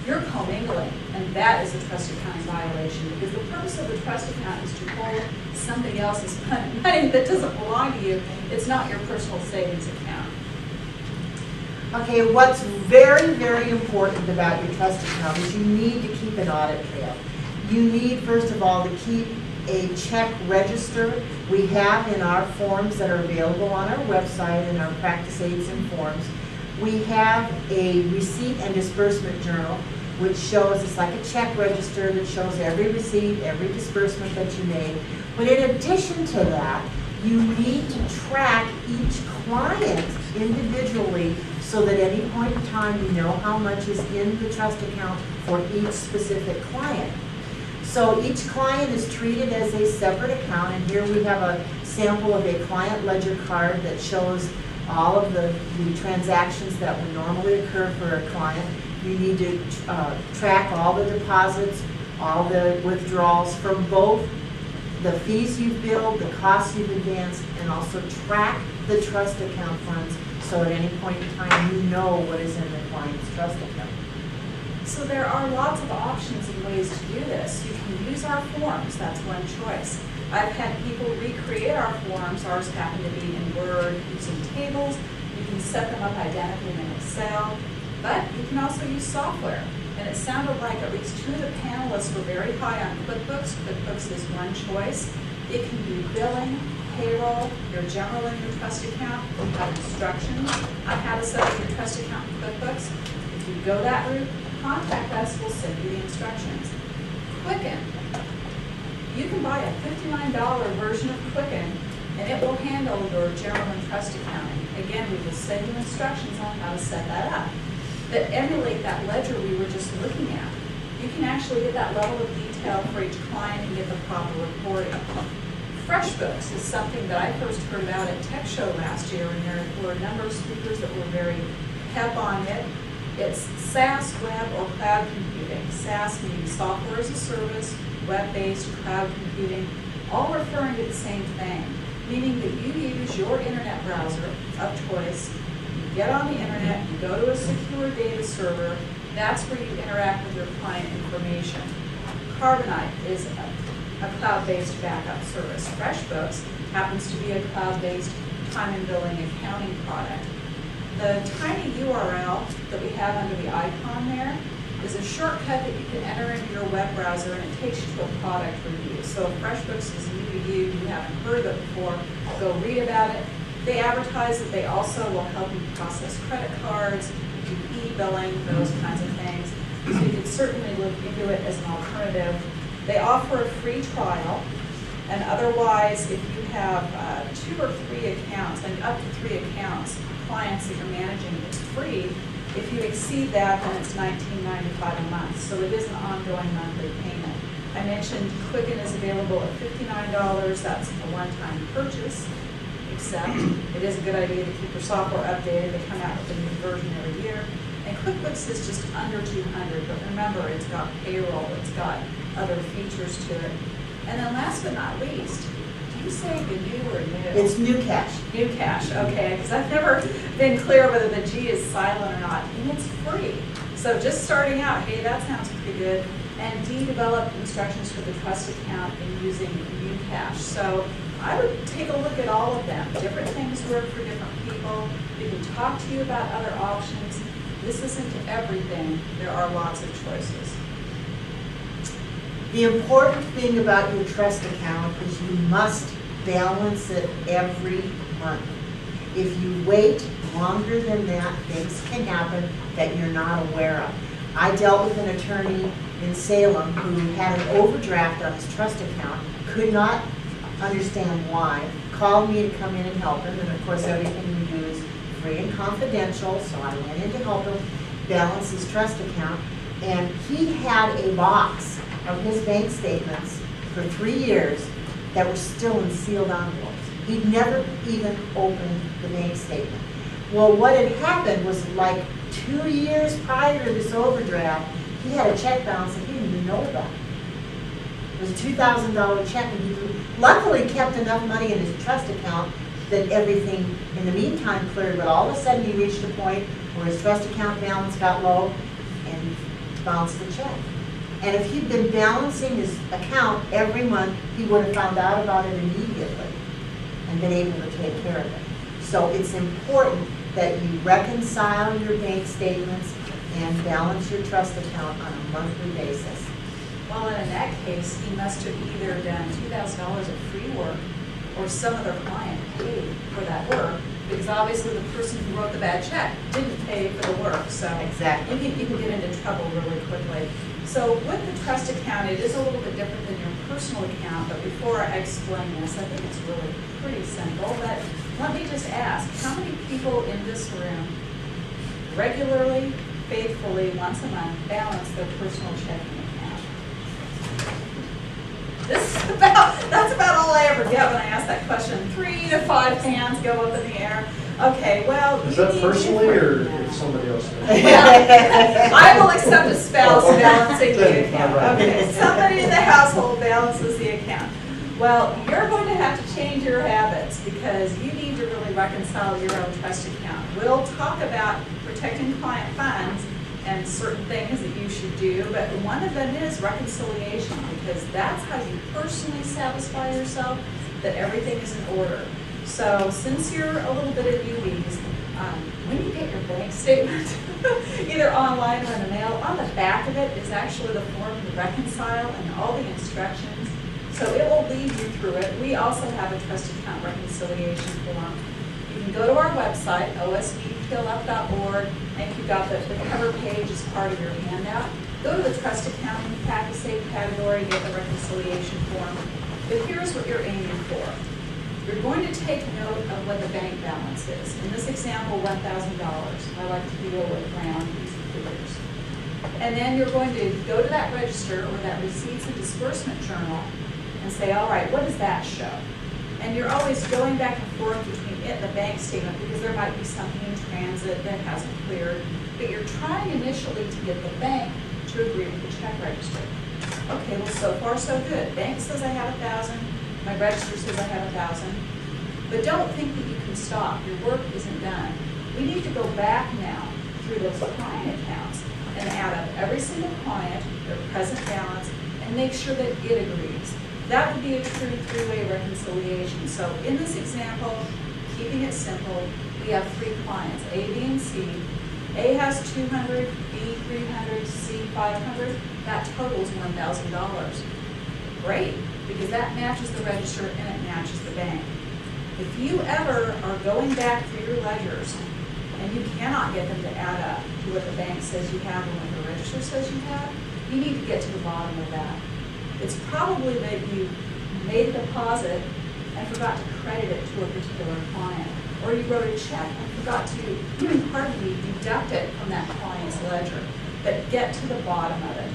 you're commingling, and that is a trust accounting violation because the purpose of the trust account is to hold somebody else's money that doesn't belong to you. It's not your personal savings account. Okay, what's very, very important about your trust account is you need to keep an audit trail. You need, first of all, to keep a check register. We have in our forms that are available on our website in our practice aids and forms. We have a receipt and disbursement journal, which shows, it's like a check register that shows every receipt, every disbursement that you made. But in addition to that, you need to track each client individually so that at any point in time you know how much is in the trust account for each specific client. So each client is treated as a separate account, and here we have a sample of a client ledger card that shows all of the transactions that would normally occur for a client. You need to track all the deposits, all the withdrawals from both the fees you've billed, the costs you've advanced, and also track the trust account funds so at any point in time you know what is in the client's trust account. So there are lots of options and ways to do this. You can use our forms, that's one choice. I've had people recreate our forms. Ours happen to be in Word using tables. You can set them up identically in Excel, but you can also use software. And it sounded like at least two of the panelists were very high on QuickBooks. QuickBooks is one choice. It can do billing, payroll, your general and your trust account. We have instructions on how to set up your trust account in QuickBooks. If you go that route, contact us, we'll send you the instructions. Quicken. You can buy a $59 version of Quicken, and it will handle your general and trust accounting. Again, we will send you instructions on how to set that up that emulate that ledger we were just looking at. You can actually get that level of detail for each client and get the proper reporting. FreshBooks is something that I first heard about at Tech Show last year, and there were a number of speakers that were very hep on it. It's SaaS, web, or cloud computing. SaaS means software as a service, web-based, cloud computing, all referring to the same thing, meaning that you use your internet browser of choice, you get on the internet, you go to a secure data server, that's where you interact with your client information. Carbonite is a cloud-based backup service. FreshBooks happens to be a cloud-based time and billing accounting product. The tiny URL that we have under the icon there is a shortcut that you can enter into your web browser, and it takes you to a product review. So if FreshBooks is new to you, you haven't heard of it before, go read about it. They advertise that they also will help you process credit cards, do e-billing, those kinds of things. So you can certainly look into it as an alternative. They offer a free trial, and otherwise, if you have 2 or 3 accounts, and up to 3 accounts, clients that you're managing, it's free. If you exceed that, then it's $19.95 a month. So it is an ongoing monthly payment. I mentioned Quicken is available at $59. That's a one-time purchase, except it is a good idea to keep your software updated. They come out with a new version every year. And QuickBooks is just under $200, but remember, it's got payroll, it's got other features to it. And then last but not least, to do you say the new or new? It's new cash. New cash, okay, because I've never been clear whether the G is silent or not, and it's free. So just starting out, hey, that sounds pretty good. And D, develop instructions for the trust account in using new cash. So I would take a look at all of them. Different things work for different people. We can talk to you about other options. This isn't everything. There are lots of choices. The important thing about your trust account is you must balance it every month. If you wait longer than that, things can happen that you're not aware of. I dealt with an attorney in Salem who had an overdraft on his trust account, could not understand why, called me to come in and help him, and of course everything we do is free and confidential, so I went in to help him balance his trust account, and he had a box of his bank statements for 3 years that were still in sealed envelopes. He'd never even opened the bank statement. Well, what had happened was like 2 years prior to this overdraft, he had a check balance that he didn't even know about. It was a $2,000 check, and he luckily kept enough money in his trust account that everything in the meantime cleared, but all of a sudden he reached a point where his trust account balance got low and he bounced the check. And if he'd been balancing his account every month, he would have found out about it immediately and been able to take care of it. So it's important that you reconcile your bank statements and balance your trust account on a monthly basis. Well, in that case, he must have either done $2,000 of free work or some other client paid for that work, because obviously the person who wrote the bad check didn't pay for the work. So Exactly. you can get into trouble really quickly. So with the trust account, it is a little bit different than your personal account, but before I explain this, I think it's really pretty simple. But let me just ask, how many people in this room regularly, faithfully, once a month, balance their personal checking account? That's about all I ever get when I ask that question. 3 to 5 hands go up in the air. Okay, well, Is you that need personally or different- if somebody else does? Well, I will accept a spouse Oh, okay. balancing the Then, account. all right. Okay, somebody in the household balances the account. Well, you're going to have to change your habits because you need to really reconcile your own trust account. We'll talk about protecting client funds and certain things that you should do, but one of them is reconciliation, because that's how you personally satisfy yourself that everything is in order. So since you're a little bit of newbies, when you get your bank statement, either online or in the mail, on the back of it is actually the form to reconcile and all the instructions. So it will lead you through it. We also have a trust account reconciliation form. You can go to our website, osbplf.org, and you've got the cover page as part of your handout. Go to the trust accounting practice save category, get the reconciliation form. But here's what you're aiming for. You're going to take note of what the bank balance is. In this example, $1,000. I like to deal with round, easy figures. And then you're going to go to that register or that receipts and disbursement journal and say, all right, what does that show? And you're always going back and forth between it and the bank statement because there might be something in transit that hasn't cleared. But you're trying initially to get the bank to agree with the check register. Okay, well, so far so good. Bank says I have 1,000. My register says I have 1,000. But don't think that you can stop. Your work isn't done. We need to go back now through those client accounts and add up every single client, their present balance, and make sure that it agrees. That would be a true three-way reconciliation. So in this example, keeping it simple, we have 3 clients, A, B, and C. A has 200, B 300, C 500. That totals $1,000. Great, because that matches the register and it matches the bank. If you ever are going back through your ledgers and you cannot get them to add up to what the bank says you have and what the register says you have, you need to get to the bottom of that. It's probably that you made a deposit and forgot to credit it to a particular client. Or you wrote a check and forgot to, deduct it from that client's ledger. But get to the bottom of it.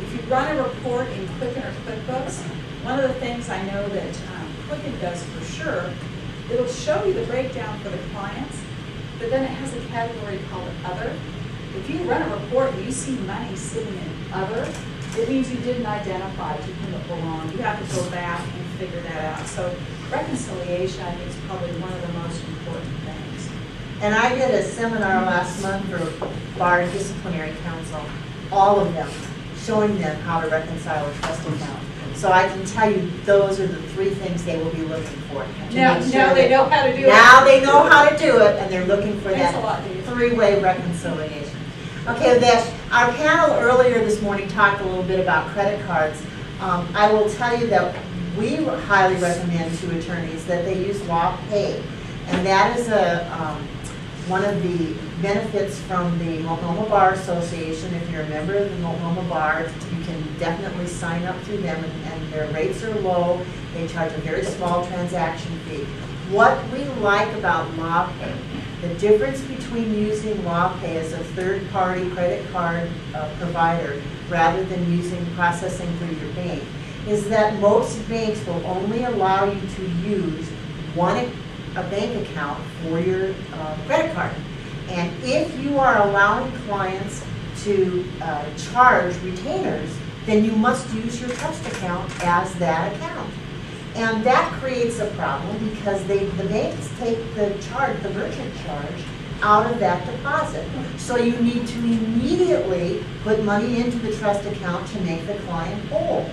If you run a report in Quicken or QuickBooks, one of the things I know that Quicken does for sure, it'll show you the breakdown for the clients, but then it has a category called Other. If you run a report and you see money sitting in Other, it means you didn't identify to whom it belonged. You have to go back and figure that out. So reconciliation, I think, is probably one of the most important things. And I did a seminar last month for Bar Disciplinary Council, all of them, showing them how to reconcile a trust account. So I can tell you, those are the 3 things they will be looking for. to Now, make sure now they that- know how to do it. Now they know how to do it, and they're looking for Thanks that a lot, Dave. 3-way reconciliation. Okay, our panel earlier this morning talked a little bit about credit cards. I will tell you that we highly recommend to attorneys that they use Law Pay. And that is one of the benefits from the Multnomah Bar Association. If you're a member of the Multnomah Bar, you can definitely sign up through them, and their rates are low. They charge a very small transaction fee. What we like about Law Pay, the difference between using Law Pay as a third-party credit card provider rather than using processing through your bank, is that most banks will only allow you to use a bank account for your credit card. And if you are allowing clients to charge retainers, then you must use your trust account as that account. And that creates a problem because the banks take the merchant charge, out of that deposit. So you need to immediately put money into the trust account to make the client whole.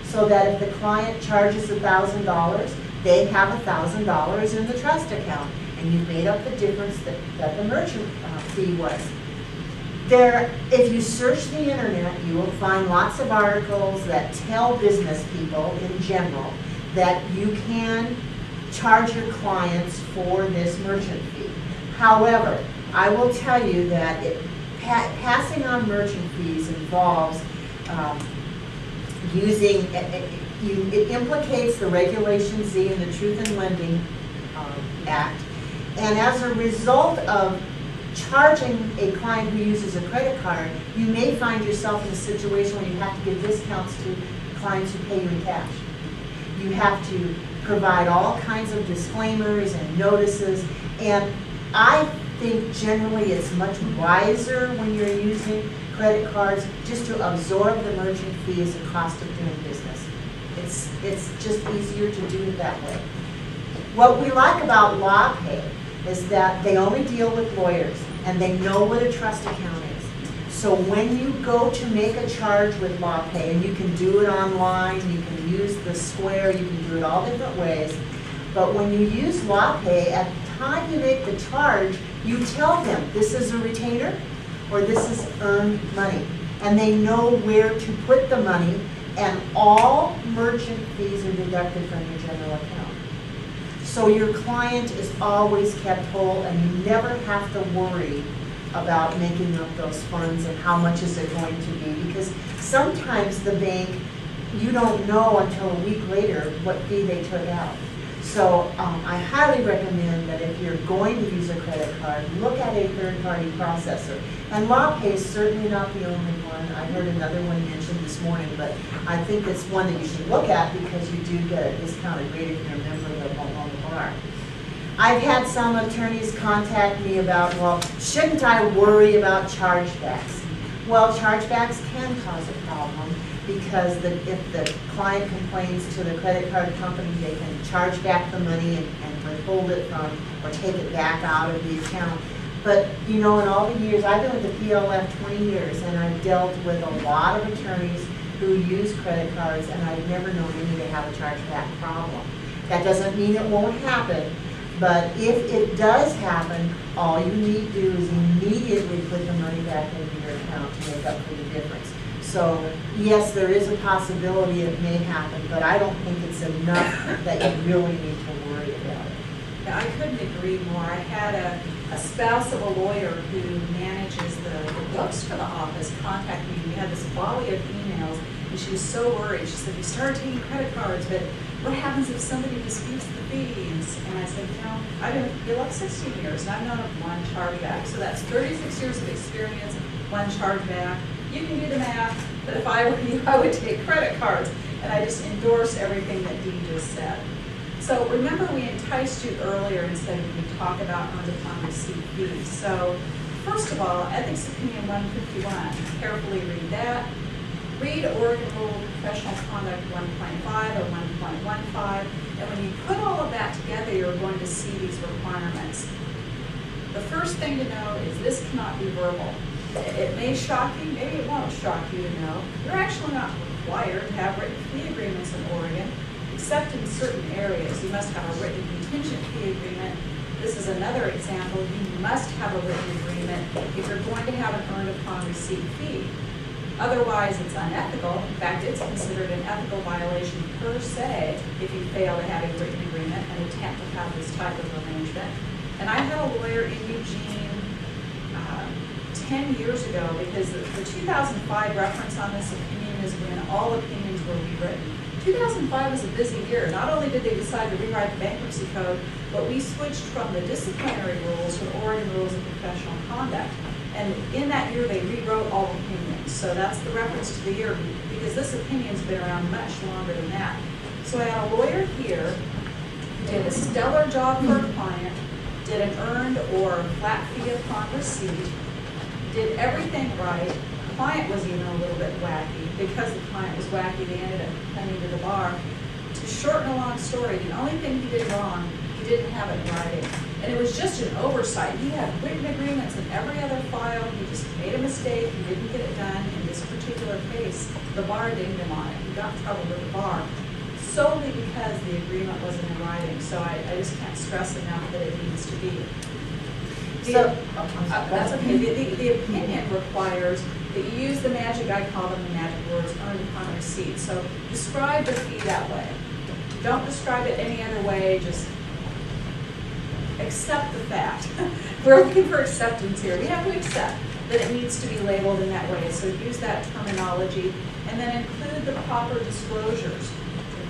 So that if the client charges $1,000, they have $1,000 in the trust account, and you've made up the difference that the merchant fee was. If you search the internet, you will find lots of articles that tell business people in general that you can charge your clients for this merchant fee. However, I will tell you that passing on merchant fees involves it implicates the Regulation Z and the Truth in Lending Act. And as a result of charging a client who uses a credit card, you may find yourself in a situation where you have to give discounts to clients who pay you in cash. You have to provide all kinds of disclaimers and notices. And I think generally it's much wiser when you're using credit cards just to absorb the merchant fee as a cost of doing business. It's just easier to do it that way. What we like about Law Pay is that they only deal with lawyers and they know what a trust account is. So when you go to make a charge with Law Pay, and you can do it online, you can use the Square, you can do it all different ways, but when you use Law Pay, at the time you make the charge, you tell them this is a retainer or this is earned money. And they know where to put the money, and all merchant fees are deducted from your general account. So your client is always kept whole, and you never have to worry about making up those funds and how much is it going to be, because sometimes the bank, you don't know until a week later what fee they took out. So I highly recommend that if you're going to use a credit card, look at a third-party processor. And Law Pay is certainly not the only one. I heard another one mentioned this morning, but I think it's one that you should look at because you do get a discounted rate if you're a member of the Multnomah Bar. I've had some attorneys contact me about, well, shouldn't I worry about chargebacks? Well, chargebacks can cause a problem because if the client complains to the credit card company, they can charge back the money and withhold it from or take it back out of the account. But, you know, in all the years, I've been with the PLF 20 years, and I've dealt with a lot of attorneys who use credit cards, and I've never known any to have a chargeback problem. That doesn't mean it won't happen, but if it does happen, all you need to do is immediately put the money back into your account to make up for the difference. So, yes, there is a possibility it may happen, but I don't think it's enough that you really need to worry about it. Yeah, I couldn't agree more. I had a spouse of a lawyer who manages the books for the office contact me. We had this volley of emails, and she was so worried. She said, we started taking credit cards, but what happens if somebody disputes the fees? And I said, you know, I've been with PLF 16 years, and I've known of one chargeback. So that's 36 years of experience, one chargeback. You can do the math, but if I were you, I would take credit cards. And I just endorse everything that Dee just said. So remember we enticed you earlier and said we would talk about earned upon receipt fees. So first of all, Ethics Opinion 151, carefully read that. read Oregon Rule of Professional Conduct 1.5 or 1.15, and when you put all of that together, you're going to see these requirements. The first thing to know is this cannot be verbal. It may shock you, maybe it won't shock you to know. You're actually not required to have written fee agreements in Oregon, except in certain areas. You must have a written contingent fee agreement. This is another example. You must have a written agreement if you're going to have an earned upon receipt fee. Otherwise, it's unethical. In fact, it's considered an ethical violation per se if you fail to have a written agreement and attempt to have this type of arrangement. And I had a lawyer in Eugene 10 years ago, because the 2005 reference on this opinion is when all opinions were rewritten. 2005 was a busy year. Not only did they decide to rewrite the bankruptcy code, but we switched from the disciplinary rules to the Oregon Rules of Professional Conduct. And in that year, they rewrote all opinions. So that's the reference to the year, because this opinion's been around much longer than that. So I had a lawyer here, did a stellar job for a client, did an earned or flat fee upon receipt, did everything right. The client was even a little bit wacky. Because the client was wacky, they ended up coming to the bar. To shorten a long story, the only thing he did wrong, he didn't have it in writing. And it was just an oversight. He had written agreements in every other file. He just made a mistake. He didn't get it done. In this particular case, the bar dinged him on it. He got in trouble with the bar solely because the agreement wasn't in writing. So I just can't stress enough that it needs to be. That's okay. The opinion requires that you use the magic, I call them the magic words, earned upon receipt. So describe the fee that way. Don't describe it any other way, just accept the fact. We're looking for acceptance here. We have to accept that it needs to be labeled in that way. So use that terminology and then include the proper disclosures.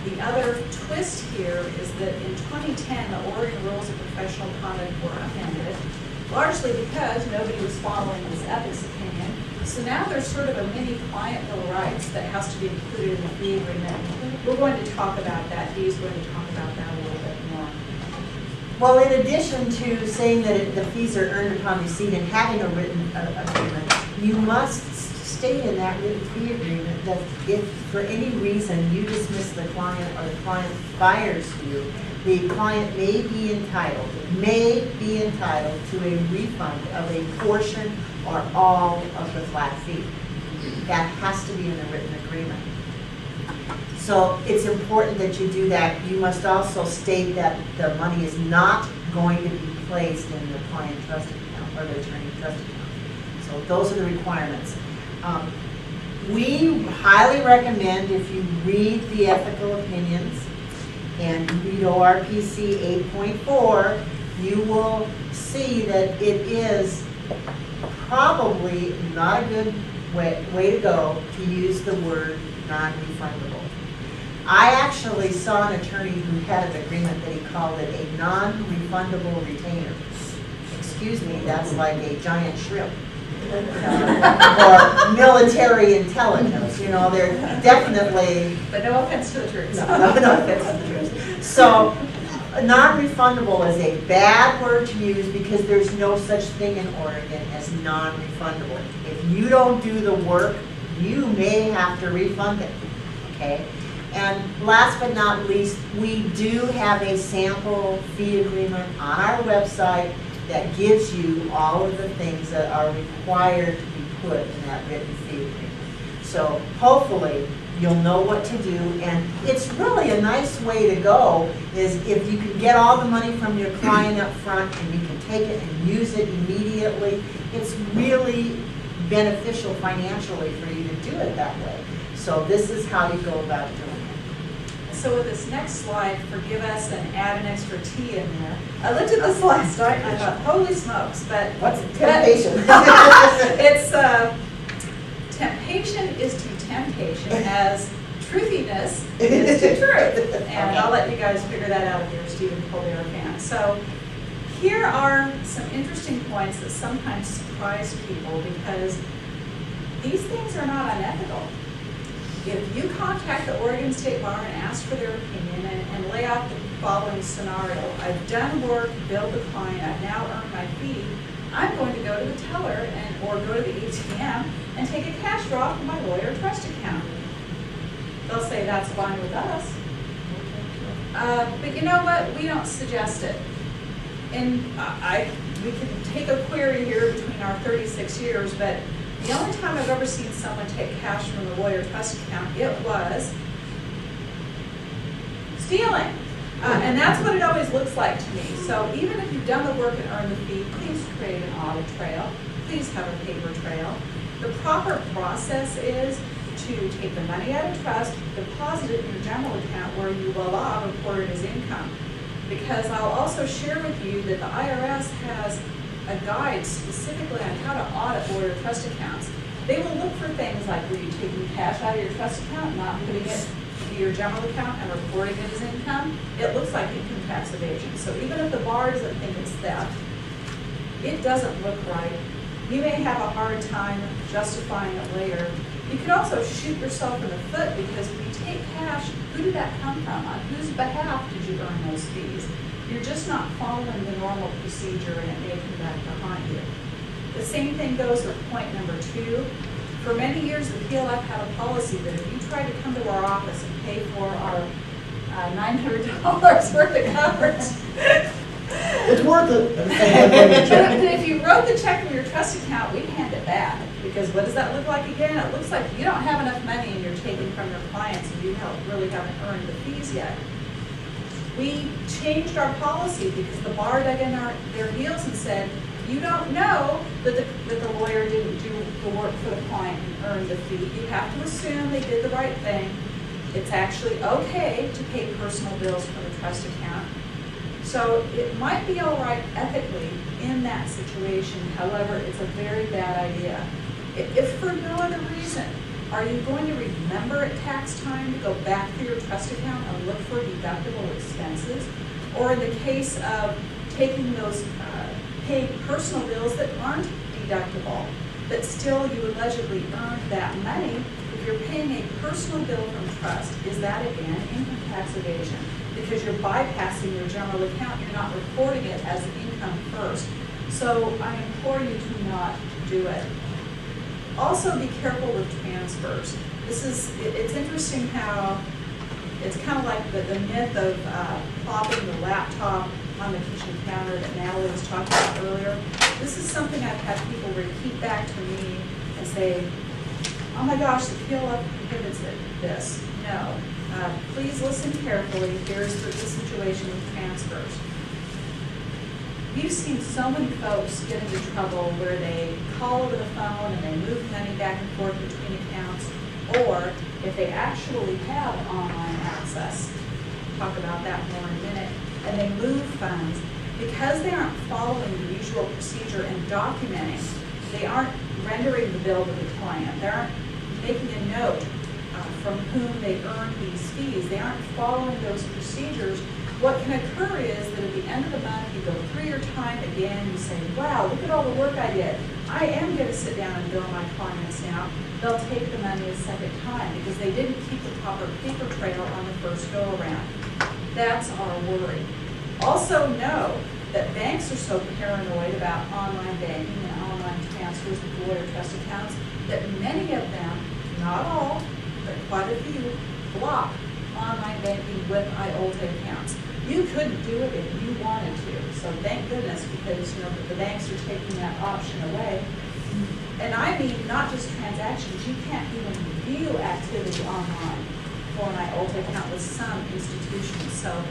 The other twist here is that in 2010, the Oregon Rules of Professional Conduct were amended, largely because nobody was following this ethics opinion. So now there's sort of a mini client bill of rights that has to be included in the fee agreement. We're going to talk about that. Dee's going to talk about that a little bit more. Well, in addition to saying that the fees are earned upon receipt and having a written agreement, you must state in that written fee agreement that if for any reason you dismiss the client or the client fires you, the client may be entitled to a refund of a portion or all of the flat fee. That has to be in the written agreement. So it's important that you do that. You must also state that the money is not going to be placed in the client trust account or the attorney trust account. So those are the requirements. We highly recommend, if you read the ethical opinions and you read ORPC 8.4, you will see that it is probably not a good way to go to use the word non-refundable. I actually saw an attorney who had an agreement that he called it a non-refundable retainer. Excuse me, that's like a giant shrimp. Or military intelligence, you know, they're definitely... But no offense to the troops. No offense to the troops. So, non-refundable is a bad word to use because there's no such thing in Oregon as non-refundable. If you don't do the work, you may have to refund it, okay? And last but not least, we do have a sample fee agreement on our website that gives you all of the things that are required to be put in that written fee agreement. So hopefully you'll know what to do, and it's really a nice way to go is if you can get all the money from your client up front and you can take it and use it immediately, it's really beneficial financially for you to do it that way. So this is how you go about doing it. So with this next slide, forgive us and add an extra T in there. I looked at this last night and I thought, holy smokes, but... What's temptation? It's, temptation is to temptation as truthiness is to truth. And I'll let you guys figure that out if you're a Stephen Colbert fan. So here are some interesting points that sometimes surprise people because these things are not unethical. If you contact the Oregon State Bar and ask for their opinion and lay out the following scenario, I've done work, billed the client, I've now earned my fee, I'm going to go to the teller or go to the ATM and take a cash draw from my lawyer trust account. They'll say that's fine with us. But you know what? We don't suggest it. And we can take a query here between our 36 years, but the only time I've ever seen someone take cash from the lawyer trust account, it was stealing. And that's what it always looks like to me. So even if you've done the work and earned the fee, please create an audit trail. Please have a paper trail. The proper process is to take the money out of trust, deposit it in your general account where you will report it as income. Because I'll also share with you that the IRS has a guide specifically on how to audit lawyer trust accounts. They will look for things like, were you taking cash out of your trust account, not putting it into your general account and reporting it as income? It looks like income tax evasion. So even if the bar doesn't think it's theft, it doesn't look right. You may have a hard time justifying it later. You could also shoot yourself in the foot because if you take cash, who did that come from? On whose behalf did you earn those fees? You're just not following the normal procedure and it may come back to haunt you. The same thing goes with point number 2. For many years, the PLF had a policy that if you tried to come to our office and pay for our $900 worth of coverage, It's worth it. but if you wrote the check from your trust account, we'd hand it back. Because what does that look like again? It looks like you don't have enough money and you're taking from your clients and you really haven't earned the fees yet. We changed our policy because the bar dug in their heels and said, you don't know that the lawyer didn't do the work for the client and earn the fee. You have to assume they did the right thing. It's actually okay to pay personal bills from the trust account. So it might be all right ethically in that situation. However, it's a very bad idea. If for no other reason, are you going to remember at tax time to go back through your trust account and look for deductible expenses? Or in the case of taking those paid personal bills that aren't deductible, but still you allegedly earned that money, if you're paying a personal bill from trust, is that again income tax evasion? Because you're bypassing your general account, you're not reporting it as income first. So I implore you to not do it. Also be careful with transfers. It's interesting how it's kind of like the myth of plopping the laptop on the kitchen counter that Natalie was talking about earlier. This is something I've had people repeat back to me and say, oh my gosh, the PLF prohibits this. No. Please listen carefully. Here's the situation with transfers. We've seen so many folks get into trouble where they call over the phone and they move money back and forth between accounts, or if they actually have online access, talk about that more in a minute, and they move funds, because they aren't following the usual procedure and documenting, they aren't rendering the bill to the client, they aren't making a note from whom they earned these fees, they aren't following those procedures. What can occur is that at the end of the month, you go through your time again, you say, wow, look at all the work I did. I am going to sit down and bill my clients now. They'll take the money a second time because they didn't keep the proper paper trail on the first go around. That's our worry. Also know that banks are so paranoid about online banking and online transfers with lawyer trust accounts that many of them, not all, but quite a few, block online banking with IOLTA accounts. You couldn't do it if you wanted to, so thank goodness, because the banks are taking that option away. And I mean not just transactions, you can't even view activity online for an IOLTA account with some institutions. So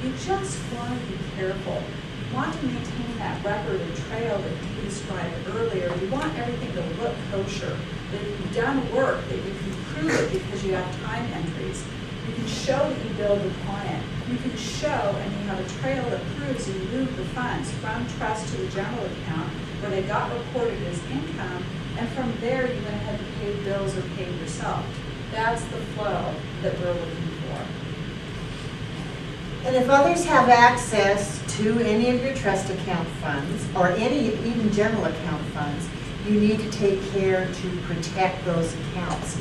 you just want to be careful. You want to maintain that record and trail that you described earlier. You want everything to look kosher, that you've done work, that you can prove it because you have time entries. You can show that you billed the client. You can show, and you have a trail that proves you moved the funds from trust to the general account where they got reported as income, and from there you went ahead and paid bills or paid yourself. That's the flow that we're looking for. And if others have access to any of your trust account funds, or even general account funds, you need to take care to protect those accounts.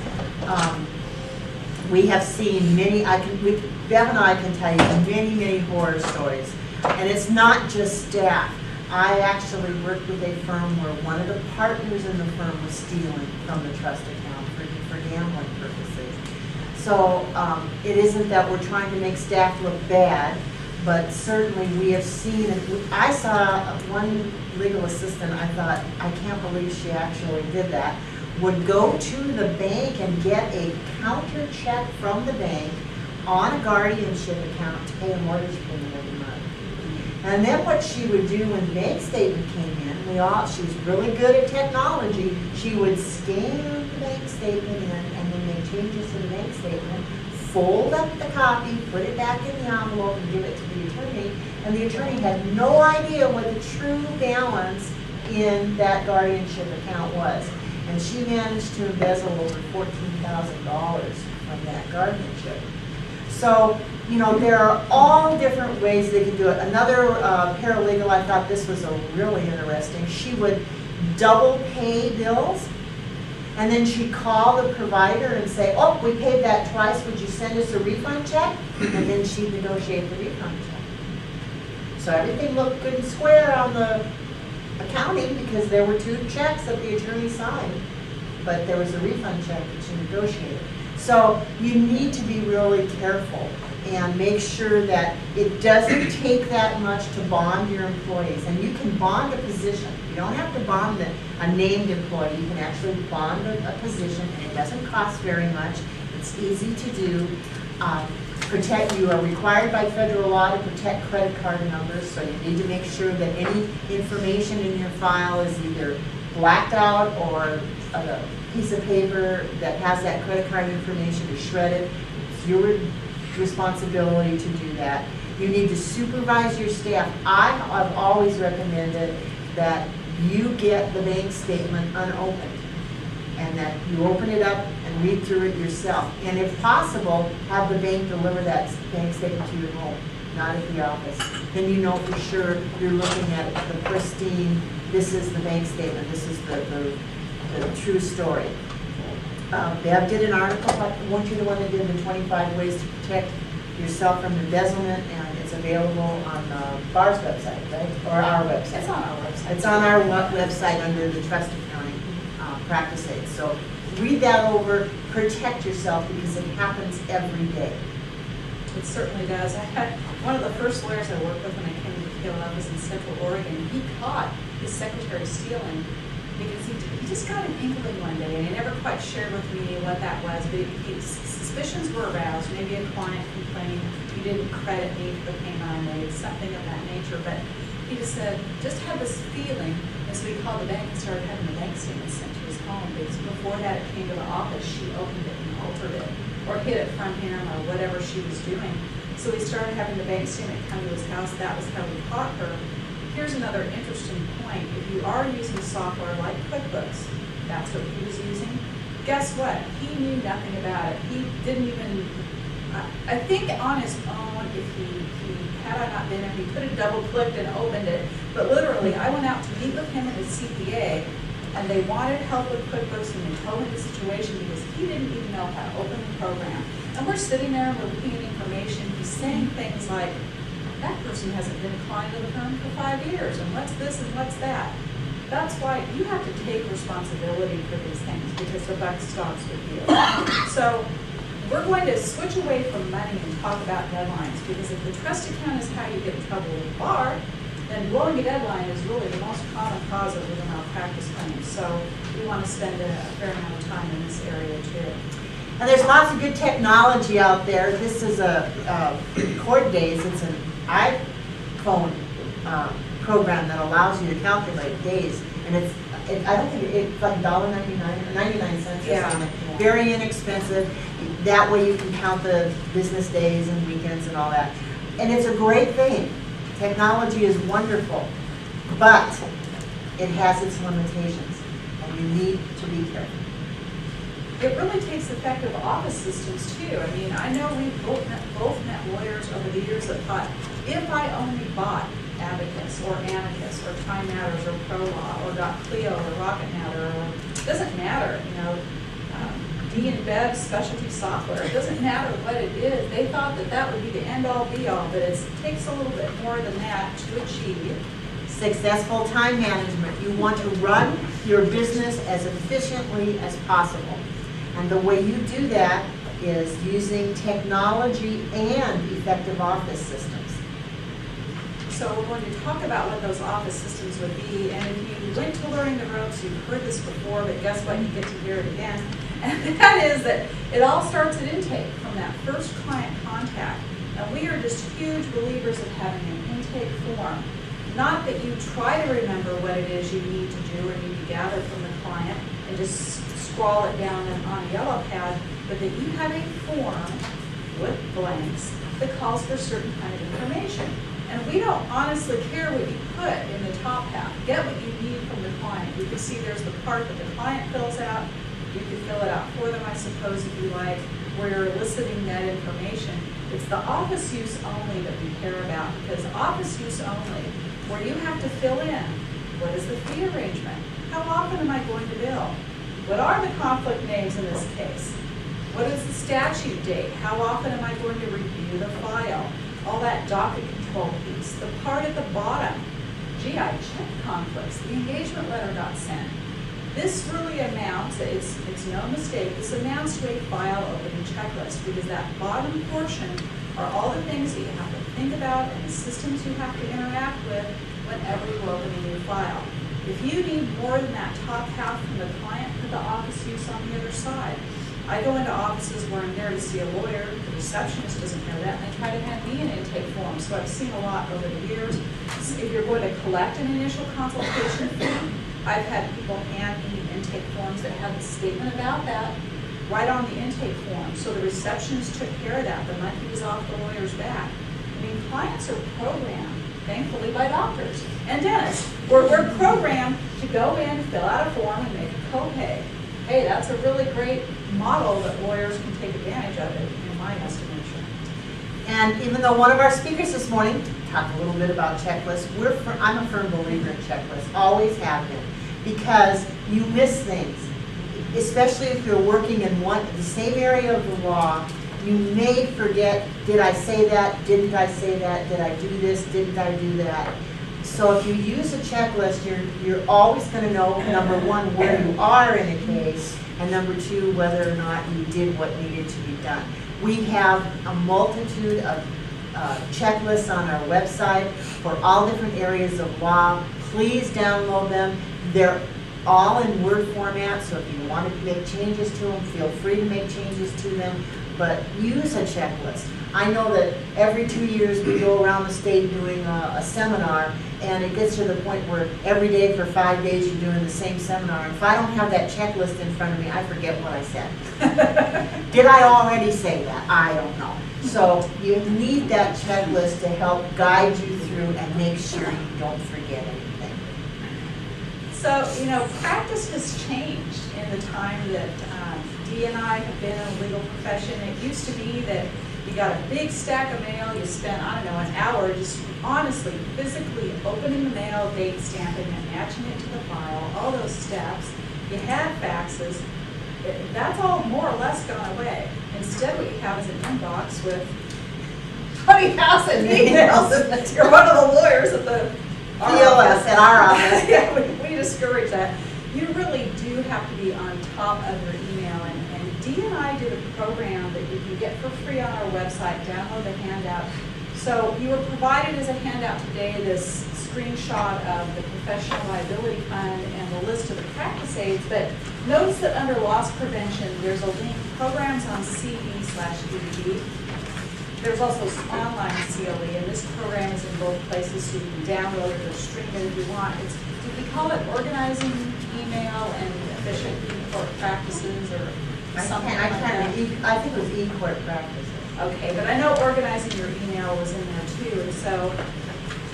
We have seen many, Bev and I can tell you many, many horror stories. And it's not just staff. I actually worked with a firm where one of the partners in the firm was stealing from the trust account for gambling purposes. So it isn't that we're trying to make staff look bad, but certainly we have seen, I saw one legal assistant, I thought, I can't believe she actually did that, would go to the bank and get a counter check from the bank on a guardianship account to pay a mortgage payment every month. And then what she would do when the bank statement came in, she was really good at technology, she would scan the bank statement in and then make changes to the bank statement, fold up the copy, put it back in the envelope and give it to the attorney, and the attorney had no idea what the true balance in that guardianship account was. And she managed to embezzle over $14,000 from that guardianship. So, you know, there are all different ways they can do it. Another paralegal, I thought this was really interesting. She would double pay bills, and then she'd call the provider and say, oh, we paid that twice, would you send us a refund check? And then she'd negotiate the refund check. So everything looked good and square on the accounting because there were 2 checks that the attorney signed, but there was a refund check that she negotiated. So you need to be really careful and make sure that it doesn't take that much to bond your employees. And you can bond a position. You don't have to bond a named employee. You can actually bond a position, and it doesn't cost very much. It's easy to do. You are required by federal law to protect credit card numbers, so you need to make sure that any information in your file is either blacked out or a piece of paper that has that credit card information is shredded. It's your responsibility to do that. You need to supervise your staff. I've always recommended that you get the bank statement unopened and that you open it up and read through it yourself. And if possible, have the bank deliver that bank statement to your home, not at the office. Then you know for sure you're looking at the pristine, this is the bank statement, this is the true story. Bev did an article, weren't you the one that did the 25 ways to protect yourself from embezzlement, and it's available on the BAR's website, right? Or our website? It's on our website. It's on our website under the trust accounting practice aid. So read that over, protect yourself because it happens every day. It certainly does. I had one of the first lawyers I worked with when I came to the field office in Central Oregon. He caught his secretary stealing because he just got an inkling one day, and he never quite shared with me what that was, but suspicions were aroused. Maybe a client complained, you didn't credit me for the payment I made, something of that nature. But he just said, just had this feeling, and so he called the bank and started having the bank statement sent to his home, because before that it came to the office, she opened it and altered it, or hid it from him, or whatever she was doing. So he started having the bank statement come to his house. That was how we caught her. Here's another interesting point. If you are using software like QuickBooks, that's what he was using, guess what? He knew nothing about it. He didn't even, I think on his own, if he had I not been there, he could have double-clicked and opened it. But literally, I went out to meet with him and his CPA, and they wanted help with QuickBooks, and they told me the situation because he didn't even know how to open the program. And we're sitting there and we're looking at information. He's saying things like, that person hasn't been a client of the firm for 5 years, and what's this and what's that? That's why you have to take responsibility for these things, because the buck stops with you. So we're going to switch away from money and talk about deadlines, because if the trust account is how you get in trouble with the bar, then blowing a deadline is really the most common cause of legal malpractice claims. So we want to spend a fair amount of time in this area too. And there's lots of good technology out there. This is Court Days. It's an iPhone program that allows you to calculate days, and I don't think it's like $1.99 or 99 cents or something. Yeah. Very inexpensive. That way you can count the business days and weekends and all that. And it's a great thing. Technology is wonderful, but it has its limitations, and you need to be careful. It really takes effective office systems too. I mean, I know we've both met lawyers over the years that thought, if I only bought Abacus or Amicus or Time Matters or ProLaw or got Clio or Rocket Matter, or it doesn't matter, you know, D&Bev specialty software, it doesn't matter what it is. They thought that that would be the end all be all, but it takes a little bit more than that to achieve Successful time management. You want to run your business as efficiently as possible. And the way you do that is using technology and effective office systems. So we're going to talk about what those office systems would be, and if you went to Learning the Ropes, you've heard this before, but guess what, you get to hear it again. And that is that it all starts at intake, from that first client contact. And we are just huge believers of having an intake form. Not that you try to remember what it is you need to do or need to gather from the client and just scrawl it down on a yellow pad, but that you have a form with blanks that calls for certain kind of information. And we don't honestly care what you put in the top half. Get what you need from the client. You can see there's the part that the client fills out. You can fill it out for them, I suppose, if you like, where you're eliciting that information. It's the office use only that we care about, because office use only, where you have to fill in, what is the fee arrangement? How often am I going to bill? What are the conflict names in this case? What is the statute date? How often am I going to review the file? All that docket control piece. The part at the bottom, gee, I checked conflicts. The engagement letter got sent. This really amounts, it's no mistake, this amounts to a file opening checklist, because that bottom portion are all the things that you have to think about and the systems you have to interact with whenever you open a new file. If you need more than that top half from the client, put the office use on the other side. I go into offices where I'm there to see a lawyer, the receptionist doesn't know that, and they try to hand me an intake form. So I've seen a lot over the years. So if you're going to collect an initial consultation fee, I've had people hand me intake forms that have a statement about that right on the intake form. So the receptionist took care of that. The monkey was off the lawyer's back. I mean, clients are programmed, thankfully, by doctors and dentists, where we're programmed to go in, fill out a form, and make a copay. Hey, that's a really great model that lawyers can take advantage of it, in my estimation. And even though one of our speakers this morning talked a little bit about checklists, I'm a firm believer in checklists, always have been, because you miss things, especially if you're working in the same area of the law. You may forget, did I say that, didn't I say that, did I do this, didn't I do that? So if you use a checklist, you're always going to know, number one, where you are in a case, and number two, whether or not you did what needed to be done. We have a multitude of checklists on our website for all different areas of law. Please download them. They're all in Word format, so if you want to make changes to them, feel free to make changes to them, but use a checklist. I know that every 2 years we go around the state doing a seminar, and it gets to the point where every day for 5 days you're doing the same seminar. And if I don't have that checklist in front of me, I forget what I said. Did I already say that? I don't know. So you need that checklist to help guide you through and make sure you don't forget anything. So, practice has changed in the time that Dee and I have been in the legal profession. It used to be that you got a big stack of mail, you spent, I don't know, an hour just honestly, physically opening the mail, date stamping it, matching it to the file, all those steps. You had faxes. That's all more or less gone away. Instead, what you have is an inbox with 20,000 emails, and you're one of the lawyers at the POS at our office. Yeah, we discourage that. You really do have to be on top of your email, and Dee and I did a program that you can get for free on our website. Download the handout. So you were provided as a handout today this screenshot of the professional liability fund and the list of the practice aids, but notice that under loss prevention there's a link, programs on CE/ED. There's also online CLE, and this program is in both places, so you can download it or stream it if you want. We call it organizing email and efficient e-court practices, or something like that. I think it was e-court practices. Okay, but I know organizing your email was in there too, and so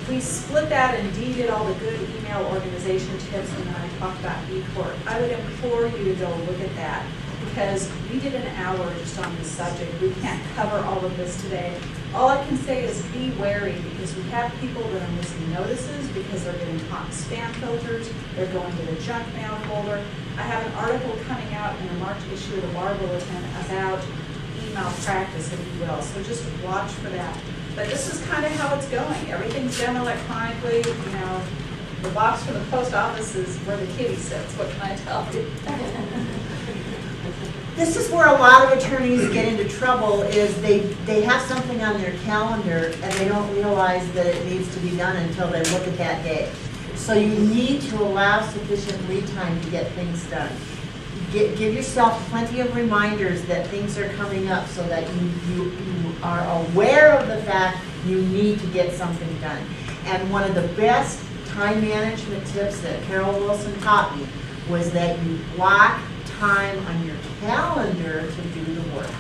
we split that, and Dee did all the good email organization tips, and then I talked about e-court. I would implore you to go look at that, because we did an hour just on this subject. We can't cover all of this today. All I can say is be wary, because we have people that are missing notices because they're getting caught in spam filters, they're going to the junk mail folder. I have an article coming out in the March issue of the Bar Bulletin about email practice, if you will, so just watch for that. But this is kind of how it's going. Everything's done electronically, The box from the post office is where the kitty sits, what can I tell you? This is where a lot of attorneys get into trouble, is they have something on their calendar and they don't realize that it needs to be done until they look at that day. So you need to allow sufficient lead time to get things done. Give yourself plenty of reminders that things are coming up so that you are aware of the fact you need to get something done. And one of the best time management tips that Carol Wilson taught me was that you block time on your calendar to do the work.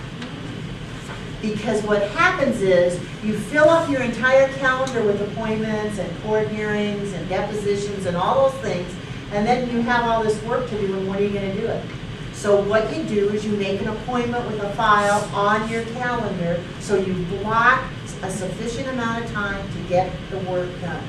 Because what happens is you fill up your entire calendar with appointments and court hearings and depositions and all those things, and then you have all this work to do, and what are you going to do it? So what you do is you make an appointment with a file on your calendar, so you block a sufficient amount of time to get the work done.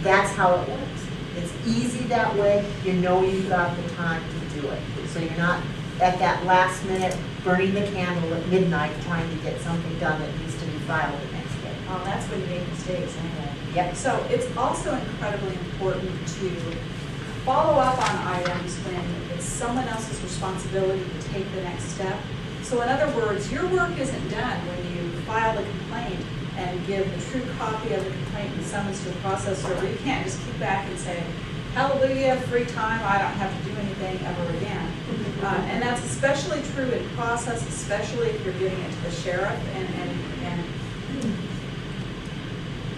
That's how it works. It's easy that way. You know you've got the time to do it. So you're not at that last minute burning the candle at midnight trying to get something done that needs to be filed the next day. Well, that's when you make mistakes anyway. Yep. So it's also incredibly important to follow up on items when it's someone else's responsibility to take the next step. So in other words, your work isn't done when you file a complaint and give the true copy of the complaint and summons to the process server. You can't just keep back and say, hallelujah, free time, I don't have to do anything ever again. And that's especially true in process, especially if you're giving it to the sheriff. And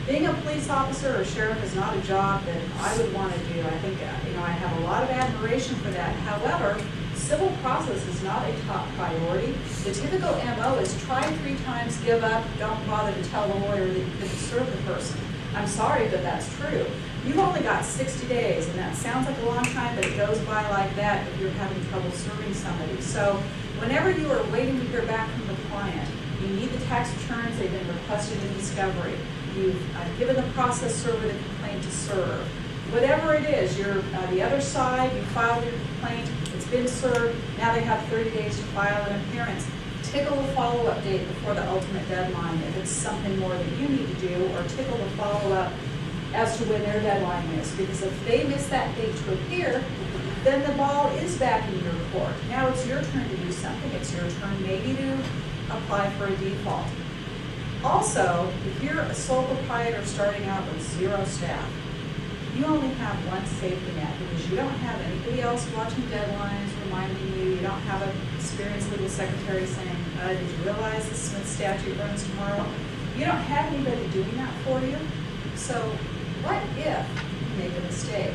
being a police officer or sheriff is not a job that I would want to do. I think, I have a lot of admiration for that. However, civil process is not a top priority. The typical MO is try 3 times, give up, don't bother to tell the lawyer that you couldn't serve the person. I'm sorry, but that's true. You've only got 60 days, and that sounds like a long time, but it goes by like that if you're having trouble serving somebody. So whenever you are waiting to hear back from the client, you need the tax returns, they've been requested in discovery. You've given the process server the complaint to serve. Whatever it is, you're the other side, you filed your complaint, it's been served, now they have 30 days to file an appearance. Tickle the follow-up date before the ultimate deadline if it's something more that you need to do, or tickle the follow-up as to when their deadline is. Because if they miss that date to appear, then the ball is back in your court. Now it's your turn to do something. It's your turn maybe to apply for a default. Also, if you're a sole proprietor starting out with 0 staff, you only have one safety net because you don't have anybody else watching deadlines, reminding you. You don't have an experienced legal secretary saying, did you realize the Smith statute runs tomorrow? You don't have anybody doing that for you. So what if you make a mistake?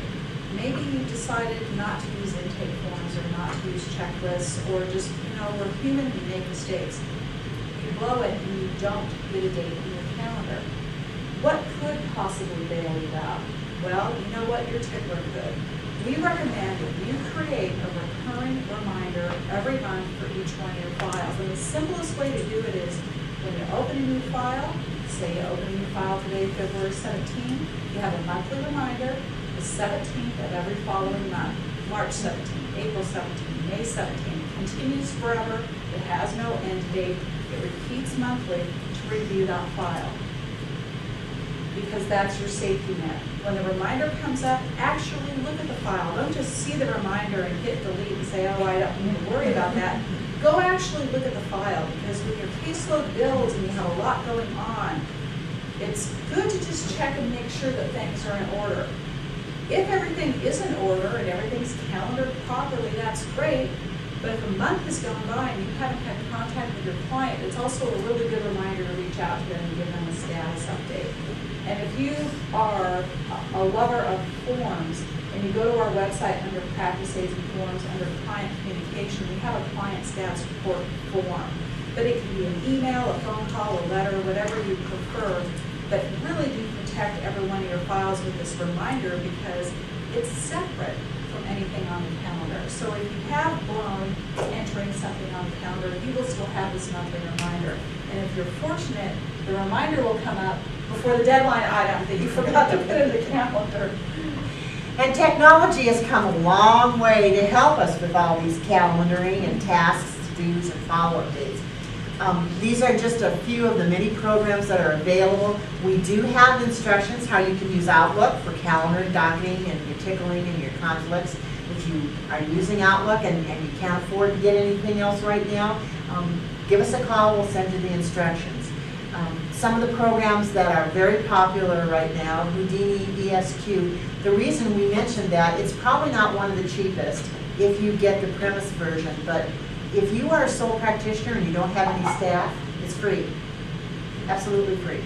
Maybe you decided not to use intake forms or not to use checklists, or just, we're human and we make mistakes. You blow it and you don't get a date in your calendar. What could possibly bail you out? Well, you know what? Your tickler could. We recommend that you create a recurring reminder every month for each one of your files. And the simplest way to do it is when you open a new file, say you open a new file today, February 17th, you have a monthly reminder, the 17th of every following month, March 17th, April 17th, May 17th, continues forever, it has no end date, it repeats monthly to review that file. Because that's your safety net. When the reminder comes up, actually look at the file. Don't just see the reminder and hit delete and say, oh, I don't need to worry about that. Go actually look at the file, because when your caseload builds and you have a lot going on, it's good to just check and make sure that things are in order. If everything is in order and everything's calendared properly, that's great. But if a month has gone by and you haven't had contact with your client, it's also a really good reminder to reach out to them and give them a status update. And if you are a lover of forms and you go to our website under practice aids and forms, under client communication, we have a client status report form. But it can be an email, a phone call, a letter, whatever you prefer. But really do protect every one of your files with this reminder, because it's separate from anything on the calendar. So if you have blown entering something on the calendar, you will still have this monthly reminder. And if you're fortunate, the reminder will come up before the deadline item that you forgot to put in the calendar. And technology has come a long way to help us with all these calendaring and tasks, to-dos, and follow-up dates. These are just a few of the many programs that are available. We do have instructions how you can use Outlook for calendar, docketing, and your tickling and your conflicts. If you are using Outlook and you can't afford to get anything else right now, give us a call, we'll send you the instructions. Some of the programs that are very popular right now, Houdini, ESQ, the reason we mentioned that, it's probably not one of the cheapest if you get the premise version, but if you are a sole practitioner and you don't have any staff, it's free, absolutely free.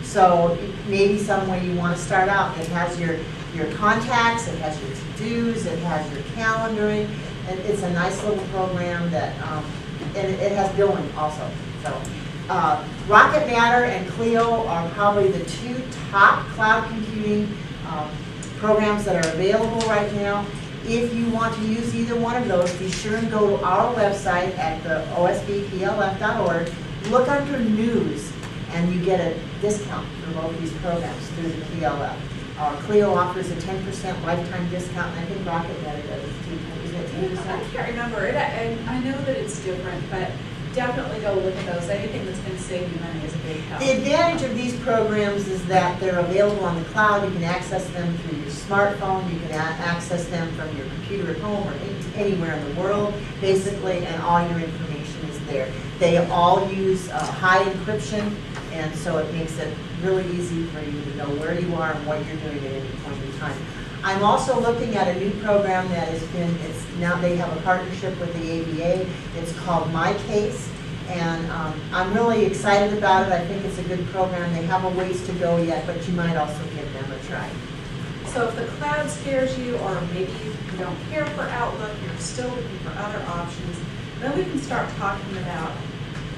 So maybe some way you want to start out. It has your contacts, it has your to-dos, it has your calendaring, and it's a nice little program that, and it has billing also. So, Rocket Matter and Clio are probably the two top cloud computing programs that are available right now. If you want to use either one of those, be sure and go to our website at the osbplf.org, look under news, and you get a discount for both these programs through the PLF. Clio offers a 10% lifetime discount, and I think Rocket Matter does too. Isn't it 10%? I can't remember it, and I know that it's different, but definitely go look at those. Anything that's going to save you money is a big help. The advantage of these programs is that they're available on the cloud. You can access them through your smartphone. You can access them from your computer at home or anywhere in the world, basically, and all your information is there. They all use high encryption, and so it makes it really easy for you to know where you are and what you're doing at any point in time. I'm also looking at a new program that has been, now they have a partnership with the ABA. It's called My Case, and I'm really excited about it. I think it's a good program. They have a ways to go yet, but you might also give them a try. So if the cloud scares you, or maybe you don't care for Outlook, you're still looking for other options, then we can start talking about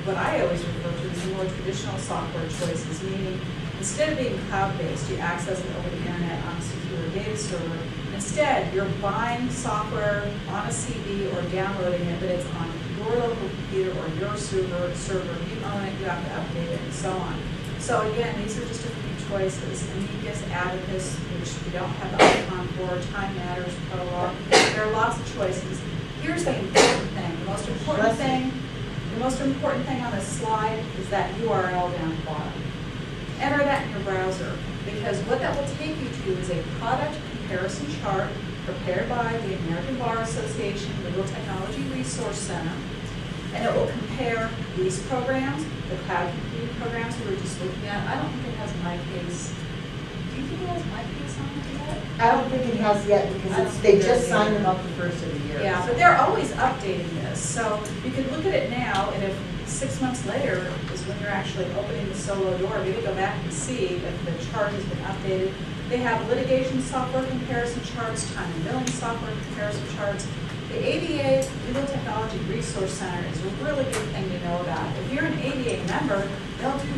what I always refer to as the more traditional software choices, meaning instead of being cloud-based, you access it over the internet on a secure data server. Instead, you're buying software on a CD or downloading it, but it's on your local computer or your server. You own it, you have to update it, and so on. So again, these are just a few choices. Amicus, Abacus, which we don't have the icon for, Time Matters, Prolog. There are lots of choices. Here's the important thing. The most important thing on this slide is that URL down the bottom. Enter that in your browser, because what that will take you to is a product comparison chart prepared by the American Bar Association Legal Technology Resource Center, and it will compare these programs, the cloud computing programs we were just looking at. I don't think it has My Case. Do you think it has My Case on it yet? I don't think it has yet, because they just signed them up the first of the year. Yeah, but they're always updating this, so you could look at it now, and if 6 months later is when you're actually opening the solo door, maybe go back and see if the chart has been updated. They have litigation software comparison charts, time and billing software comparison charts. The ABA Legal Technology Resource Center is a really good thing to know about. If you're an ABA member, they'll do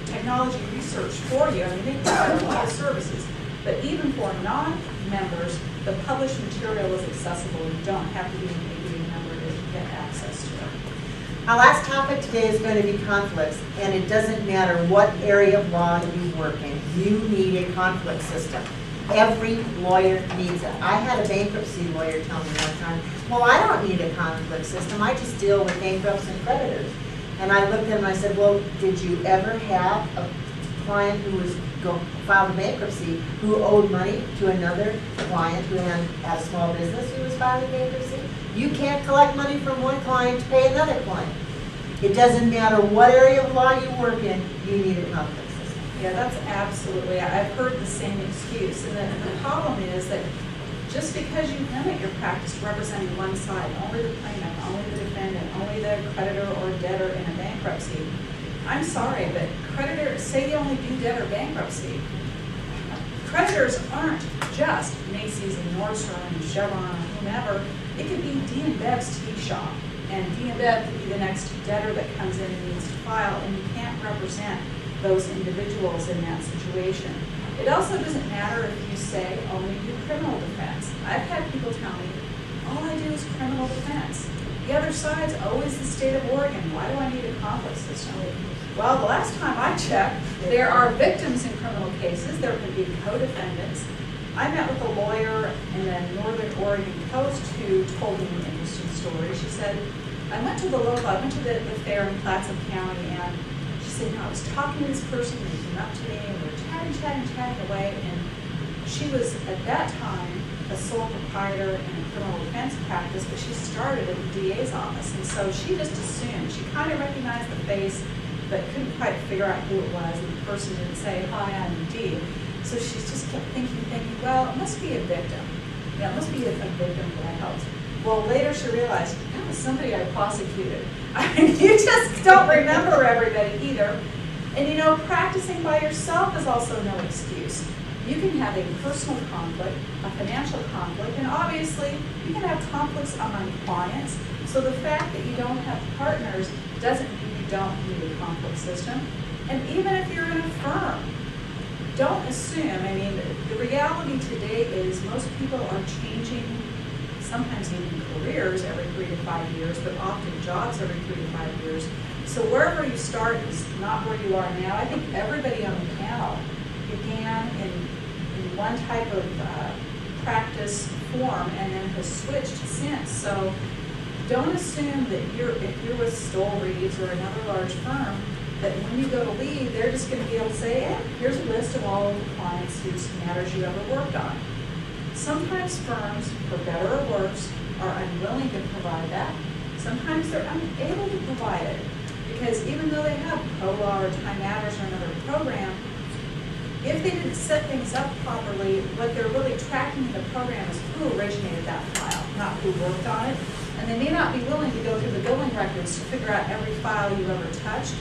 technology research for you. I mean, they provide a lot of services. But even for non-members, the published material is accessible. You don't have to be an ABA member to get access to it. Our last topic today is going to be conflicts, and it doesn't matter what area of law you work in, you need a conflict system. Every lawyer needs it. I had a bankruptcy lawyer tell me one time, well, I don't need a conflict system, I just deal with bankrupts and creditors. And I looked at him and I said, well, did you ever have a client who was filed a bankruptcy who owed money to another client who had a small business who was filing bankruptcy? You can't collect money from one client to pay another client. It doesn't matter what area of law you work in, you need a conflict system. Yeah, that's absolutely, I've heard the same excuse. And then the problem is that just because you limit your practice to representing one side, only the plaintiff, only the defendant, only the creditor or debtor in a bankruptcy, I'm sorry, but creditors, say they only do debtor bankruptcy. Creditors aren't just Macy's and Nordstrom and Chevron or whomever. It could be Dean Bev's tea shop, and Dean Bev could be the next debtor that comes in and needs to file, and you can't represent those individuals in that situation. It also doesn't matter if you say only do criminal defense. I've had people tell me, all I do is criminal defense. The other side's always the state of Oregon. Why do I need a conflict system? Well, the last time I checked, there are victims in criminal cases. There could be co-defendants. I met with a lawyer in the Northern Oregon coast who told me an interesting story. She said, I went to the fair in Clatsop County, and she said, I was talking to this person, and they came up to me, and we were chatting away, and she was, at that time, a sole proprietor in a criminal defense practice, but she started at the DA's office, and so she just assumed, she kind of recognized the face, but couldn't quite figure out who it was, and the person didn't say, hi, I'm Dee. So she just kept thinking, well, it must be a victim. It must be a victim that I helped. Well, later she realized, that was somebody I prosecuted. I mean, you just don't remember everybody either. And practicing by yourself is also no excuse. You can have a personal conflict, a financial conflict, and obviously you can have conflicts among clients. So the fact that you don't have partners doesn't mean you don't need a conflict system. And even if you're in a firm, don't assume. I mean, the reality today is most people are changing, sometimes even careers every 3 to 5 years, but often jobs every 3 to 5 years. So wherever you start is not where you are now. I think everybody on the panel began in one type of practice form and then has switched since. So don't assume that if you're with Stoll Reeves or another large firm, that when you go to leave, they're just going to be able to say, here's a list of all of the clients whose matters you ever worked on. Sometimes firms, for better or worse, are unwilling to provide that. Sometimes they're unable to provide it because even though they have COLA or Time Matters or another program, if they didn't set things up properly, what they're really tracking in the program is who originated that file, not who worked on it. And they may not be willing to go through the billing records to figure out every file you ever touched.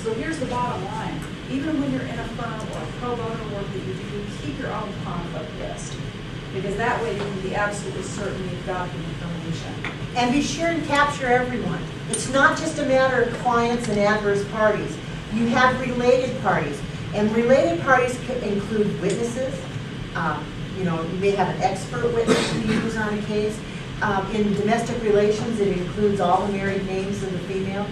So here's the bottom line. Even when you're in a firm or pro bono work that you do, keep your own conflict list. Because that way you can be absolutely certain you've got the information. And be sure and capture everyone. It's not just a matter of clients and adverse parties. You have related parties. And related parties could include witnesses. You may have an expert witness who you use on a case. In domestic relations, it includes all the married names of the female.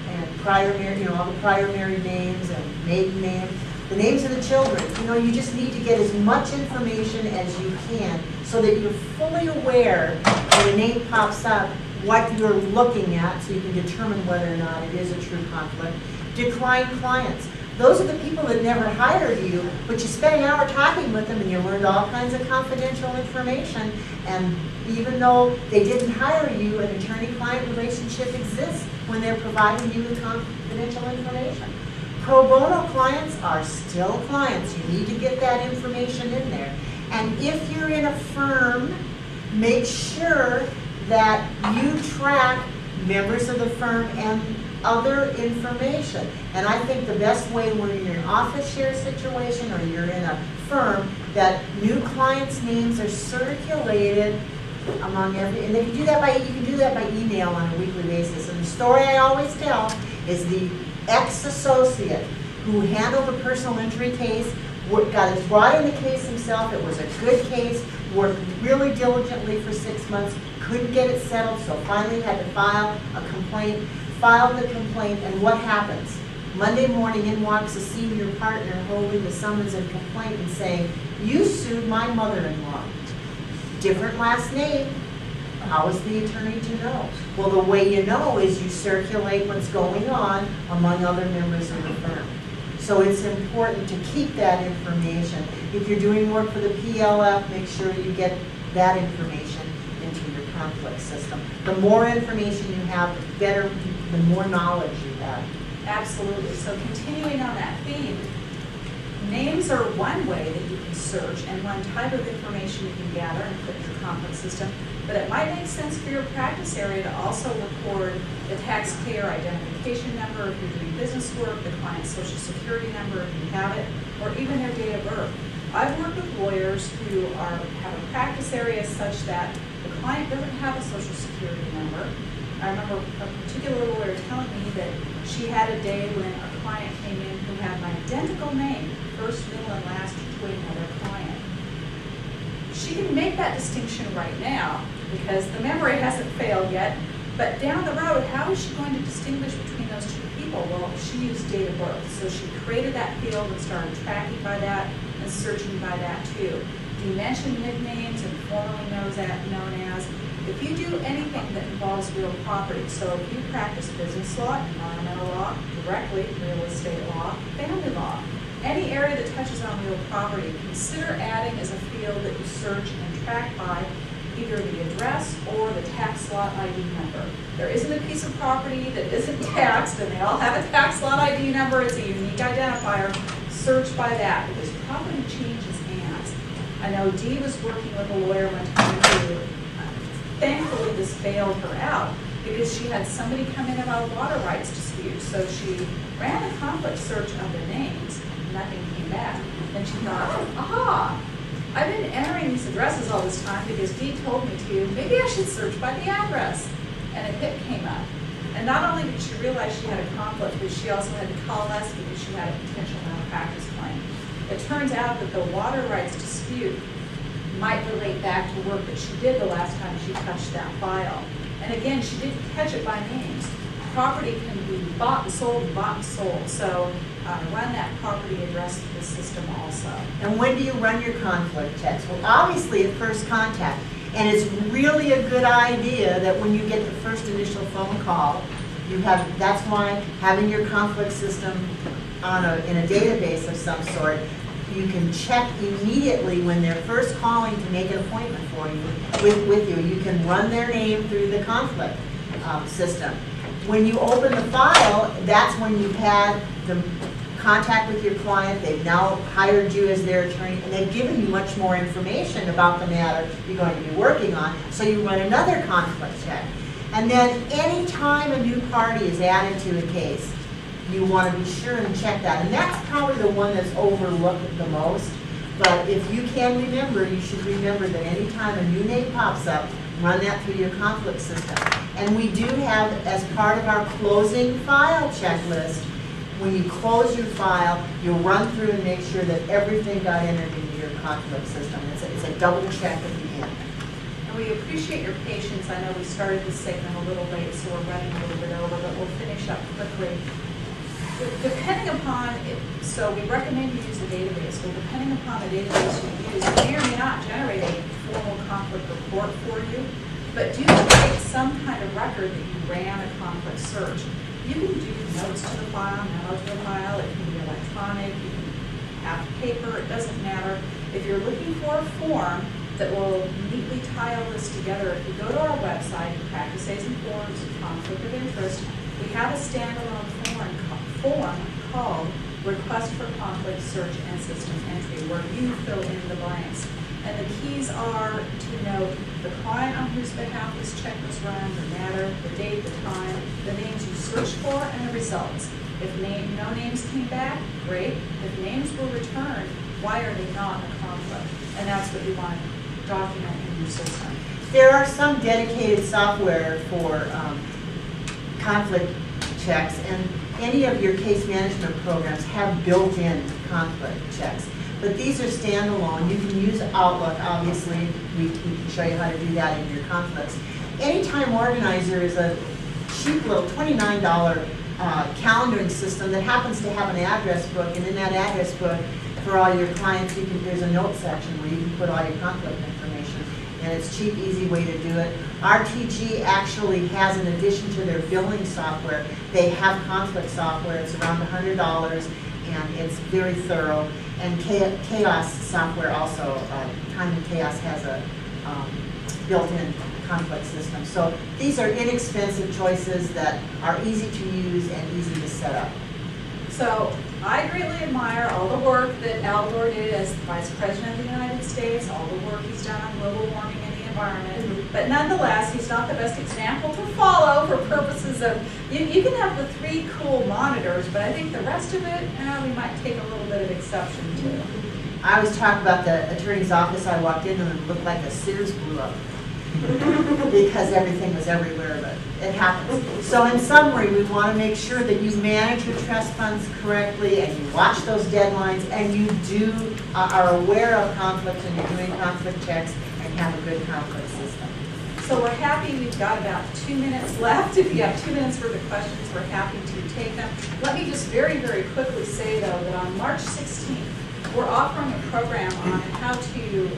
And prior married, all the prior married names and maiden names, the names of the children. You just need to get as much information as you can so that you're fully aware when a name pops up what you're looking at so you can determine whether or not it is a true conflict. Decline clients. Those are the people that never hired you, but you spent an hour talking with them and you learned all kinds of confidential information. And even though they didn't hire you, an attorney-client relationship exists when they're providing you with confidential information. Pro bono clients are still clients. You need to get that information in there. And if you're in a firm, make sure that you track members of the firm and other information. And I think the best way when you're in an office share situation or you're in a firm, that new clients' names are circulated among and you can do that by email on a weekly basis. And the story I always tell is the ex-associate who handled the personal injury case, brought in the case himself. It was a good case, worked really diligently for 6 months, couldn't get it settled, so finally had to file a complaint, filed the complaint, and what happens? Monday morning in walks a senior partner holding the summons and complaint and saying, you sued my mother-in-law. Different last name. How is the attorney to know? Well, the way you know is you circulate what's going on among other members of the firm. So it's important to keep that information. If you're doing work for the PLF, make sure you get that information into your conflict system. The more information you have, the better, the more knowledge you have. Absolutely. So continuing on that theme, names are one way that you can search and one type of information you can gather and put in your conflict system. But it might make sense for your practice area to also record the taxpayer identification number if you're doing business work, the client's social security number if you have it, or even their date of birth. I've worked with lawyers who have a practice area such that the client doesn't have a social security number. I remember a particular lawyer telling me that she had a day when a client came in who had an identical name, first, middle, and last, to another client. She can make that distinction right now because the memory hasn't failed yet, but down the road, how is she going to distinguish between those two people? Well, she used date of birth, so she created that field and started tracking by that and searching by that too. You mentioned nicknames and formerly known as. If you do anything that involves real property, so if you practice business law, environmental law, directly, real estate law, family law, any area that touches on real property, consider adding as a field that you search and track by either the address or the tax lot ID number. There isn't a piece of property that isn't taxed, and they all have a tax lot ID number. It's a unique identifier. Search by that, because property changes hands. I know Dee was working with a lawyer one time who, thankfully, this bailed her out because she had somebody come in about a water rights dispute. So she ran a conflict search of the names. Nothing came back. Then she thought, aha, I've been entering these addresses all this time because Dee told me to. Maybe I should search by the address. And a hit came up. And not only did she realize she had a conflict, but she also had to call us because she had a potential malpractice claim. It turns out that the water rights dispute might relate back to work that she did the last time she touched that file. And again, she didn't catch it by names. Property can be bought and sold and bought and sold. So run that property address through the system also. And when do you run your conflict checks? Well, obviously at first contact. And it's really a good idea that when you get the first initial phone call, that's why having your conflict system in a database of some sort, you can check immediately when they're first calling to make an appointment for you, with you. You can run their name through the conflict system. When you open the file, that's when you've had the contact with your client, they've now hired you as their attorney, and they've given you much more information about the matter you're going to be working on, so you run another conflict check. And then any time a new party is added to a case, you want to be sure and check that. And that's probably the one that's overlooked the most. But if you can remember, you should remember that any time a new name pops up, run that through your conflict system. And we do have, as part of our closing file checklist, when you close your file, you'll run through and make sure that everything got entered into your conflict system. It's a double check at the end. And we appreciate your patience. I know we started this segment a little late, so we're running a little bit over, but we'll finish up quickly. Depending upon it, so we recommend you use a database. Well, depending upon the database you use, it may or may not generate a formal conflict report for you, but do create some kind of record that you ran a conflict search. You can do notes to the file, memo to the file. It can be electronic. You can have paper. It doesn't matter. If you're looking for a form that will neatly tie all this together, if you go to our website, Practice A's and Forms, Conflict of Interest, we have a standalone form called Request for Conflict Search and System Entry, where you fill in the blanks. And the keys are to note the client on whose behalf this check was run, the matter, the date, the time, the names you searched for, and the results. If no names came back, great. If names were returned, why are they not in a conflict? And that's what you want to document in your system. There are some dedicated software for conflict checks, and any of your case management programs have built-in conflict checks. But these are standalone. You can use Outlook, obviously. We can show you how to do that in your conflicts. Anytime Organizer is a cheap little $29 calendaring system that happens to have an address book, and in that address book, for all your clients, there's a note section where you can put all your conflict information. And it's cheap, easy way to do it. RTG actually has, in addition to their billing software, they have conflict software. It's around $100, and it's very thorough. And Chaos software also, Time and Chaos has a built-in conflict system. So these are inexpensive choices that are easy to use and easy to set up. So I greatly admire all the work that Al Gore did as Vice President of the United States, all the work he's done on global warming and the environment. But nonetheless, he's not the best example to follow for purposes of, you can have the 3 cool monitors, but I think the rest of it, we might take a little bit of exception to. I was talking about the attorney's office. I walked in and it looked like a Sears blew up because everything was everywhere, but it happens. So in summary, we want to make sure that you manage your trust funds correctly and you watch those deadlines and you are aware of conflicts and you're doing conflict checks and have a good conflict system. So we're happy we've got about 2 minutes left. If you have 2 minutes for the questions, we're happy to take them. Let me just very, very quickly say, though, that on March 16th, we're offering a program on how to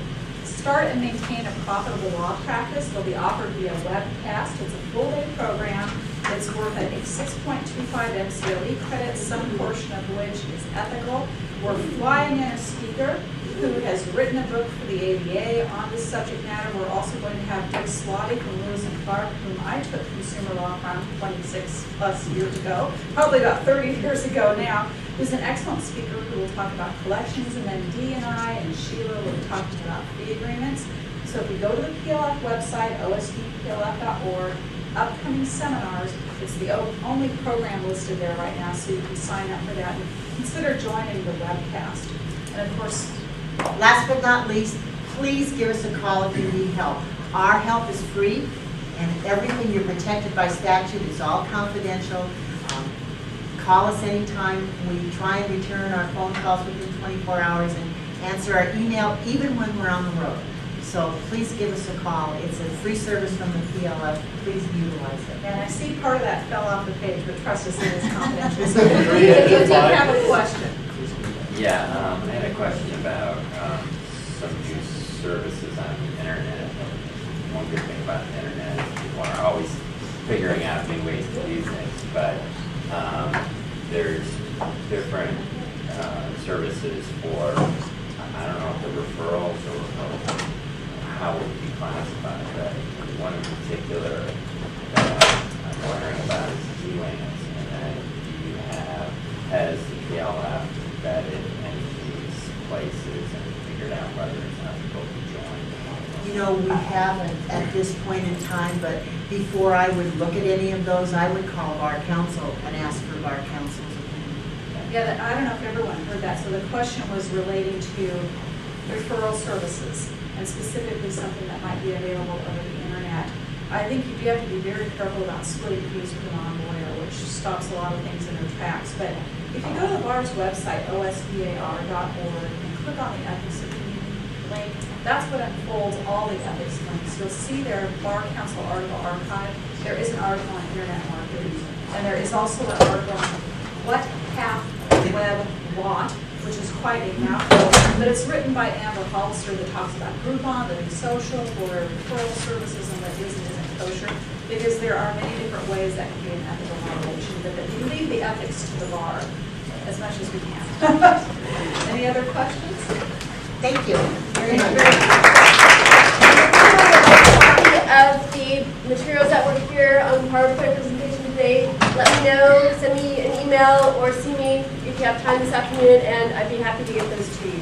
start and maintain a profitable law practice. They'll be offered via webcast. It's a full-day program. It's worth, I think, 6.25 MCLE credits, some portion of which is ethical. We're flying in a speaker who has written a book for the ABA on this subject matter. We're also going to have Dick Slotty from Lewis and Clark, whom I took consumer law from 26 plus years ago, probably about 30 years ago now, who's an excellent speaker who will talk about collections, and then Dee and I and Sheila will be talking about fee agreements. So if you go to the PLF website, osdplf.org, upcoming seminars, it's the only program listed there right now, so you can sign up for that and consider joining the webcast. And of course, last but not least, please give us a call if you need help. Our help is free, and everything you're protected by statute is all confidential. Call us anytime. We try and return our phone calls within 24 hours and answer our email even when we're on the road. So please give us a call. It's a free service from the PLF. Please utilize it. and I see part of that fell off the page, but trust us, it is confidential. So if you do have a question. Yeah, I had a question about some new services on the internet. One good thing about the internet is people are always figuring out new ways to do things, but there's different services for, I don't know if they're referrals or how would it be classified, but one in particular that I'm wondering about is E-Lands, and then do you have, has the PLF vetted any of these places and figured out whether it's ethical to join? You know, we haven't at this point in time, but before I would look at any of those, I would call bar counsel and ask for bar counsel's opinion. Yeah, I don't know if everyone heard that. So the question was relating to referral services, and specifically something that might be available over the internet. I think you do have to be very careful about splitting fees with a non-lawyer, which stops a lot of things in their tracks. But if you go to the bar's website, osbar.org, and click on the ethics opinion link, that's what unfolds all the ethics links. You'll see their Bar Council article archive. There is an article on internet marketing, and there is also an article on what half web want, which is quite a mouthful, but it's written by Amber Hollister that talks about Groupon, the new social, for referral services, and what is and isn't kosher, because there are many different ways that can be an ethical violation, but that we leave the ethics to the bar as much as we can. Any other questions? Thank you. Very much. Of the materials that were here on PowerPoint presentation today, let me know, send me an email or see me if you have time this afternoon, and I'd be happy to get those to you.